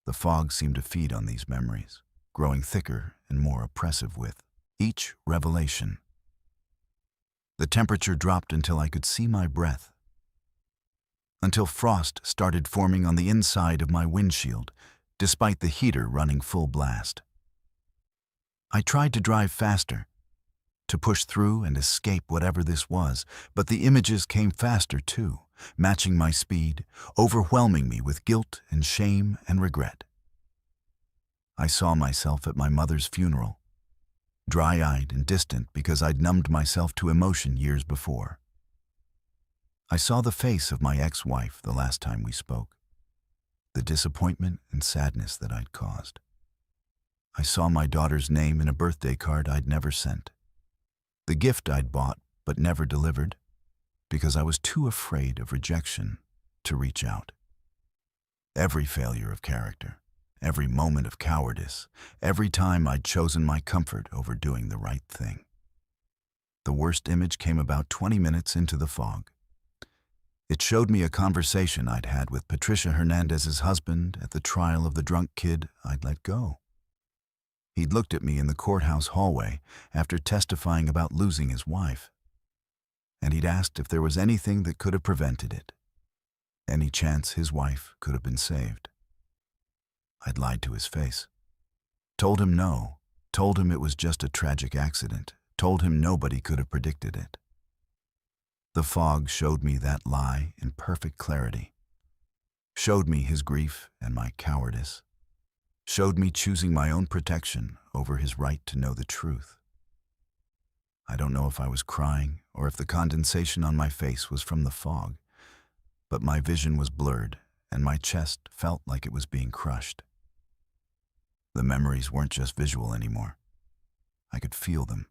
The fog seemed to feed on these memories, growing thicker and more oppressive with each revelation. The temperature dropped until I could see my breath, until frost started forming on the inside of my windshield, despite the heater running full blast. I tried to drive faster, to push through and escape whatever this was, but the images came faster too, matching my speed, overwhelming me with guilt and shame and regret. I saw myself at my mother's funeral, dry-eyed and distant because I'd numbed myself to emotion years before. I saw the face of my ex-wife the last time we spoke, the disappointment and sadness that I'd caused. I saw my daughter's name in a birthday card I'd never sent, the gift I'd bought but never delivered, because I was too afraid of rejection to reach out. Every failure of character, every moment of cowardice, every time I'd chosen my comfort over doing the right thing. The worst image came about 20 minutes into the fog. It showed me a conversation I'd had with Patricia Hernandez's husband at the trial of the drunk kid I'd let go. He'd looked at me in the courthouse hallway after testifying about losing his wife, and he'd asked if there was anything that could have prevented it, any chance his wife could have been saved. I'd lied to his face, told him no, told him it was just a tragic accident, told him nobody could have predicted it. The fog showed me that lie in perfect clarity, showed me his grief and my cowardice, showed me choosing my own protection over his right to know the truth. I don't know if I was crying or if the condensation on my face was from the fog, but my vision was blurred and my chest felt like it was being crushed. The memories weren't just visual anymore. I could feel them,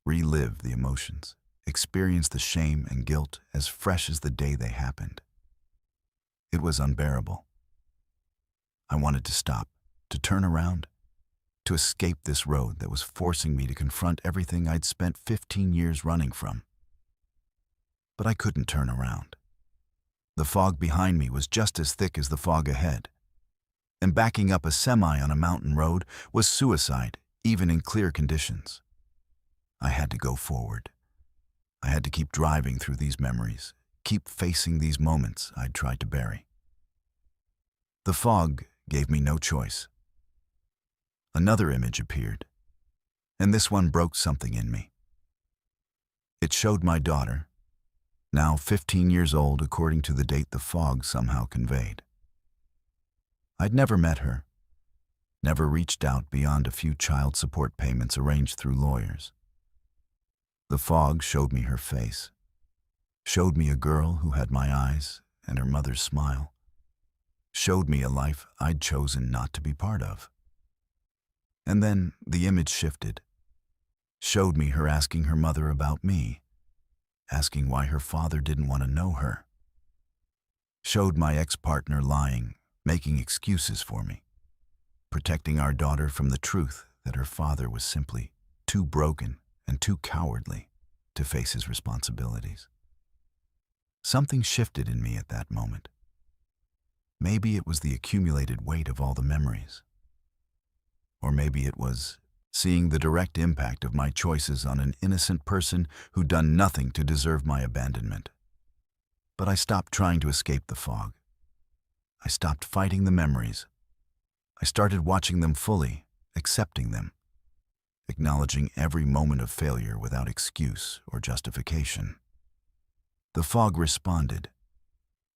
relive the emotions, experience the shame and guilt as fresh as the day they happened. It was unbearable. I wanted to stop, to turn around, to escape this road that was forcing me to confront everything I'd spent 15 years running from. But I couldn't turn around. The fog behind me was just as thick as the fog ahead, and backing up a semi on a mountain road was suicide, even in clear conditions. I had to go forward. I had to keep driving through these memories, keep facing these moments I'd tried to bury. The fog gave me no choice. Another image appeared, and this one broke something in me. It showed my daughter, now 15 years old according to the date the fog somehow conveyed. I'd never met her, never reached out beyond a few child support payments arranged through lawyers. The fog showed me her face, showed me a girl who had my eyes and her mother's smile, showed me a life I'd chosen not to be part of. And then the image shifted, showed me her asking her mother about me, asking why her father didn't want to know her. Showed my ex-partner lying, making excuses for me, protecting our daughter from the truth that her father was simply too broken and too cowardly to face his responsibilities. Something shifted in me at that moment. Maybe it was the accumulated weight of all the memories. Or maybe it was seeing the direct impact of my choices on an innocent person who'd done nothing to deserve my abandonment. But I stopped trying to escape the fog. I stopped fighting the memories. I started watching them fully, accepting them, acknowledging every moment of failure without excuse or justification. The fog responded.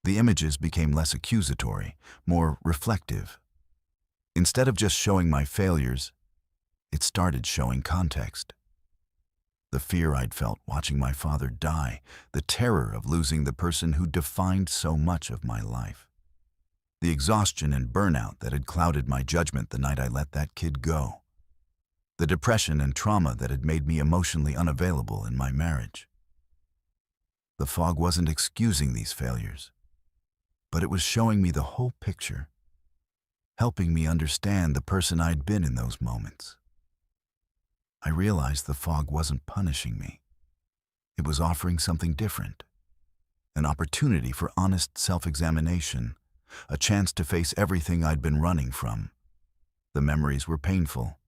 The images became less accusatory, more reflective. Instead of just showing my failures, it started showing context. The fear I'd felt watching my father die, the terror of losing the person who defined so much of my life. The exhaustion and burnout that had clouded my judgment the night I let that kid go. The depression and trauma that had made me emotionally unavailable in my marriage. The fog wasn't excusing these failures, but it was showing me the whole picture, helping me understand the person I'd been in those moments. I realized the fog wasn't punishing me. It was offering something different, an opportunity for honest self-examination, a chance to face everything I'd been running from. The memories were painful,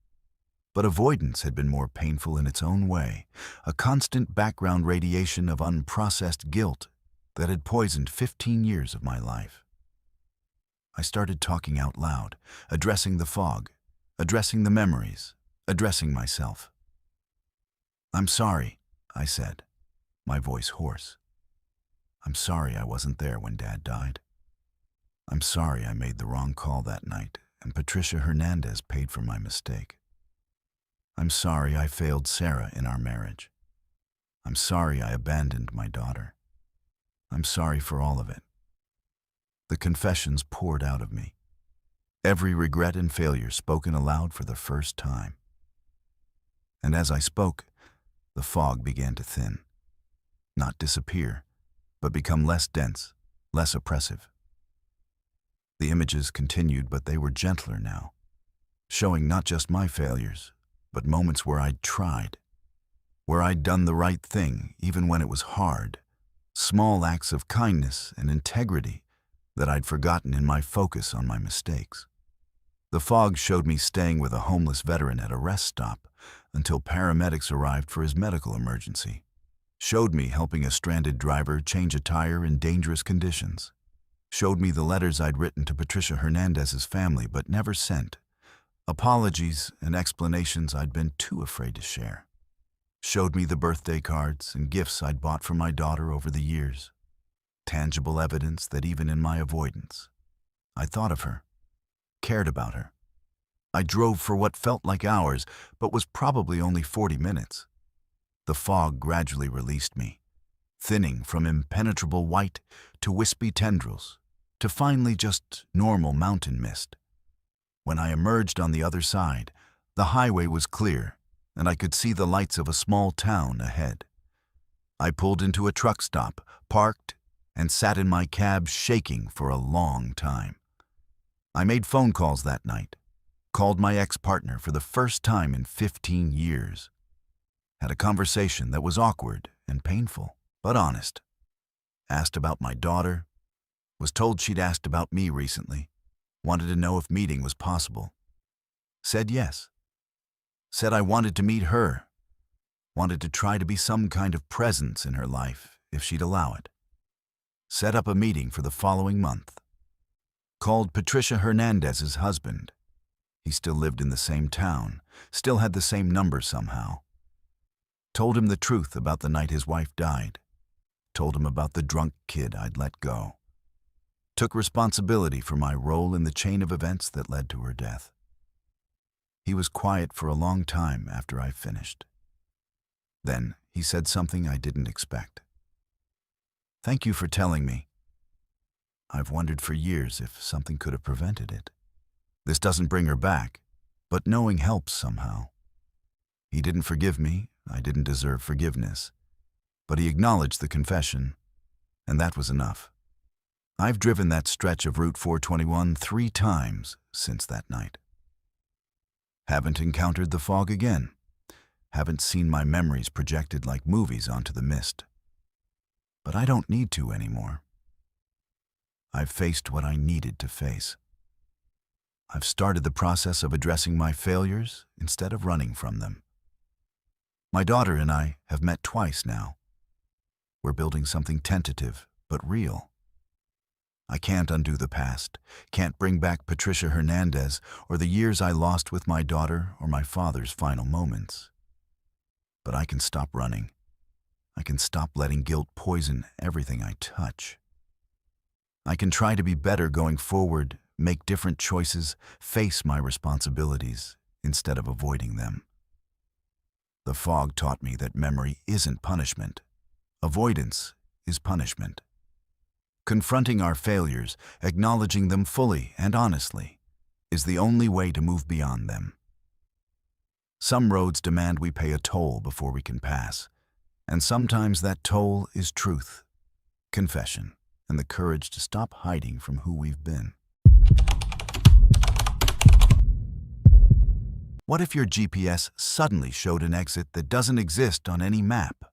but avoidance had been more painful in its own way, a constant background radiation of unprocessed guilt that had poisoned 15 years of my life. I started talking out loud, addressing the fog, addressing the memories, addressing myself. "I'm sorry," I said, my voice hoarse. "I'm sorry I wasn't there when Dad died. I'm sorry I made the wrong call that night and Patricia Hernandez paid for my mistake. I'm sorry I failed Sarah in our marriage. I'm sorry I abandoned my daughter. I'm sorry for all of it." The confessions poured out of me, every regret and failure spoken aloud for the first time. And as I spoke, the fog began to thin, not disappear, but become less dense, less oppressive. The images continued, but they were gentler now, showing not just my failures, but moments where I'd tried, where I'd done the right thing even when it was hard, small acts of kindness and integrity that I'd forgotten in my focus on my mistakes. The fog showed me staying with a homeless veteran at a rest stop until paramedics arrived for his medical emergency. Showed me helping a stranded driver change a tire in dangerous conditions. Showed me the letters I'd written to Patricia Hernandez's family but never sent. Apologies and explanations I'd been too afraid to share. Showed me the birthday cards and gifts I'd bought for my daughter over the years. Tangible evidence that even in my avoidance, I thought of her, cared about her. I drove for what felt like hours, but was probably only 40 minutes. The fog gradually released me, thinning from impenetrable white to wispy tendrils, to finally just normal mountain mist. When I emerged on the other side, the highway was clear, and I could see the lights of a small town ahead. I pulled into a truck stop, parked, and sat in my cab shaking for a long time. I made phone calls that night, called my ex-partner for the first time in 15 years. Had a conversation that was awkward and painful, but honest. Asked about my daughter, was told she'd asked about me recently, wanted to know if meeting was possible. Said yes. Said I wanted to meet her, wanted to try to be some kind of presence in her life if she'd allow it. Set up a meeting for the following month. Called Patricia Hernandez's husband. He still lived in the same town, still had the same number somehow. Told him the truth about the night his wife died. Told him about the drunk kid I'd let go. Took responsibility for my role in the chain of events that led to her death. He was quiet for a long time after I finished. Then he said something I didn't expect. "Thank you for telling me. I've wondered for years if something could have prevented it. This doesn't bring her back, but knowing helps somehow." He didn't forgive me, I didn't deserve forgiveness, but he acknowledged the confession, and that was enough. I've driven that stretch of Route 421 3 times since that night. Haven't encountered the fog again. Haven't seen my memories projected like movies onto the mist. But I don't need to anymore. I've faced what I needed to face. I've started the process of addressing my failures instead of running from them. My daughter and I have met twice now. We're building something tentative but real. I can't undo the past, can't bring back Patricia Hernandez or the years I lost with my daughter or my father's final moments. But I can stop running. I can stop letting guilt poison everything I touch. I can try to be better going forward, make different choices, face my responsibilities instead of avoiding them. The fog taught me that memory isn't punishment. Avoidance is punishment. Confronting our failures, acknowledging them fully and honestly, is the only way to move beyond them. Some roads demand we pay a toll before we can pass, and sometimes that toll is truth, confession, and the courage to stop hiding from who we've been. What if your GPS suddenly showed an exit that doesn't exist on any map,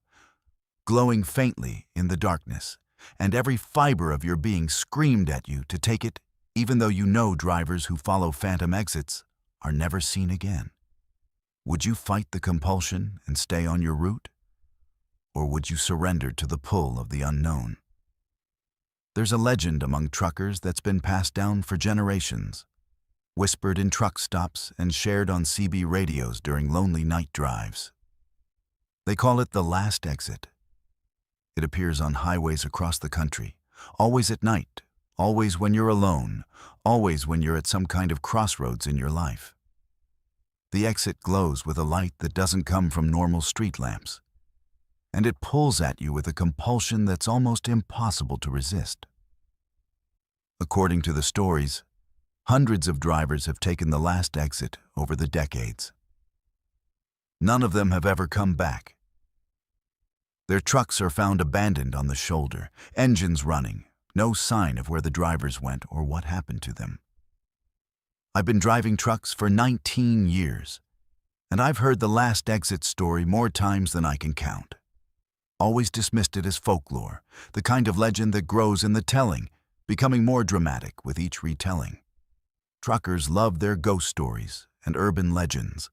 glowing faintly in the darkness, and every fiber of your being screamed at you to take it, even though you know drivers who follow phantom exits are never seen again? Would you fight the compulsion and stay on your route? Or would you surrender to the pull of the unknown? There's a legend among truckers that's been passed down for generations, whispered in truck stops and shared on CB radios during lonely night drives. They call it the last exit. It appears on highways across the country, always at night, always when you're alone, always when you're at some kind of crossroads in your life. The exit glows with a light that doesn't come from normal street lamps, and it pulls at you with a compulsion that's almost impossible to resist. According to the stories, hundreds of drivers have taken the last exit over the decades. None of them have ever come back. Their trucks are found abandoned on the shoulder, engines running, no sign of where the drivers went or what happened to them. I've been driving trucks for 19 years, and I've heard the last exit story more times than I can count. Always dismissed it as folklore, the kind of legend that grows in the telling, becoming more dramatic with each retelling. Truckers love their ghost stories and urban legends,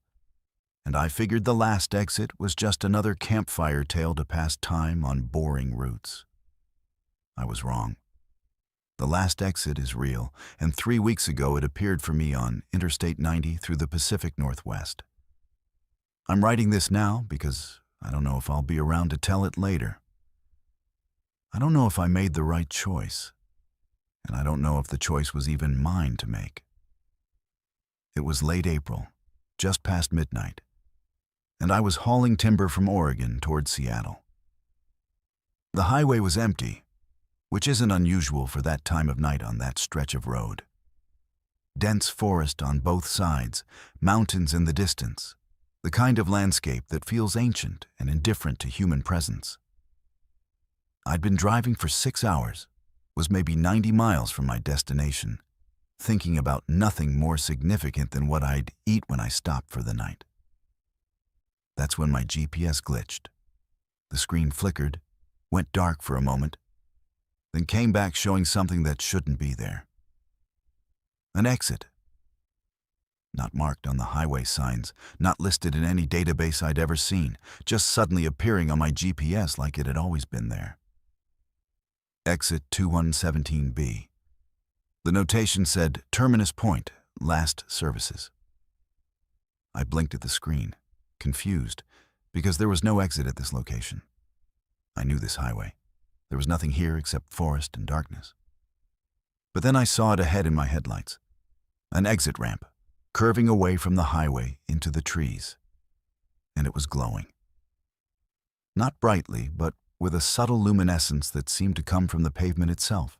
and I figured the last exit was just another campfire tale to pass time on boring routes. I was wrong. The last exit is real, and 3 weeks ago it appeared for me on Interstate 90 through the Pacific Northwest. I'm writing this now because I don't know if I'll be around to tell it later. I don't know if I made the right choice, and I don't know if the choice was even mine to make. It was late April, just past midnight, and I was hauling timber from Oregon toward Seattle. The highway was empty, which isn't unusual for that time of night on that stretch of road. Dense forest on both sides, mountains in the distance, the kind of landscape that feels ancient and indifferent to human presence. I'd been driving for 6 hours, was maybe 90 miles from my destination, thinking about nothing more significant than what I'd eat when I stopped for the night. That's when my GPS glitched. The screen flickered, went dark for a moment, then came back showing something that shouldn't be there. An exit. Not marked on the highway signs, not listed in any database I'd ever seen, just suddenly appearing on my GPS like it had always been there. Exit 2117B. The notation said, Terminus Point, last services. I blinked at the screen, confused, because there was no exit at this location. I knew this highway. There was nothing here except forest and darkness. But then I saw it ahead in my headlights. An exit ramp, curving away from the highway into the trees. And it was glowing. Not brightly, but with a subtle luminescence that seemed to come from the pavement itself.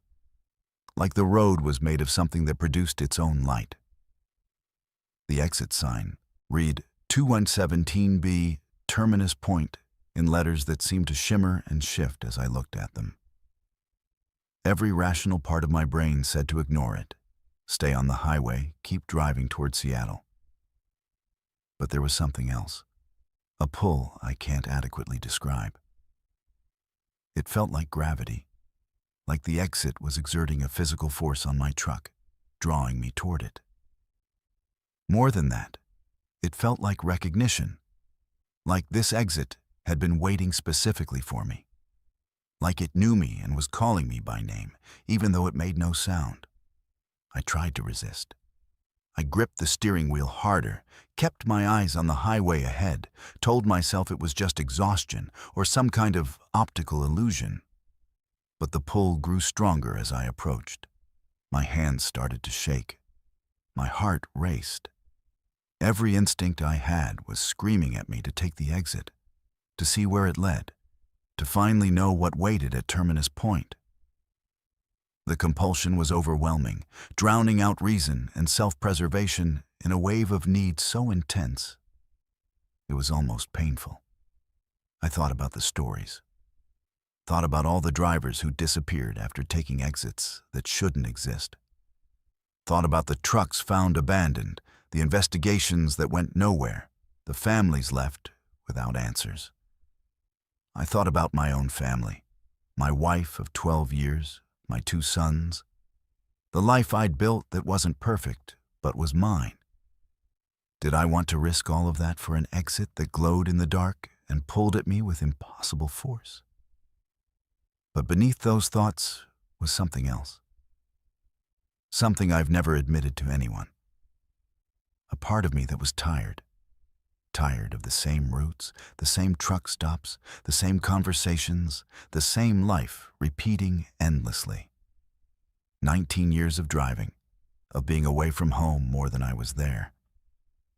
Like the road was made of something that produced its own light. The exit sign read 2117B Terminus Point in letters that seemed to shimmer and shift as I looked at them. Every rational part of my brain said to ignore it. Stay on the highway, keep driving toward Seattle. But there was something else. A pull I can't adequately describe. It felt like gravity, like the exit was exerting a physical force on my truck, drawing me toward it. More than that, it felt like recognition, like this exit had been waiting specifically for me, like it knew me and was calling me by name, even though it made no sound. I tried to resist. I gripped the steering wheel harder, kept my eyes on the highway ahead, told myself it was just exhaustion or some kind of optical illusion. But the pull grew stronger as I approached. My hands started to shake. My heart raced. Every instinct I had was screaming at me to take the exit, to see where it led, to finally know what waited at Terminus Point. The compulsion was overwhelming, drowning out reason and self-preservation in a wave of need so intense. It was almost painful. I thought about the stories, thought about all the drivers who disappeared after taking exits that shouldn't exist, thought about the trucks found abandoned, the investigations that went nowhere, the families left without answers. I thought about my own family, my wife of 12 years, my 2 sons, the life I'd built that wasn't perfect, but was mine. Did I want to risk all of that for an exit that glowed in the dark and pulled at me with impossible force? But beneath those thoughts was something else. Something I've never admitted to anyone. A part of me that was tired. Tired of the same routes, the same truck stops, the same conversations, the same life repeating endlessly. 19 years of driving, of being away from home more than I was there,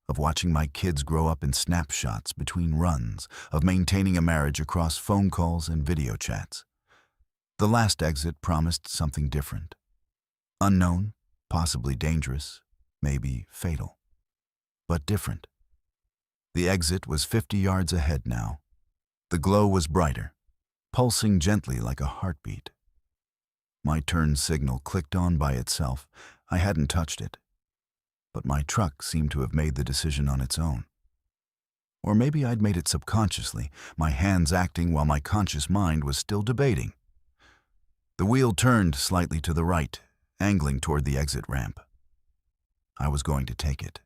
of watching my kids grow up in snapshots between runs, of maintaining a marriage across phone calls and video chats. The last exit promised something different. Unknown, possibly dangerous, maybe fatal, but different. The exit was 50 yards ahead now. The glow was brighter, pulsing gently like a heartbeat. My turn signal clicked on by itself. I hadn't touched it. But my truck seemed to have made the decision on its own. Or maybe I'd made it subconsciously, my hands acting while my conscious mind was still debating. The wheel turned slightly to the right, angling toward the exit ramp. I was going to take it.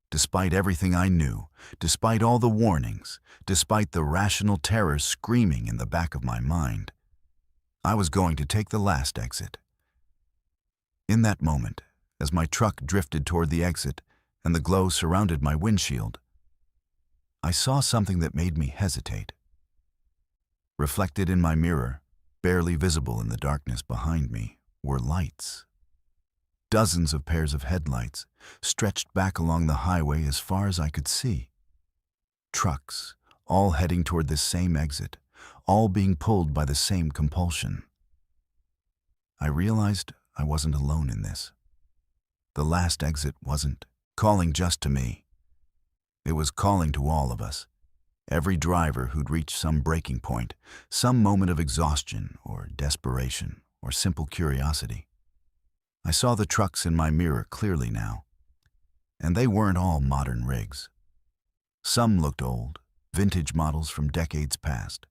Despite everything I knew, despite all the warnings, despite the rational terror screaming in the back of my mind, I was going to take the last exit. In that moment, as my truck drifted toward the exit and the glow surrounded my windshield, I saw something that made me hesitate. Reflected in my mirror, barely visible in the darkness behind me, were lights. Dozens of pairs of headlights stretched back along the highway as far as I could see. Trucks, all heading toward this same exit, all being pulled by the same compulsion. I realized I wasn't alone in this. The last exit wasn't calling just to me. It was calling to all of us, every driver who'd reached some breaking point, some moment of exhaustion or desperation or simple curiosity. I saw the trucks in my mirror clearly now, and they weren't all modern rigs. Some looked old, vintage models from decades past.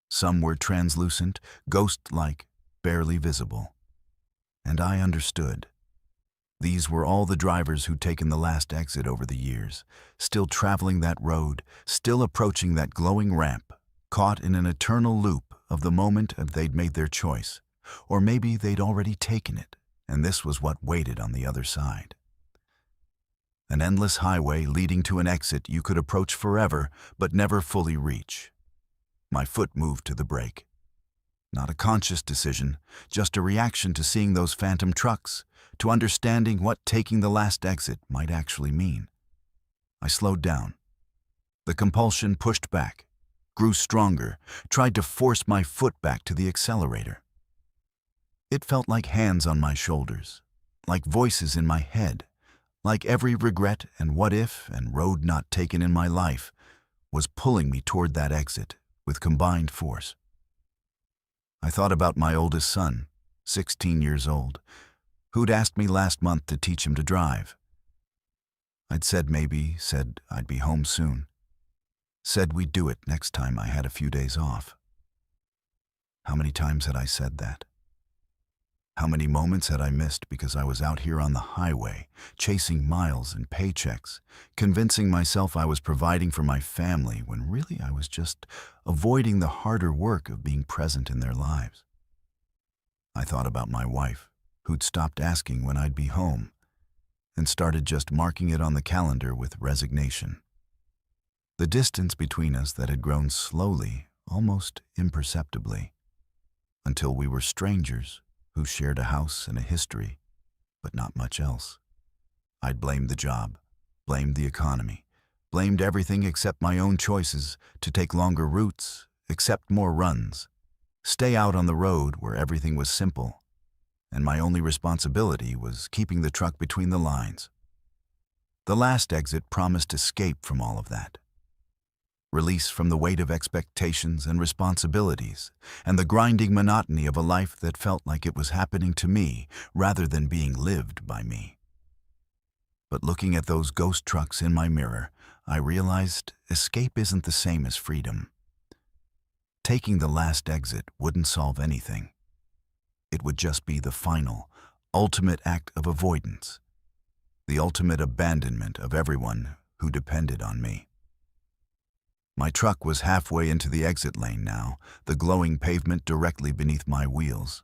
Some were translucent, ghost-like, barely visible. And I understood. These were all the drivers who'd taken the last exit over the years, still traveling that road, still approaching that glowing ramp, caught in an eternal loop of the moment they'd made their choice. Or maybe they'd already taken it, and this was what waited on the other side. An endless highway leading to an exit you could approach forever, but never fully reach. My foot moved to the brake. Not a conscious decision, just a reaction to seeing those phantom trucks, to understanding what taking the last exit might actually mean. I slowed down. The compulsion pushed back, grew stronger, tried to force my foot back to the accelerator. It felt like hands on my shoulders, like voices in my head, like every regret and what if and road not taken in my life was pulling me toward that exit with combined force. I thought about my oldest son, 16 years old, who'd asked me last month to teach him to drive. I'd said maybe, said I'd be home soon, said we'd do it next time I had a few days off. How many times had I said that? How many moments had I missed because I was out here on the highway, chasing miles and paychecks, convincing myself I was providing for my family when really I was just avoiding the harder work of being present in their lives. I thought about my wife, who'd stopped asking when I'd be home, and started just marking it on the calendar with resignation. The distance between us that had grown slowly, almost imperceptibly, until we were strangers who shared a house and a history, but not much else. I'd blamed the job, blamed the economy, blamed everything except my own choices to take longer routes, accept more runs, stay out on the road where everything was simple, and my only responsibility was keeping the truck between the lines. The last exit promised escape from all of that. Release from the weight of expectations and responsibilities, and the grinding monotony of a life that felt like it was happening to me rather than being lived by me. But looking at those ghost trucks in my mirror, I realized escape isn't the same as freedom. Taking the last exit wouldn't solve anything. It would just be the final, ultimate act of avoidance, the ultimate abandonment of everyone who depended on me. My truck was halfway into the exit lane now, the glowing pavement directly beneath my wheels.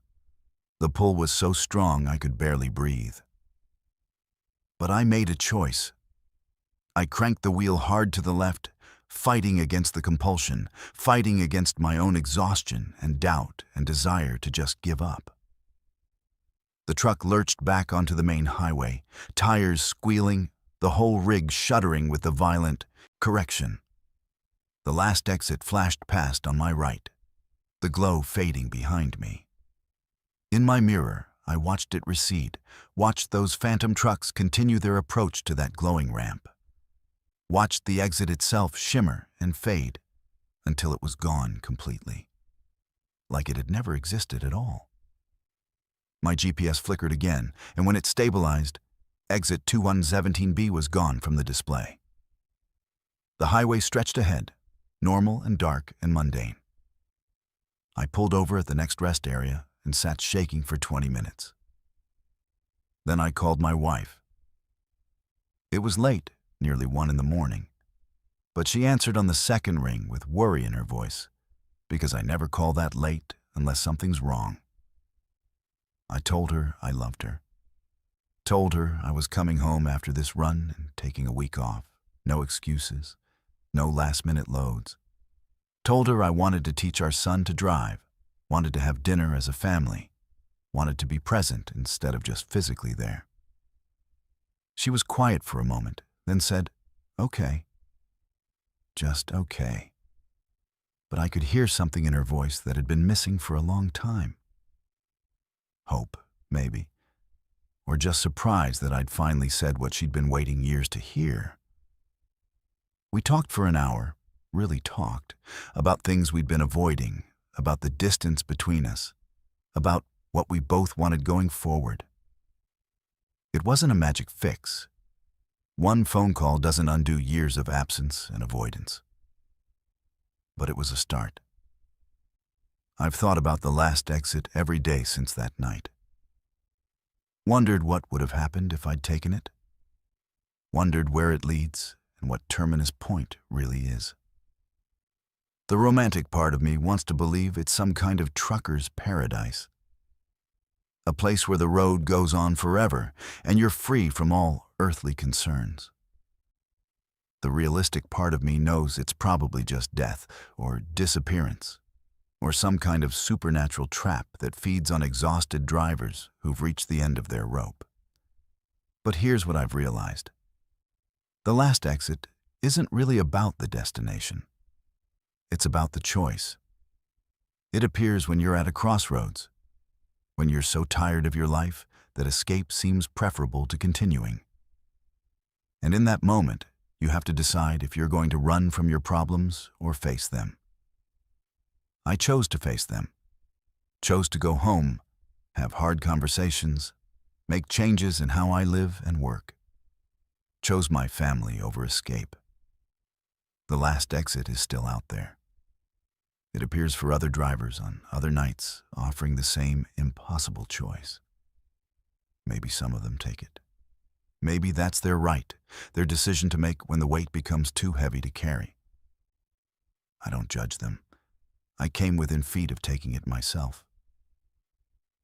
The pull was so strong I could barely breathe. But I made a choice. I cranked the wheel hard to the left, fighting against the compulsion, fighting against my own exhaustion and doubt and desire to just give up. The truck lurched back onto the main highway, tires squealing, the whole rig shuddering with the violent correction. The last exit flashed past on my right, the glow fading behind me. In my mirror, I watched it recede, watched those phantom trucks continue their approach to that glowing ramp, watched the exit itself shimmer and fade until it was gone completely, like it had never existed at all. My GPS flickered again, and when it stabilized, exit 2117B was gone from the display. The highway stretched ahead, normal and dark and mundane. I pulled over at the next rest area and sat shaking for 20 minutes. Then I called my wife. It was late, nearly 1 in the morning, but she answered on the second ring with worry in her voice, because I never call that late unless something's wrong. I told her I loved her. Told her I was coming home after this run and taking a week off, no excuses, no last-minute loads. Told her I wanted to teach our son to drive, wanted to have dinner as a family, wanted to be present instead of just physically there. She was quiet for a moment, then said, "Okay." Just okay. But I could hear something in her voice that had been missing for a long time. Hope, maybe, or just surprise that I'd finally said what she'd been waiting years to hear. We talked for an hour, really talked, about things we'd been avoiding, about the distance between us, about what we both wanted going forward. It wasn't a magic fix. One phone call doesn't undo years of absence and avoidance. But it was a start. I've thought about the last exit every day since that night. Wondered what would have happened if I'd taken it. Wondered where it leads and what terminus point really is. The romantic part of me wants to believe it's some kind of trucker's paradise. A place where the road goes on forever and you're free from all earthly concerns. The realistic part of me knows it's probably just death or disappearance, or some kind of supernatural trap that feeds on exhausted drivers who've reached the end of their rope. But here's what I've realized. The last exit isn't really about the destination. It's about the choice. It appears when you're at a crossroads, when you're so tired of your life that escape seems preferable to continuing. And in that moment, you have to decide if you're going to run from your problems or face them. I chose to face them, chose to go home, have hard conversations, make changes in how I live and work. Chose my family over escape. The last exit is still out there. It appears for other drivers on other nights, offering the same impossible choice. Maybe some of them take it. Maybe that's their right, their decision to make when the weight becomes too heavy to carry. I don't judge them. I came within feet of taking it myself.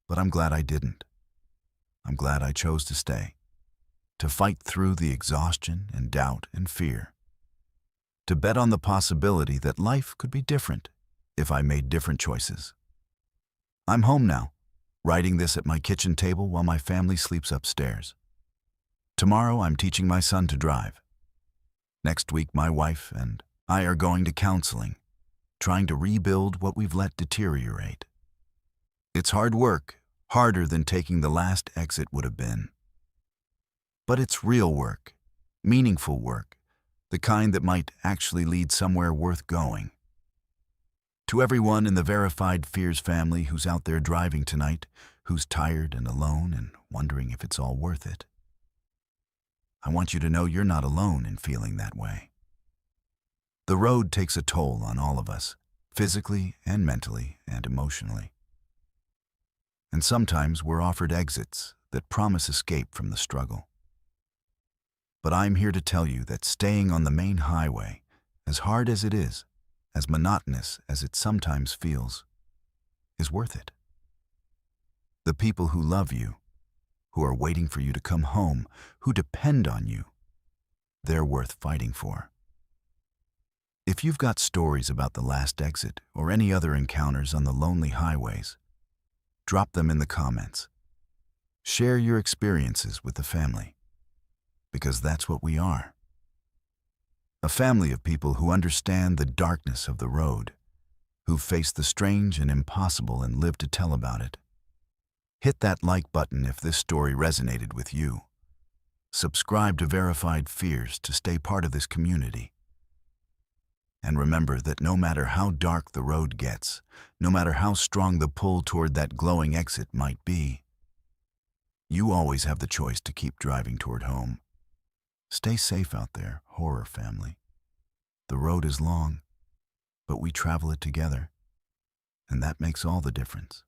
But I'm glad I didn't. I'm glad I chose to stay, to fight through the exhaustion and doubt and fear, to bet on the possibility that life could be different if I made different choices. I'm home now, writing this at my kitchen table while my family sleeps upstairs. Tomorrow I'm teaching my son to drive. Next week my wife and I are going to counseling, trying to rebuild what we've let deteriorate. It's hard work, harder than taking the last exit would have been. But it's real work, meaningful work, the kind that might actually lead somewhere worth going. To everyone in the Verified Fears family who's out there driving tonight, who's tired and alone and wondering if it's all worth it, I want you to know you're not alone in feeling that way. The road takes a toll on all of us, physically and mentally and emotionally. And sometimes we're offered exits that promise escape from the struggle. But I'm here to tell you that staying on the main highway, as hard as it is, as monotonous as it sometimes feels, is worth it. The people who love you, who are waiting for you to come home, who depend on you, they're worth fighting for. If you've got stories about the last exit or any other encounters on the lonely highways, drop them in the comments. Share your experiences with the family, because that's what we are. A family of people who understand the darkness of the road, who face the strange and impossible and live to tell about it. Hit that like button if this story resonated with you. Subscribe to Verified Fears to stay part of this community. And remember that no matter how dark the road gets, no matter how strong the pull toward that glowing exit might be, you always have the choice to keep driving toward home. Stay safe out there, horror family. The road is long, but we travel it together, and that makes all the difference.